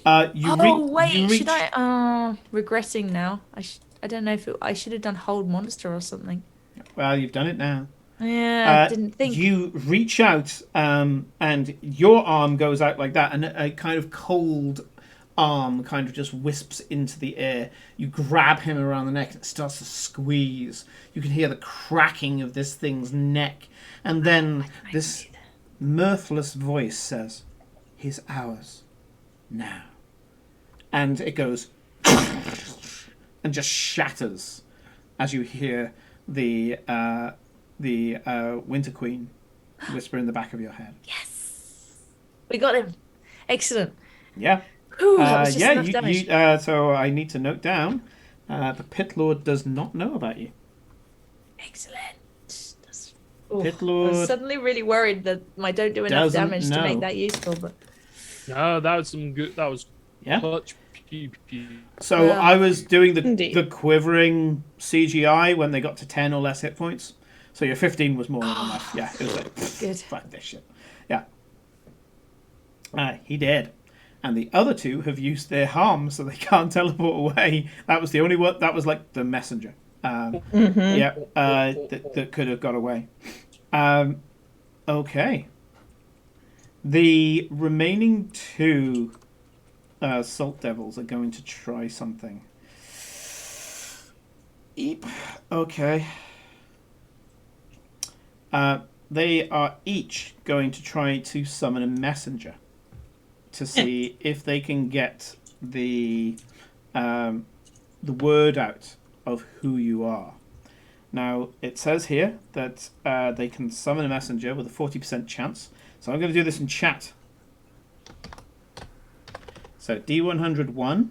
You Wait, reach. should I? Oh, regretting now. I don't know if I should have done hold monster or something. Well, you've done it now. Yeah, I didn't think. You reach out, and your arm goes out like that, and a kind of cold arm kind of just wisps into the air. You grab him around the neck, and it starts to squeeze. You can hear the cracking of this thing's neck, and then this mirthless voice says, "He's ours now," and it goes and just shatters as you hear the Winter Queen whisper in the back of your head. Yes, we got him. Excellent. Yeah. Ooh, that was just enough damage. So I need to note down, the Pit Lord does not know about you. Excellent. Pit I Lord was suddenly really worried that I don't do enough doesn't damage to know. make that useful, but No, that was some good. That was Yeah. clutch. Pew, pew. So Yeah. I was doing Indeed. the quivering CGI when they got to 10 or less hit points. So your 15 was more than enough. Yeah, it was like, Good. fuck this shit. Yeah. He did. And the other two have used their harm, so they can't teleport away. That was the only one. That was like the messenger. Yeah, that could have got away. Okay. The remaining 2 Salt Devils are going to try something. Eep. Okay. They are each going to try to summon a messenger to see if they can get the word out of who you are. Now, it says here that they can summon a messenger with a 40% chance. So I'm going to do this in chat. So D101.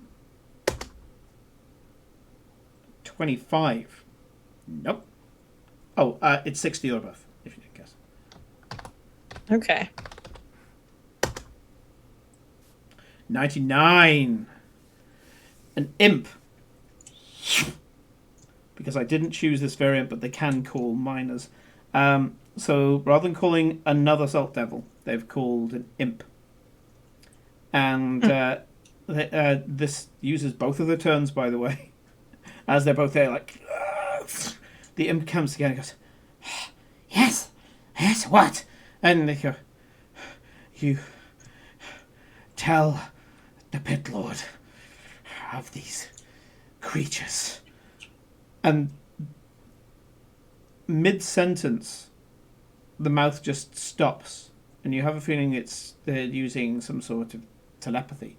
25. Nope. Oh, it's 60 or above, if you didn't guess. Okay. 99. An imp. Because I didn't choose this variant, but they can call minors. So rather than calling another Salt Devil, they've called an imp. And this uses both of their turns, by the way. As they're both there, like... The imp comes together and goes, yes, what? And they go, you tell the Pit Lord of these creatures. And mid-sentence, the mouth just stops, and you have a feeling they're using some sort of telepathy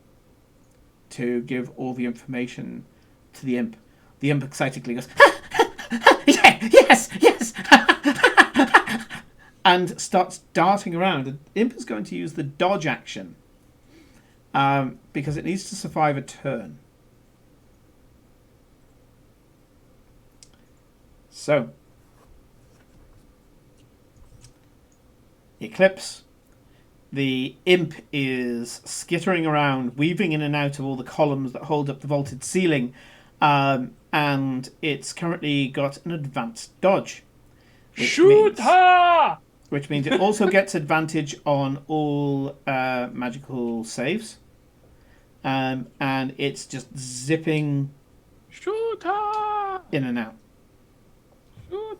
to give all the information to the imp. The imp excitedly goes, yes, and starts darting around. The imp is going to use the dodge action because it needs to survive a turn. So, Eclipse. The imp is skittering around, weaving in and out of all the columns that hold up the vaulted ceiling, and it's currently got an advanced dodge. Shoot her! Which means it also gets advantage on all magical saves, and it's just zipping Shoot her! in and out.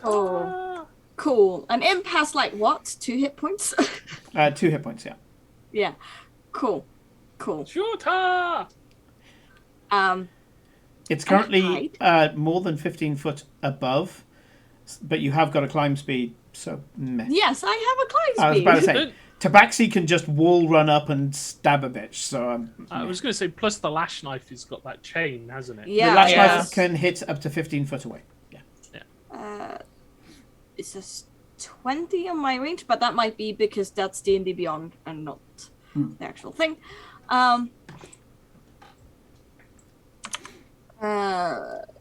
Oh, cool. An imp has like what? 2 hit points? 2 hit points, yeah. Yeah. Cool. Shoot her! It's currently more than 15 foot above, but you have got a climb speed, so meh. Yes, I have a climb speed. I was about to say, Tabaxi can just wall run up and stab a bitch, so... I was going to say, plus the lash knife has got that chain, hasn't it? Yeah. The lash knife can hit up to 15 foot away. It says 20 on my range, but that might be because that's D&D Beyond and not the actual thing.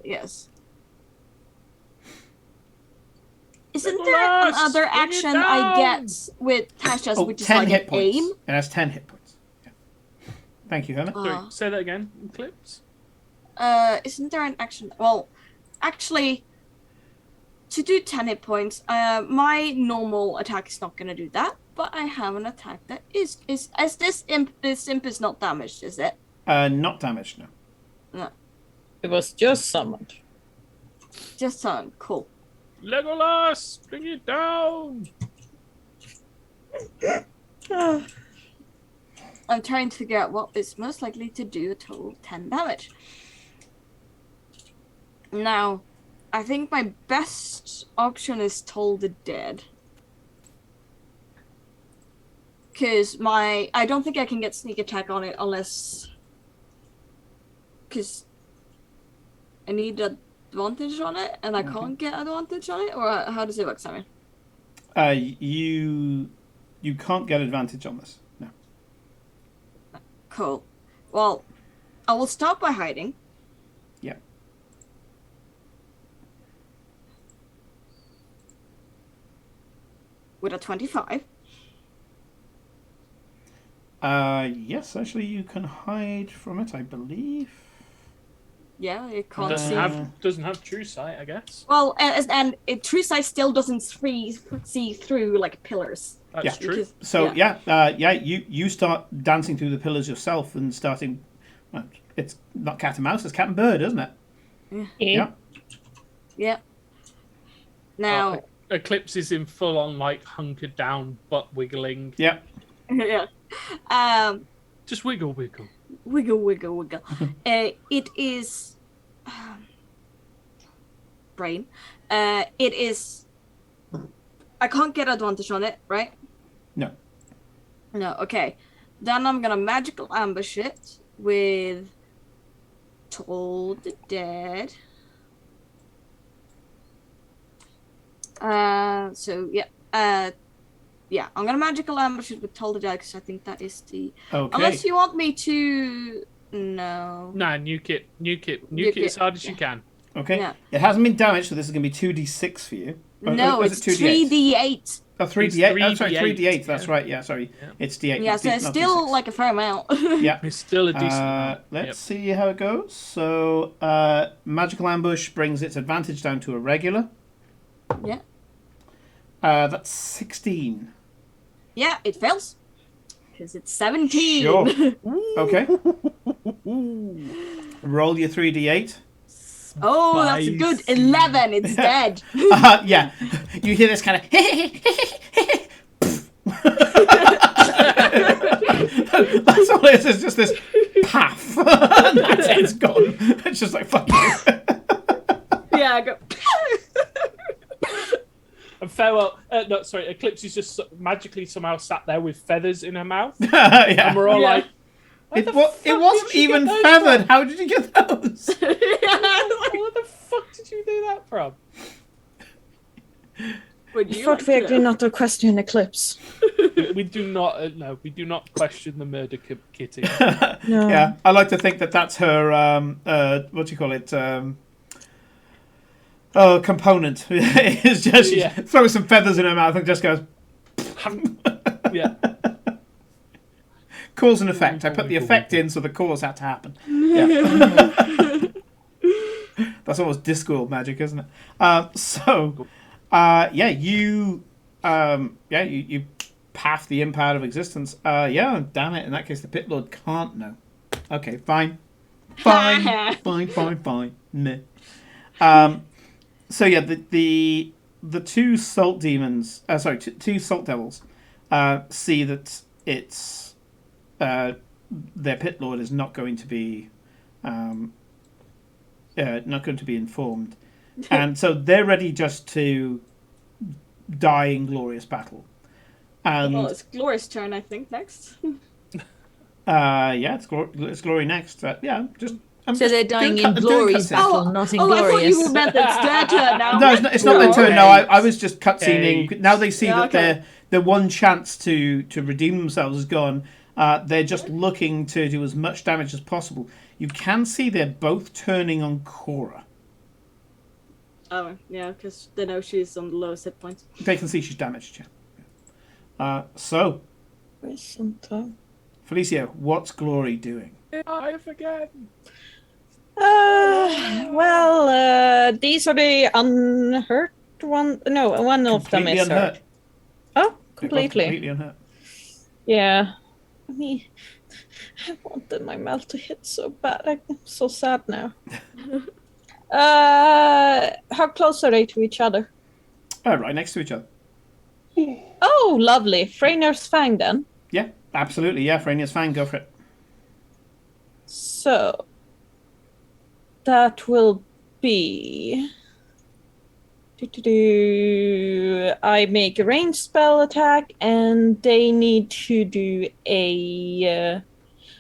Yes. Isn't there another action I get with Tasha's, which is 10 like hit an points. aim? It has 10 hit points. Yeah. Thank you, Herman. Sorry, say that again, Eclipse. Isn't there an action? Well, actually, to do 10 hit points, my normal attack is not gonna do that, but I have an attack that is as this imp is not damaged, is it? Not damaged, no. No. It was just summoned. Just on, cool. Legolas, bring it down! I'm trying to figure out what is most likely to do a total 10 damage. Now, I think my best option is Toll the Dead. Because I don't think I can get sneak attack on it unless... Because I need advantage on it, and I can't get advantage on it? Or how does it work, Simon? You can't get advantage on this, no. Cool. Well, I will start by hiding. Yeah. With a 25. Yes, actually you can hide from it, I believe. Yeah, it can't Doesn't have true sight, I guess. Well, and true sight still doesn't see through like pillars. That's true. Because, So you start dancing through the pillars yourself and starting. Well, it's not cat and mouse; it's cat and bird, isn't it? Yeah. Now, Eclipse is in full on like hunkered down, butt wiggling. Yep. Yeah. Just wiggle, wiggle. Wiggle, wiggle, wiggle. It is brain. It is. I can't get advantage on it, right? No. No. Okay. Then I'm gonna magical ambush it with Toll the Dead. So yeah. Yeah, I'm gonna magical ambush it with Toll the Dead because I think that is the. Okay. Unless you want me to. No. Nah, nuke it as hard as you can. Okay. Yeah. It hasn't been damaged, so this is going to be 2d6 for you. Or No, was it's it 3d8. Oh, 3d8. Oh, sorry, 3d8. 3d8. That's right. Yeah, sorry. Yeah. It's d8. Yeah, not so D- it's not still D6. like a fair amount. Yeah. It's still a decent amount. Let's see how it goes. So, magical ambush brings its advantage down to a regular. Yeah. That's 16. Yeah, it fails. Because it's 17. Sure. Okay. Roll your 3d8. Oh, that's a good 11. It's dead. Yeah. You hear this kind of. That's all it is. It's just this paff. And that's it. It's gone. It's just like fuck you. Yeah, I go. And farewell. No, sorry. Eclipse is just magically somehow sat there with feathers in her mouth, Yeah. and we're all Yeah. like, It "Where the wasn't fuck did you even get those feathered. from? How did you get those? Where the fuck did you do that from?" Would I you thought like we to agreed know? not to question Eclipse. We do not. No, we do not question the murder kitty. No. Yeah, I like to think that that's her. What do you call it? Component. It's just she throws some feathers in her mouth and just goes. Yeah. Cause and effect. I put the effect in, so the cause had to happen. Yeah. That's almost Discworld magic, isn't it? You path the imp out of existence. Damn it. In that case, the Pit Lord can't know. Okay, fine. Fine. Meh. So yeah, the two salt demons, two salt devils, see that it's their Pit Lord is not going to be informed, and so they're ready just to die in glorious battle. And Well, it's Glory's turn, I think, next. it's glory next. So they're dying in Glory's battle, not in I thought Glorious. you meant it's their turn now. No, it's not their turn. No, I was just cutscening. Okay. Now they see that okay. their one chance to redeem themselves is gone. They're just looking to do as much damage as possible. You can see they're both turning on Cora. Oh, yeah, because they know she's on the lowest hit points. They can see she's damaged. Yeah. So, Where's Santa? Felicia, what's Glory doing? I forget. These are the unhurt one. No, one of them Completely is unhurt. hurt. Oh, They're both completely. completely unhurt. Yeah. I wanted my mouth to hit so bad. I'm so sad now. How close are they to each other? Right next to each other. Oh, lovely. Freyner's Fang then. Yeah, absolutely. Yeah, Frania's fine. Go for it. So that will be. I make a ranged spell attack, and they need to do a.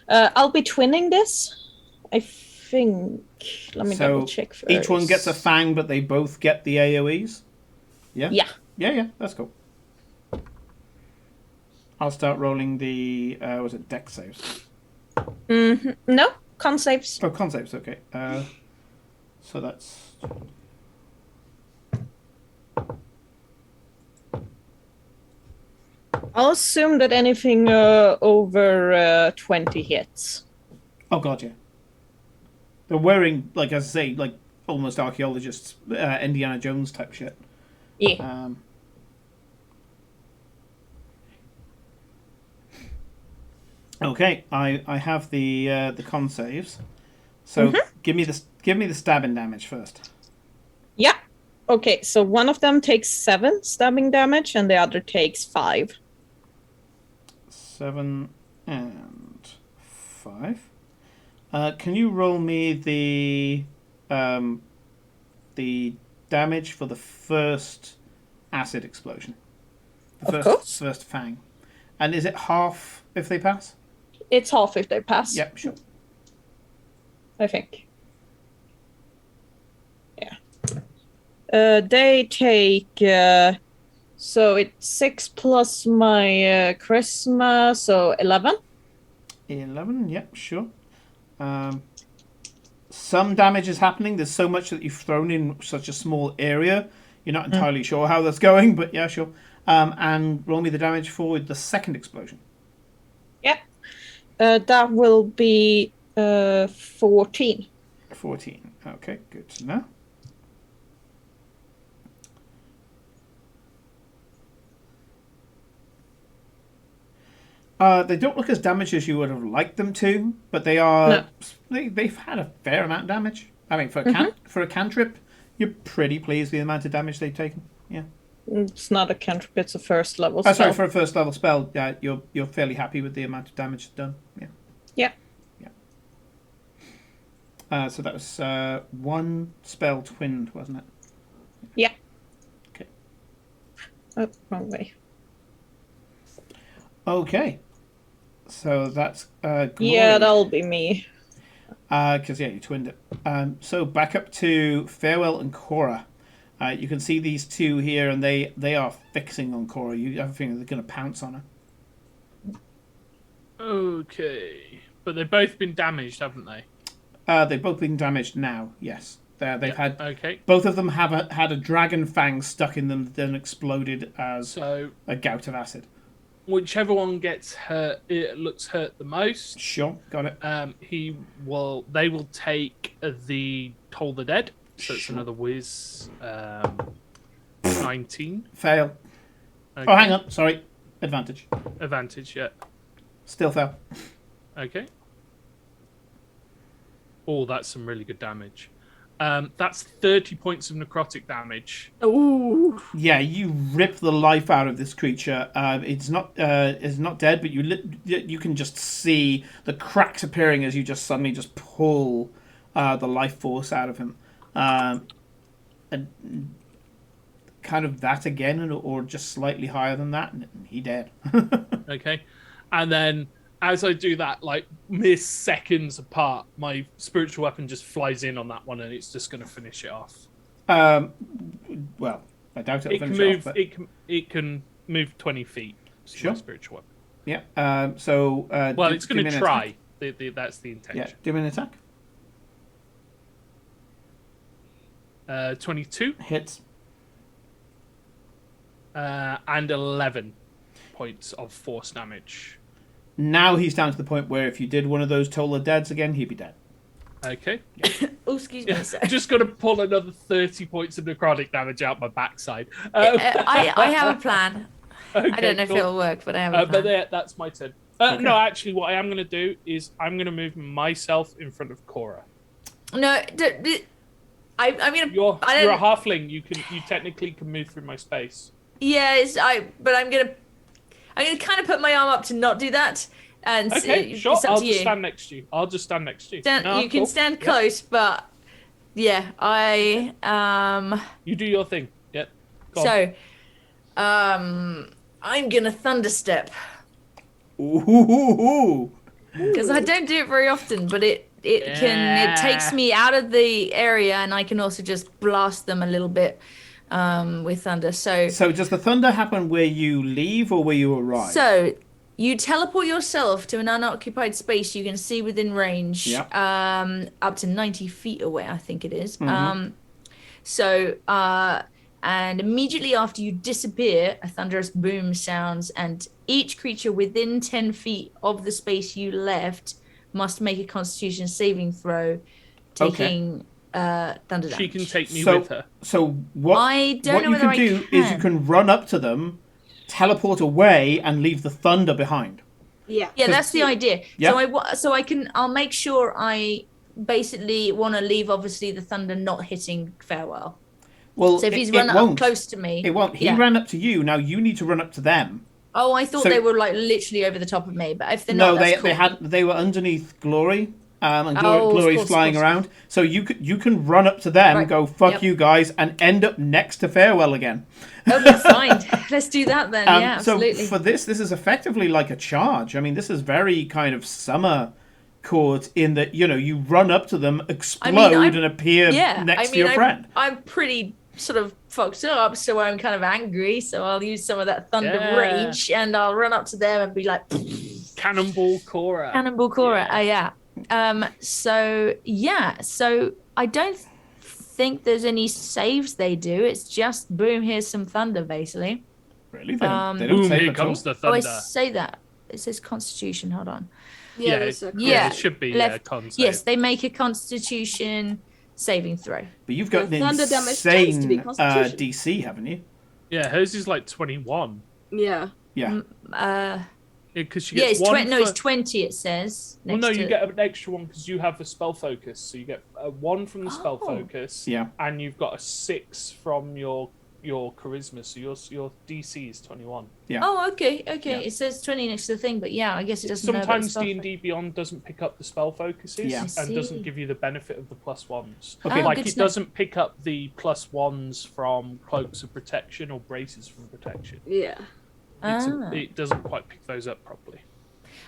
I'll be twinning this. I think. Let me double check first. Each one gets a fang, but they both get the AoEs. Yeah. Yeah. Yeah. That's cool. I'll start rolling the. Was it dex saves? No, con saves. Oh, con saves. Okay. So that's. I'll assume that anything over 20 hits. Oh god, yeah. They're wearing, like as I say, like almost archaeologists, Indiana Jones type shit. Yeah. Okay, I have the con saves. So give me the stabbing damage first. Yeah. Okay, so one of them takes 7 stabbing damage, and the other takes 5. 7 and 5. Can you roll me the damage for the first acid explosion? Of course. First fang. And is it half if they pass? It's half if they pass. Yep, sure. I think. Yeah. They take. So it's 6 plus my charisma, so 11. 11, yep, sure. Some damage is happening. There's so much that you've thrown in such a small area. You're not entirely sure how that's going, but yeah, sure. And roll me the damage for the second explosion. Yeah. That will be 14. 14. Okay, good to know. They don't look as damaged as you would have liked them to, but they are. No. They've had a fair amount of damage. I mean, for a cantrip, you're pretty pleased with the amount of damage they've taken. Yeah. It's not a cantrip; it's a first level spell. Sorry, for a first level spell, you're fairly happy with the amount of damage done. Yeah. Yeah. Yeah. So that was 1 spell twinned, wasn't it? Yeah. Okay. Oh, wrong way. Okay. So that's Glory. Yeah, that'll be me. Because you twinned it. So back up to Farewell and Cora. You can see these two here, and they are fixing on Cora. You have a feeling they're going to pounce on her. Okay, but they've both been damaged, haven't they? They've both been damaged now. Yes, they've had. Okay. Both of them have had a dragon fang stuck in them, then exploded as a gout of acid. Whichever one gets hurt, it looks hurt the most. Sure, got it. They will take the Toll the Dead. So it's Sure. another whiz. 19. Fail. Okay. Oh, hang on. Sorry. Advantage. Advantage, yeah. Still fail. Okay. Oh, that's some really good damage. That's 30 points of necrotic damage. Ooh. Yeah, you rip the life out of this creature. It's not dead, but you can just see the cracks appearing as you just suddenly just pull the life force out of him. And kind of that again, or just slightly higher than that, and he dead. Okay. And then as I do that, like mere seconds apart, my spiritual weapon just flies in on that one, and it's just going to finish it off. Well, I doubt it'll finish move, off. But... It can move 20 feet. Sure. My spiritual weapon. Yeah. It's going to try. That's the intention. Yeah. Do me an attack. 22 hits. And 11 points of force damage. Now he's down to the point where if you did one of those Toll the Deads again, he'd be dead. Okay. Oh, excuse me. Sir. Just got to pull another 30 points of necrotic damage out my backside. I have a plan. Okay, I don't know if it'll work, but I have a plan. But that's my turn. Okay. No, actually, what I am going to do is I'm going to move myself in front of Cora. No, I mean, You're a halfling. You technically can move through my space. Yeah, but I'm gonna kind of put my arm up to not do that. And Okay, sure. It's up I'll to just you. stand next to you. I'll just stand next to you. You can cool. stand close, but yeah, You do your thing. Yeah. Go on. So, I'm gonna thunderstep Ooh. because I don't do it very often, but it takes me out of the area, and I can also just blast them a little bit with thunder. So does the thunder happen where you leave or where you arrive? So you teleport yourself to an unoccupied space you can see within range. Yep. Up to 90 feet away, I think it is. Mm-hmm. And immediately after you disappear, a thunderous boom sounds, and each creature within 10 feet of the space you left must make a Constitution saving throw, taking thunder damage. She can take me with her. So what I don't know you can do is you can run up to them, teleport away, and leave the thunder behind. Yeah. Yeah, that's the idea. Yep. I'll make sure I basically want to leave, obviously, the thunder not hitting Farewell. Well, So if he's it run up won't. close to me, It won't. He yeah. ran up to you. Now you need to run up to them. Oh, I thought So- they were like literally over the top of me, but if they're No, not, that's cool. they were underneath Glory, and Oh, of Glory's course, flying of course. around. So you can run up to them, Right. go fuck Yep. you guys, and end up next to Farewell again. Okay, fine. Let's do that then. Yeah, absolutely. So for this is effectively like a charge. I mean, this is very kind of Summer Court in that you run up to them, explode, and appear next to your friend. I'm pretty sort of fucked up, so I'm kind of angry. So I'll use some of that thunder rage, and I'll run up to them and be like, Cannonball Cora. Cannonball Cora. So I don't think there's any saves they do. It's just boom, here's some thunder, basically. Really? They don't Boom, save here at comes all? the Oh, I thunder. say that. It says Constitution. Hold on. Yeah, there's a yeah. it should be Left- con save. Yes, they make a Constitution saving throw. But you've got The an thunder damage tends to be insane Constitution. DC, haven't you? Yeah, hers is like 21. Yeah. Yeah. Because she Yeah, gets it's one 20. No, for- it's 20. It says. Well, next no, you to- get an extra one because you have the spell focus. So you get one from the spell Oh. focus. Yeah. And you've got a 6 from your charisma. So your DC is 21. Yeah. Oh, okay. Yeah. It says 20 next to the thing, but yeah, I guess it doesn't know about the Sometimes spell D&D Beyond doesn't pick up the spell focuses Yeah. I and doesn't see. give you the benefit of the +1s. Okay. Oh, Like good it to know. doesn't pick up the +1s from cloaks of protection or braces from protection. Yeah. It doesn't quite pick those up properly.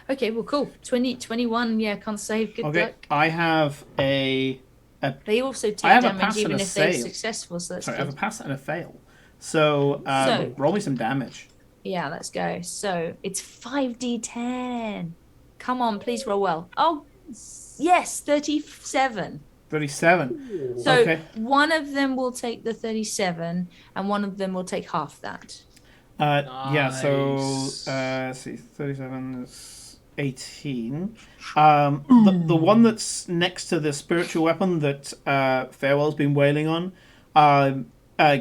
Okay, well, cool. 21, yeah, can't save. Good Okay. luck. I have a They also take I have a damage pass even and a if they're save. successful, so that's sorry, I have good. a pass and a fail. So, So- roll me some damage. Yeah, let's go. So it's 5d10. Come on, please roll well. Oh, yes, 37. 37. So Okay. one of them will take the 37, and one of them will take half that. Yeah, so Nice. let's see, 37 is 18. The one that's next to the spiritual weapon that Farewell's been wailing on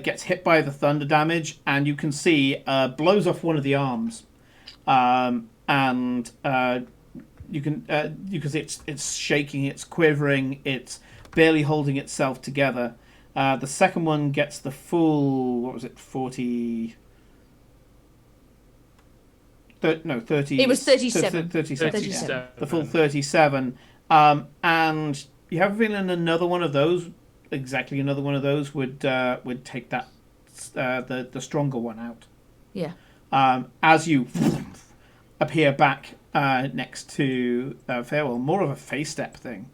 gets hit by the thunder damage, and you can see blows off one of the arms, and you can see it's shaking, it's quivering, it's barely holding itself together. The second one gets the full 40. 30. It was 37. 37. 37. Yeah. The full 37. And you have a feeling another one of those would take that the stronger one out. Yeah. As you appear back next to Farewell, more of a face step thing.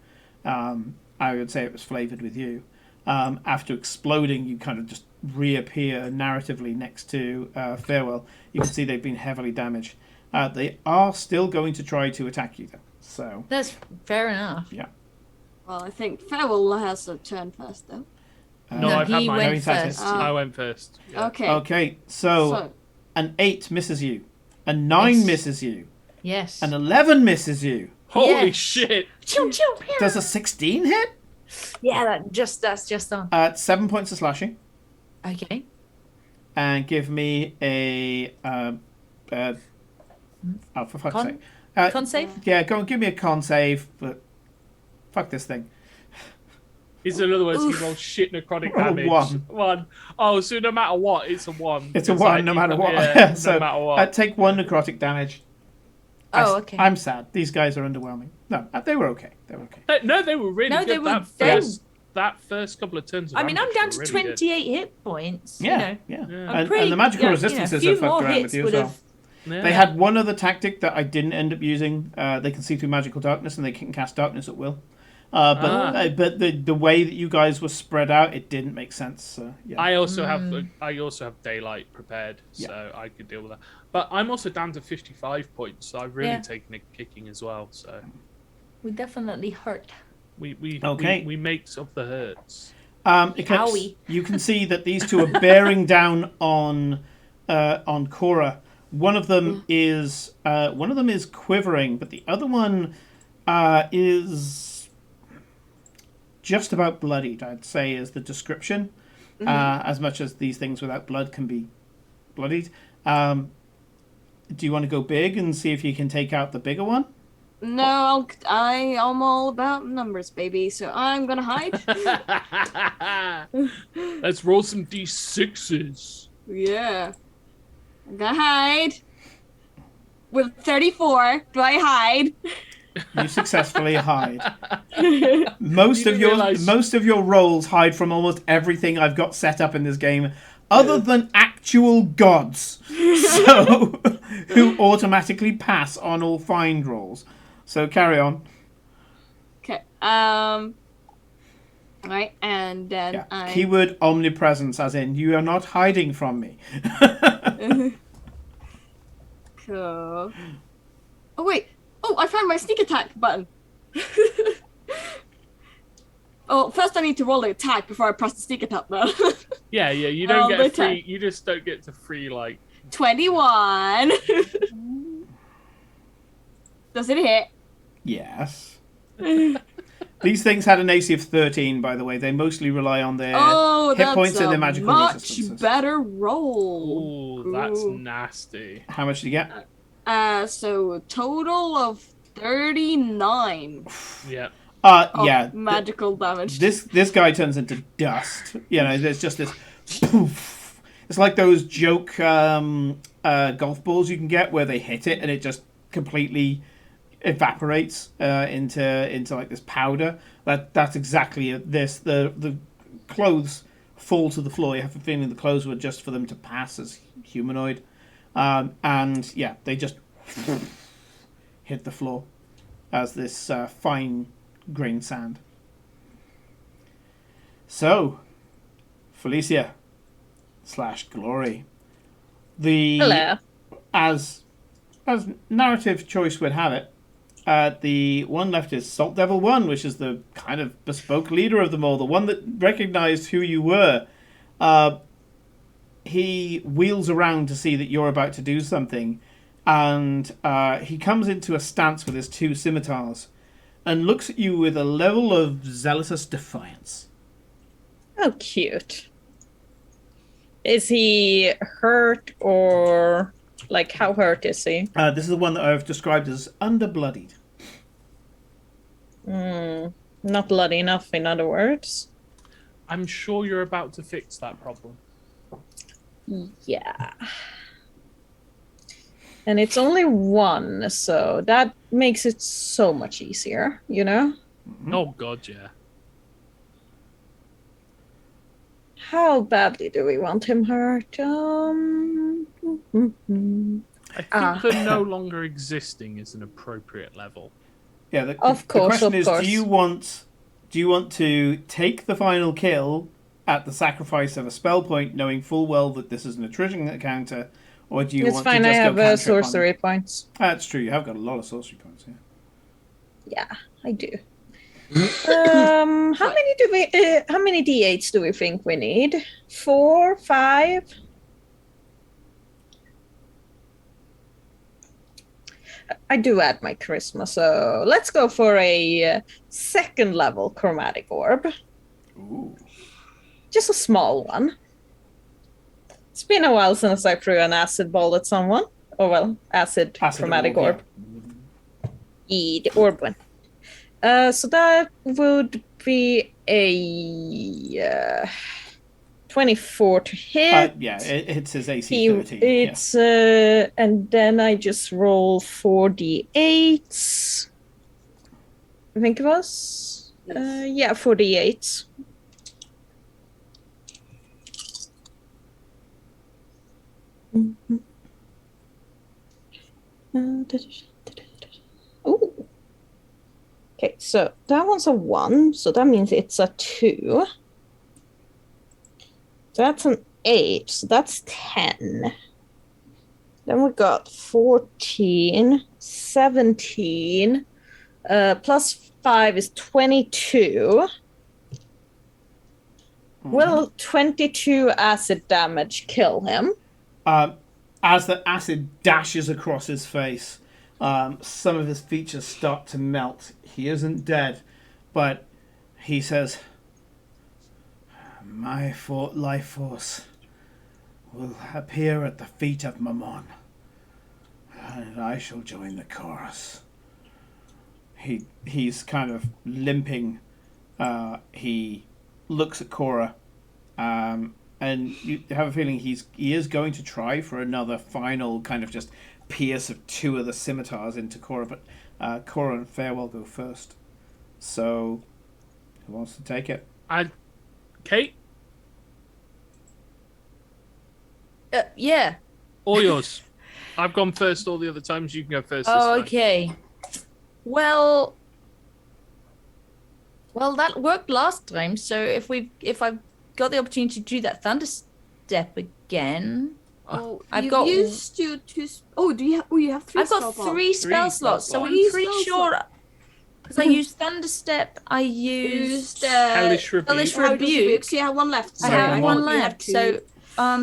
I would say it was flavored with you. After exploding, you kind of just reappear narratively next to Farewell. You can see they've been heavily damaged. They are still going to try to attack you, though. So That's fair enough. yeah. Well, I think Farewell has a turn first, though. No, No, I've had he mine. went he's had his. first. I went first. Yeah. Okay. Okay, so So, an 8 misses you, a 9 Yes. misses you, Yes. an 11 misses you. Holy Yeah. shit! Choo, choo, pew. Does a 16 hit? Yeah, that's just on. 7 points of slashing. Okay. And give me a oh, for fuck's Con- sake. Con save? Yeah, go and give me a con save, but fuck this thing. Is in other words, he rolls shit necrotic Roll a damage. 1. Oh, so no matter what, it's a 1. It's a 1 like, no matter what. Yeah, So, no matter what. take 1 necrotic damage. Oh, okay. I'm sad. These guys are underwhelming. No, they were okay. They were okay. No, they were really No, good. they were That first couple of turns. Of I mean, I'm Rampage down were to really good. 28 hit points. Yeah, You know. yeah. Yeah. And, pretty- and the magical yeah, resistances a few have fucked more around hits with you as would well. have. Yeah. They had one other tactic that I didn't end up using. They can see through magical darkness, and they can cast darkness at will. But the way that you guys were spread out, it didn't make sense. So, yeah. I also have daylight prepared, Yeah. so I could deal with that. But I'm also down to 55 points, so I've really Yeah. taken a kicking as well. So We definitely hurt. Okay. we make of the hurts. Eclipse, Owie. you can see that these two are bearing down on Cora. One of them is quivering, but the other one is just about bloodied. I'd say is the description. As much as these things without blood can be bloodied. Do you want to go big and see if you can take out the bigger one? No, I'm all about numbers, baby. So I'm gonna hide. Let's roll some d6s. Yeah, I'm gonna hide. With 34, do I hide? You successfully hide. You Most didn't realise- most of your rolls hide from almost everything I've got set up in this game, other than actual gods. So who automatically pass on all find rolls. So carry on. Okay. Right, and then Yeah. I. Keyword omnipresence, as in you are not hiding from me. Cool. Oh wait. Oh, I found my sneak attack button. Oh, first I need to roll the attack before I press the sneak attack button. Yeah, you don't Oh, get a the free. You just don't get to free like. 21. Does it hit? Yes. These things had an AC of 13, by the way. They mostly rely on their Oh, hit that's points and a their magical much resistances. better roll. Oh, that's Ooh. nasty. How much do you get? So a total of 39 Yeah. of Yeah. magical damage. This guy turns into dust. You know, there's just this poof. It's like those joke golf balls you can get where they hit it and it just completely evaporates into like this powder. That's exactly this. The clothes fall to the floor. You have a feeling the clothes were just for them to pass as humanoid, and yeah, they just hit the floor as this fine grained sand. So, Felicia / Glory, Hello. as narrative choice would have it, the one left is Salt Devil 1, which is the kind of bespoke leader of them all, the one that recognized who you were. He wheels around to see that you're about to do something, and he comes into a stance with his two scimitars and looks at you with a level of zealous defiance. Oh, cute. Is he hurt or like how hurt is he? This is the one that I've described as underbloodied. Not bloody enough, in other words. I'm sure you're about to fix that problem. Yeah. And it's only one, so that makes it so much easier, you know? Oh God, yeah. How badly do we want him hurt? I think the no longer existing is an appropriate level. Yeah, the Of question is, course. do you want to take the final kill at the sacrifice of a spell point, knowing full well that this is an attrition encounter, or do you It's want fine, to I just have go cantrip on sorcery it? points. That's true. You have got a lot of sorcery points. Yeah. Yeah, I do. How many d8s do we think we need? 4, 5? I do add my charisma, so let's go for a second level chromatic orb. Ooh. Just a small one. It's been a while since I threw an acid ball at someone. Oh well, acid chromatic orb. Yeah. The orb one. So that would be a 24 to hit. Yeah, it hits his AC 13. It's and then I just roll 4d8s. I think it was. Yeah, 4d8s. Oh. Okay, so that one's a 1, so that means it's a 2. That's an 8, so that's 10. Then we got 14, 17, plus 5 is 22. Will 22 acid damage kill him? As the acid dashes across his face, some of his features start to melt. He isn't dead, but he says, "My life force will appear at the feet of Mammon, and I shall join the chorus. he's kind of limping. He looks at Cora, and you have a feeling he is going to try for another final kind of just pierce of 2 of the scimitars into Cora, but Cora and Farewell go first. So, who wants to take it? Kate, Yeah. all yours. I've gone first all the other times. You can go first. Oh, this time. okay. Well, that worked last time. So if I've got the opportunity to do that thunder step again, Oh, I've you've got- used your 2. Oh, do you have? Oh, you have 3. I've got spell 3 spell spell slots. So slots. I'm Three pretty spell sure because I used thunder step. I used Hellish Rebuke. Hellish How does Rebuke. it work? So you have 1 left. I So have one You have left. 2.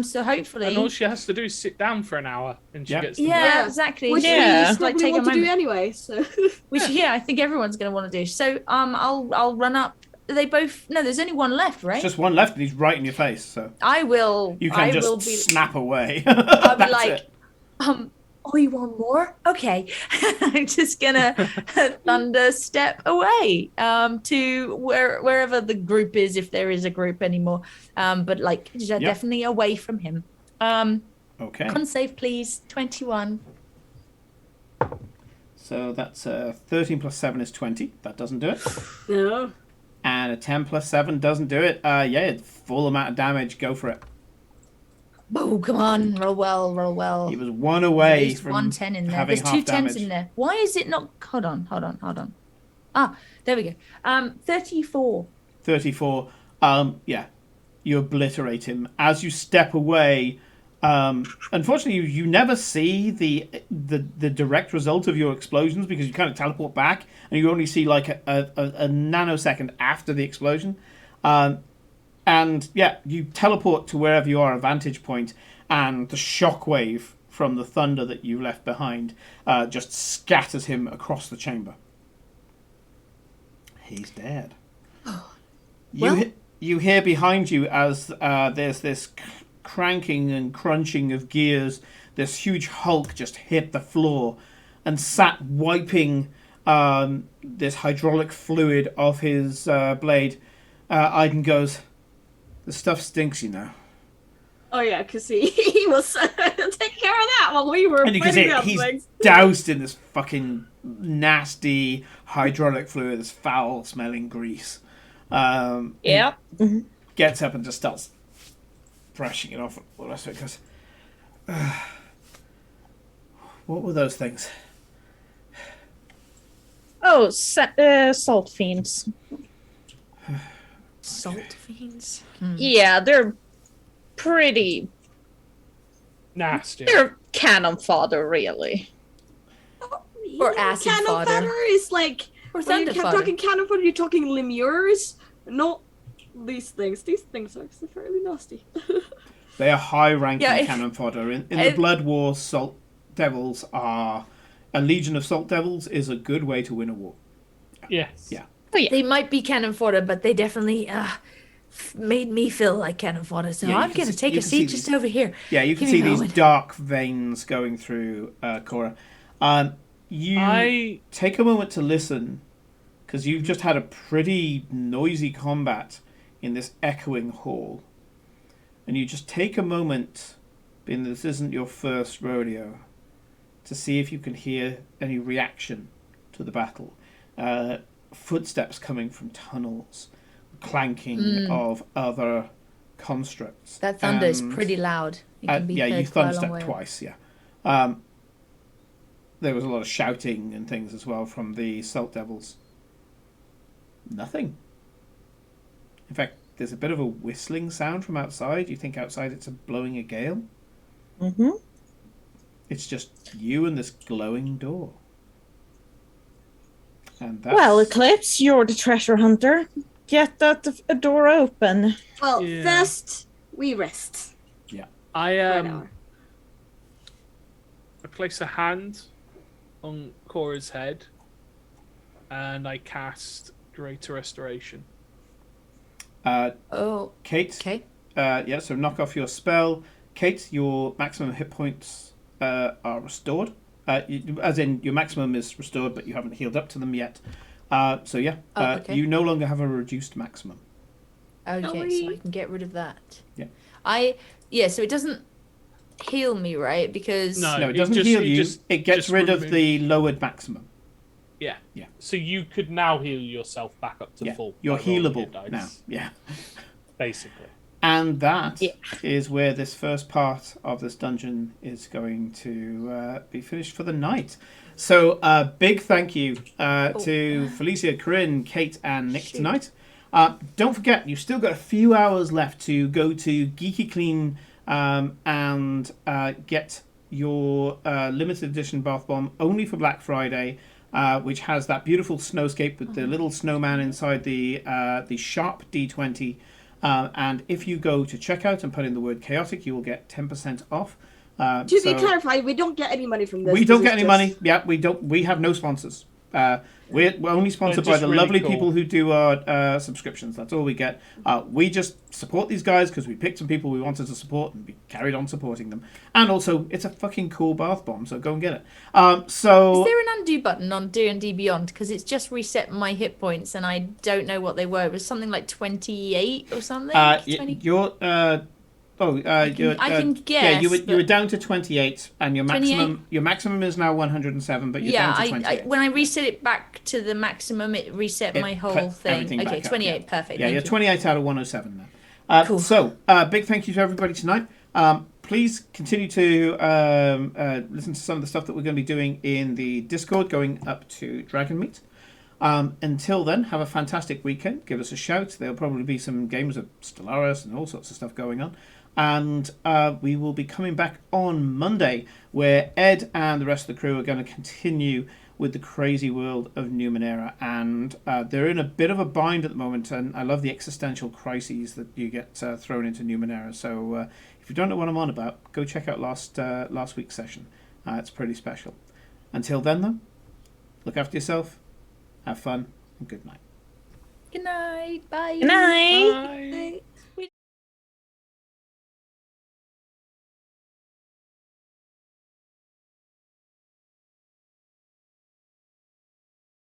So hopefully. And all she has to do is sit down for an hour, and she Yep. gets. The Yeah, Yeah. exactly. Which Yeah. we Just, probably take a want to do moment. anyway. So Which I think everyone's going to want to do. So I'll run up. They both no. There's only one left, right? There's just one left, and he's right in your face. So I will. you I can will just be. snap away. I'll be That's like, it. Oh, you want more? Okay. I'm just gonna thunder step away to wherever the group is, if there is a group anymore. But like definitely away from him. Okay. Con save, please. 21. So that's 13 plus 7 is 20. That doesn't do it. no. And a 10 plus 7 doesn't do it. Yeah, full amount of damage. Go for it. Oh, come on. Roll well. He was 1 away There's from 110 in there. having There's half 2 tens damage. in there. Why is it not? Hold on. Ah, there we go. 34. 34. Yeah, you obliterate him. As you step away, unfortunately, you never see the direct result of your explosions because you kind of teleport back and you only see like a nanosecond after the explosion. And yeah, you teleport to wherever you are, a vantage point, and the shockwave from the thunder that you left behind just scatters him across the chamber. He's dead. Well- You hear behind you as there's this cranking and crunching of gears. This huge hulk just hit the floor and sat wiping this hydraulic fluid off his blade. Aiden goes, "The stuff stinks, you know." Oh yeah, because he was taking care of that while we were And you can see fighting out he's things. doused in this fucking nasty hydraulic fluid, this foul-smelling grease. Yeah. Gets up and just starts brushing it off. All the rest of it goes, what were those things? Oh, salt fiends. Salt fiends. Yeah, they're pretty. Nasty. They're cannon fodder, really. Or acid cannon fodder. is like Or when thunder you're fodder. talking cannon fodder, you're talking lemures, not these things. These things are actually fairly nasty. They are high-ranking Yeah, if- cannon fodder. In the Blood War, Salt Devils are... A legion of Salt Devils is a good way to win a war. Yes. Yeah. Oh yeah. They might be cannon fodder, but they definitely made me feel like cannon fodder. So Yeah, you I'm can going to see- take you a can see seat just these- over here. Yeah, you can Keep see me these going. dark veins going through Cora. You I take a moment to listen, because you've just had a pretty noisy combat in this echoing hall. And you just take a moment, being this isn't your first rodeo, to see if you can hear any reaction to the battle. Footsteps coming from tunnels, clanking of other constructs. That thunder is And- pretty loud. It can be yeah, heard you quite a long thunderstep way. twice, yeah. There was a lot of shouting and things as well from the Salt Devils. Nothing. In fact, there's a bit of a whistling sound from outside. You think outside it's blowing a gale? Mm-hmm. It's just you and this glowing door. And that's... Well, Eclipse, you're the treasure hunter. Get that door open. Well, Yeah. first we rest. I For an hour. I place a hand on Cora's head, and I cast Greater Restoration. Oh, Kate, okay. yeah, so knock off your spell. Kate, your maximum hit points are restored. as in your maximum is restored, but you haven't healed up to them yet. So yeah, okay. you no longer have a reduced maximum. Okay, so I can get rid of that. Yeah. So it doesn't heal me, right? Because No, it doesn't heal you. It gets rid of the lowered maximum. Yeah. Yeah. So you could now heal yourself back up to full. You're by rolling healable your dice, now. Yeah. Basically. And that is where this first part of this dungeon is going to be finished for the night. So big thank you to Felicia, Corinne, Kate, and Nick tonight. Don't forget, you've still got a few hours left to go to Geeky Clean and get your limited edition bath bomb only for Black Friday, which has that beautiful snowscape with the little snowman inside the sharp D20. And if you go to checkout and put in the word chaotic, you will get 10% off. To be clarified, we don't get any money from this. We don't get any money. Yeah, we don't. We have no sponsors. We're only sponsored by the really lovely cool. people who do our subscriptions. That's all we get. We just support these guys because we picked some people we wanted to support and we carried on supporting them. And also, it's a fucking cool bath bomb, so go and get it. Is there an undo button on D&D Beyond? Because it's just reset my hit points and I don't know what they were. It was something like 28 or something? 20? I can guess. Yeah, you were down to 28, and your maximum is now 107, but you're down to 28. When I reset it back to the maximum, it reset my whole thing. Okay, 28, up, perfect. Yeah, you're 28 out of 107 now. Cool. So, big thank you to everybody tonight. Please continue to listen to some of the stuff that we're going to be doing in the Discord, going up to Dragon Meet. Until then, have a fantastic weekend. Give us a shout. There'll probably be some games of Stellaris and all sorts of stuff going on. And we will be coming back on Monday, where Ed and the rest of the crew are going to continue with the crazy world of Numenera. And they're in a bit of a bind at the moment, and I love the existential crises that you get thrown into Numenera. So if you don't know what I'm on about, go check out last week's session. It's pretty special. Until then, though, look after yourself, have fun, and good night. Good night. Bye. Good night. Bye. Bye.